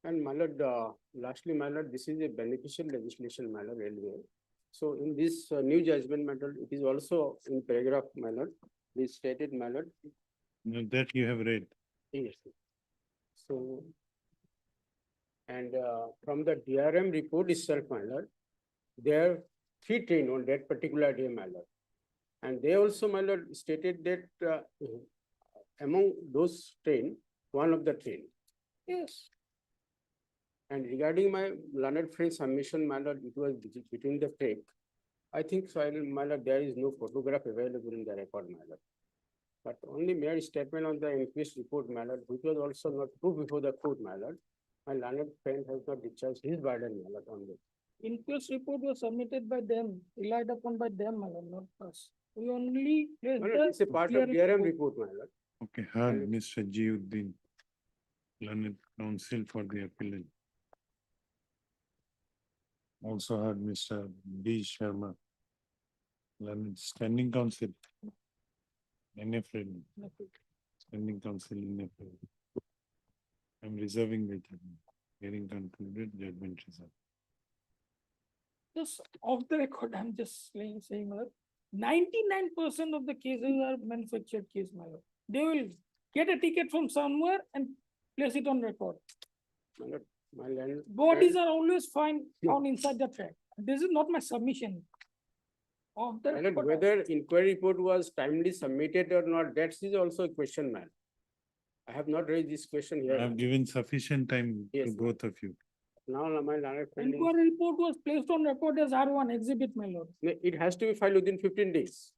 And my lord, lastly, my lord, this is a beneficial legislation, my lord, railway. So in this new judgment, my lord, it is also in paragraph, my lord, this stated, my lord.
Now that you have read.
Yes. So, and from the DRM report itself, my lord, there are 3 trains on that particular day, my lord. And they also, my lord, stated that among those trains, one of the train.
Yes.
And regarding my learned friend submission, my lord, it was between the track. I think so, my lord, there is no photograph available in the record, my lord. But only mere statement on the inquest report, my lord, which was also not proved before the court, my lord. My learned friend has not discharged his burden, my lord, on this.
Inquest report was submitted by them, relied upon by them, my lord, not us. We only.
My lord, it's a part of DRM report, my lord.
Okay, heard Mr. Jiuddin, learned counsel for the appellant. Also heard Mr. B. Sharma, Learned Standing Council. NFRED. Standing Council NFRED. I'm reserving the judgment. Hearing concluded, judgment reserved.
Just off the record, I'm just saying, 99% of the cases are manufactured case, my lord. They will get a ticket from somewhere and place it on record.
My lord, my land.
Bodies are always found inside the track. This is not my submission. Of the
My lord,
record.
whether inquiry report was timely submitted or not, that is also a question, man. I have not raised this question
I
here.
have given sufficient time to
Yes, ma'am.
both of you.
Now, my learned friend,
Inquiry report was placed on record as R1 exhibit, my lord.
it has to be filed within 15 days.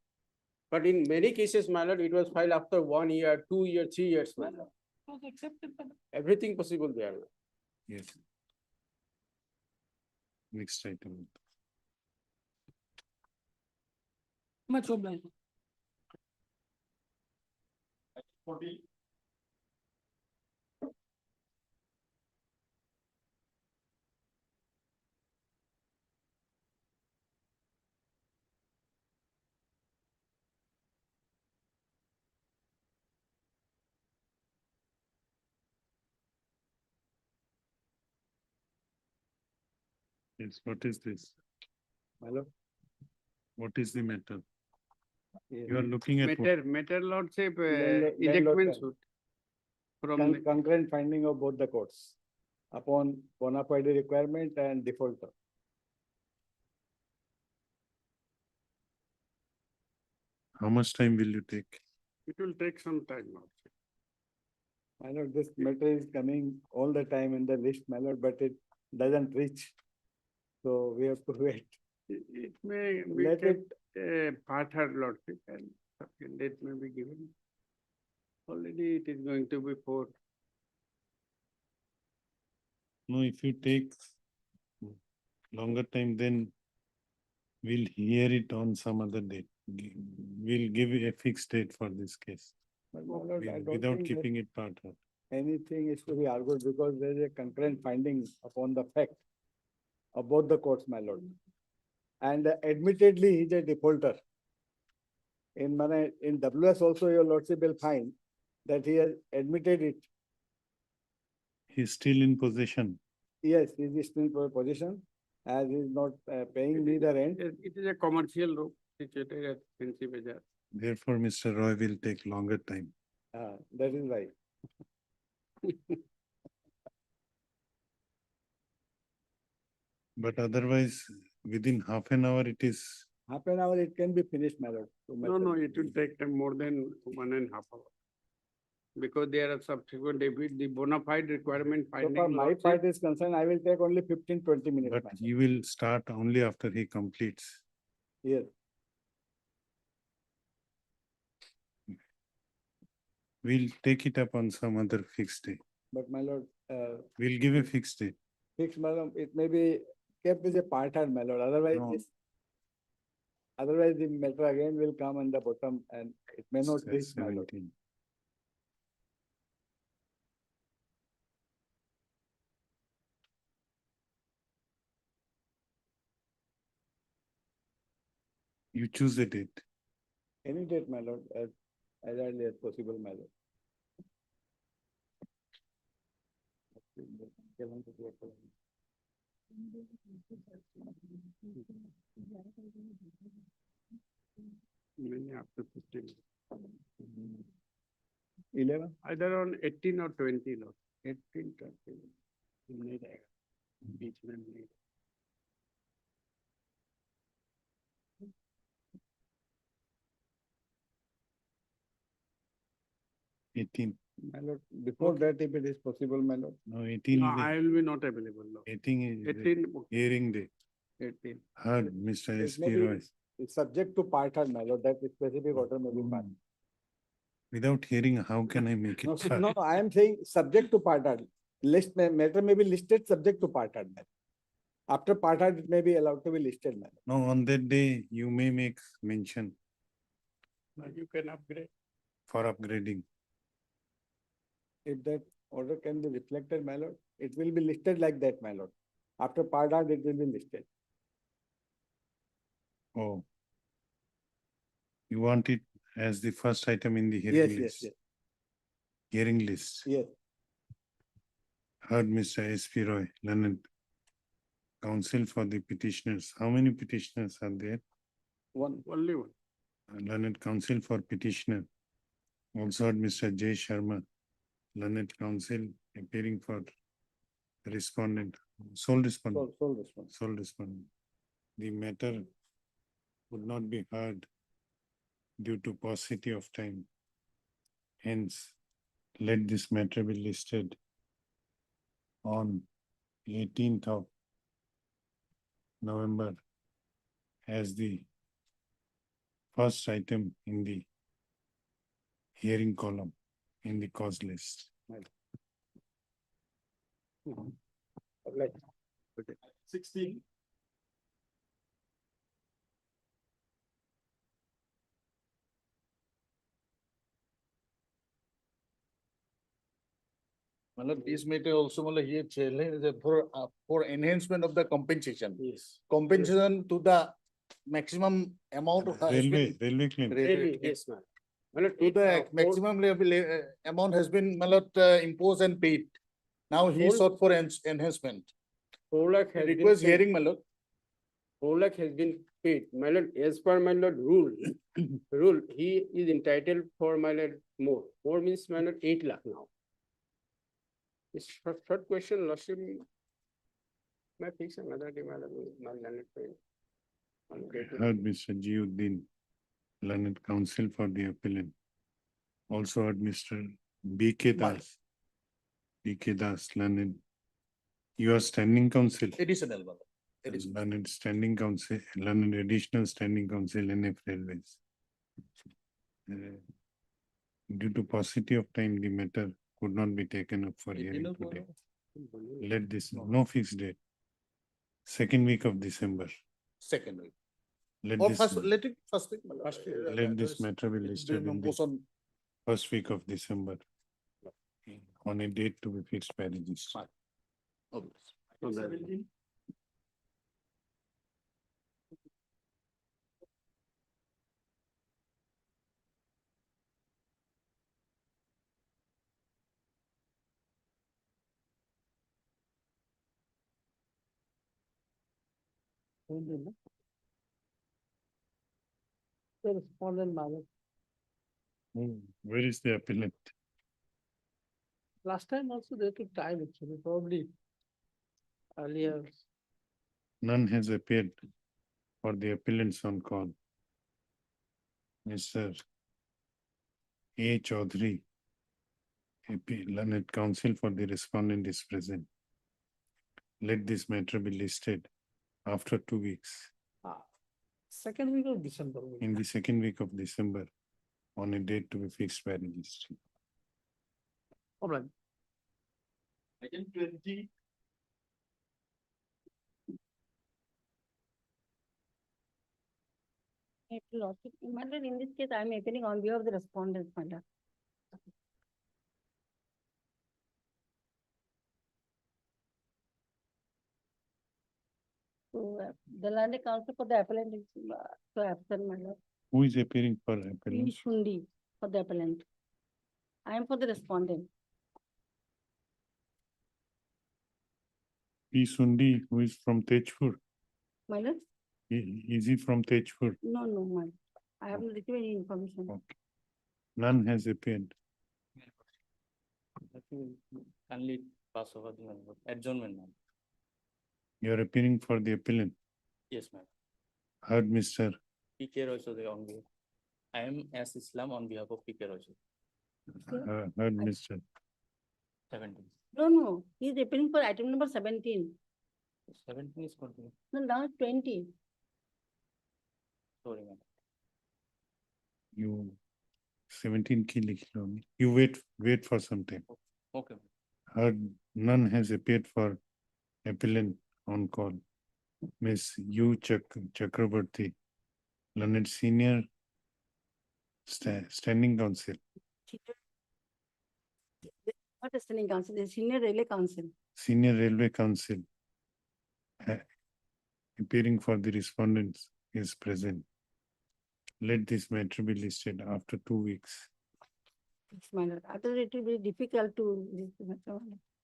But in many cases, my lord, it was filed after 1 year, 2 years, 3 years, my lord.
It was accepted by the
Everything possible there.
Yes. Next item.
much obliged.
Yes, what is this?
Hello?
What is the matter?
Yes.
You are looking at what?
Matter lordship,
Landlord-
ejectment
landlord-
suit. From the,
Concurrent finding of both the courts upon bona fide requirement and defaulter.
How much time will you take?
it will take some time lordship.
I know this matter is coming all the time in the list, my lord, but it doesn't reach. So we have to wait.
It may be
Let
kept part heard lordship and second date may be given. Already it is going to be for
No, if you take longer time, then we'll hear it on some other date. We'll give a fixed date for this case,
But my lord, I don't
without
think that
keeping it part heard.
anything is to be argued because there is a concurrent finding upon the fact of both the courts, my lord. And admittedly, he's a defaulter. In WS also, your lordship will find that he has admitted it.
He's still in possession.
Yes, he is still in position as he is not paying me the rent.
it is a commercial room situated at Fancy Bazaar.
Therefore, Mr. Roy will take longer time.
That is right.
But otherwise, within half an hour, it is,
Half an hour, it can be finished, my lord.
No, it will take them more than 1.5 hours. Because there are subsequent, the bona fide requirement
So
finding.
far my
lordship,
part is concerned, I will take only 15-20 minutes.
but
my lord.
he will start only after he completes.
Yes,
We'll take it up on some other fixed day.
but my lord,
We'll give a fixed date.
fixed, my lord, it may be kept as a part time, my lord, otherwise
No.
this. Otherwise, the matter again will come on the bottom and it may not
Says
reach, my lord.
17. You choose a date.
Any date, my lord, as early as possible, my lord.
Many after 15.
11?
Either on 18 or 20, Lord. 18, 20. नहीं रहेगा, बीच में नहीं।
Eighteen.
My lord, before that, if it is possible, my lord.
No, 18
No,
is
I will be not available, Lord.
18 is the
18,
hearing day.
18.
Heard, Mr.
It
S.
may
P.
be-
Roy.
It's subject to part heard, my lord, that specific order may be passed.
Without hearing, how can I make
No,
it?
sir, no, I am saying subject to part heard. Matter may be listed subject to part heard. After part heard, it may be allowed to be listed, madam.
No, on that day, you may make mention
Now you can upgrade.
for upgrading.
If that order can be reflected, my lord, it will be listed like that, my lord. After part heard, it will be listed.
Oh, You want it as the first item in the
Yes,
hearing
yes,
list?
yes,
Hearing list.
yes.
Heard Mr. S P Roy, learned counsel for the petitioners. How many petitioners are there?
Only one.
Learned counsel for petitioner. Also heard Mr. J Sharma, learned counsel appearing for respondent, sole respondent,
Sole response.
sole respondent. The matter would not be heard due to paucity of time. Hence, let this matter be listed on 18th of November as the first item in the hearing column in the cause list.
Like,
16. Matlab, this matter also matlab here challenge is for enhancement of the compensation.
yes.
Compensation to the maximum amount of.
Railway claim.
Yes, ma'am.
To the maximum level, amount has been matlab, imposed and paid. Now he
Whole-
sought for enhancement.
4 lakh has been
Request
paid.
hearing matlab.
4 lakh has been paid. My lord, as per my lord rule, he is entitled for my lord more. More means my lord 8 lakh now. This third question, lordship. May I fix another day, my lord, my learned friend.
Heard Mr. Jiuddin, learned counsel for the appellant. Also heard Mr. B K Das. B K Das, learned. You are standing counsel.
Additional matlab. Additional.
Learned standing counsel, learned additional standing counsel NF Railways. Due to paucity of time, the matter could not be taken up for hearing today. Let this, no fixed date. Second week of December.
Second week.
Let
Or
this,
first, let it first week. matlab.
let this
There's-
matter be
it's
listed
been
in
goes
the
on.
first week of December. On a date to be fixed by registrar.
Okay.
The respondent, Madam.
Where is the appellant?
Last time also they took time actually, probably earlier.
None has appeared for the appellants on call. Mr. A Chaudhary, learned counsel for the respondent is present. Let this matter be listed after 2 weeks,
Second week of December.
in the second week of December, on a date to be fixed by registry.
All right.
Second 20.
Lordship, my lord, in this case, I am appealing on behalf of the respondents, my lord. So, the learned counsel for the appellant is so absent, my lord.
Who is appearing for
P.
appellant?
Shundi for the appellant. I am for the respondent.
P. Sundi, who is from Tejpur.
My lord?
Is he from Tejpur?
No, no, my, I haven't received any information.
Okay. None has appeared.
Kindly pass over the adjournment, ma'am.
You are appearing for the appellant.
Yes, ma'am.
Heard Mr.
PK Roy Choudhury on behalf. I am as Islam on behalf of PK Roy Choudhury.
Heard Mr.
17.
No, no, he is appealing for item number 17.
17 is continued.
No, now it's 20.
Sorry, ma'am.
You 17 की लिख लो अभी. You wait for some time.
Okay, ma'am.
Heard none has appeared for appellant on call. Miss U Chakraborty, learned senior standing counsel.
Not a standing counsel, the senior railway counsel.
Senior railway counsel. Appearing for the respondents is present. let this matter be listed after 2 weeks.
Fixed my lord. Otherwise it will be difficult to,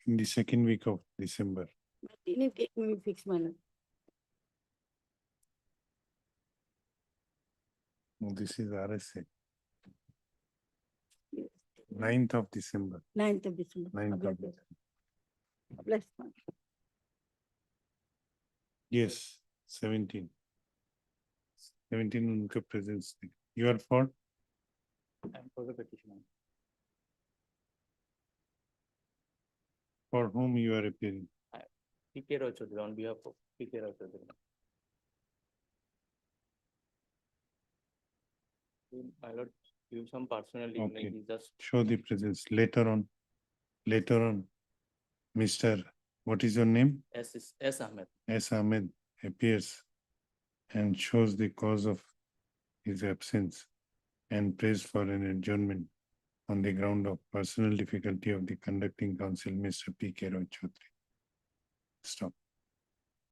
In the second week of December.
but any date may be fixed my lord.
No, this is RSA,
Yes.
9th of December,
9th of December.
9th of
Bless-
December.
Bless my lord.
Yes, 17. 17 उनका presence. You are for?
And for the petitioner.
For whom you are appearing?
PK Roy Choudhury on behalf of PK Roy Choudhury.
My lord, give some personal
Okay.
evening, he just.
Show the presence later on. Mr. What is your name?
S. Ahmed.
S. Ahmed appears and shows the cause of his absence and prays for an adjournment on the ground of personal difficulty of the conducting council, Mr. P. K. Roy Choudhury. Stop.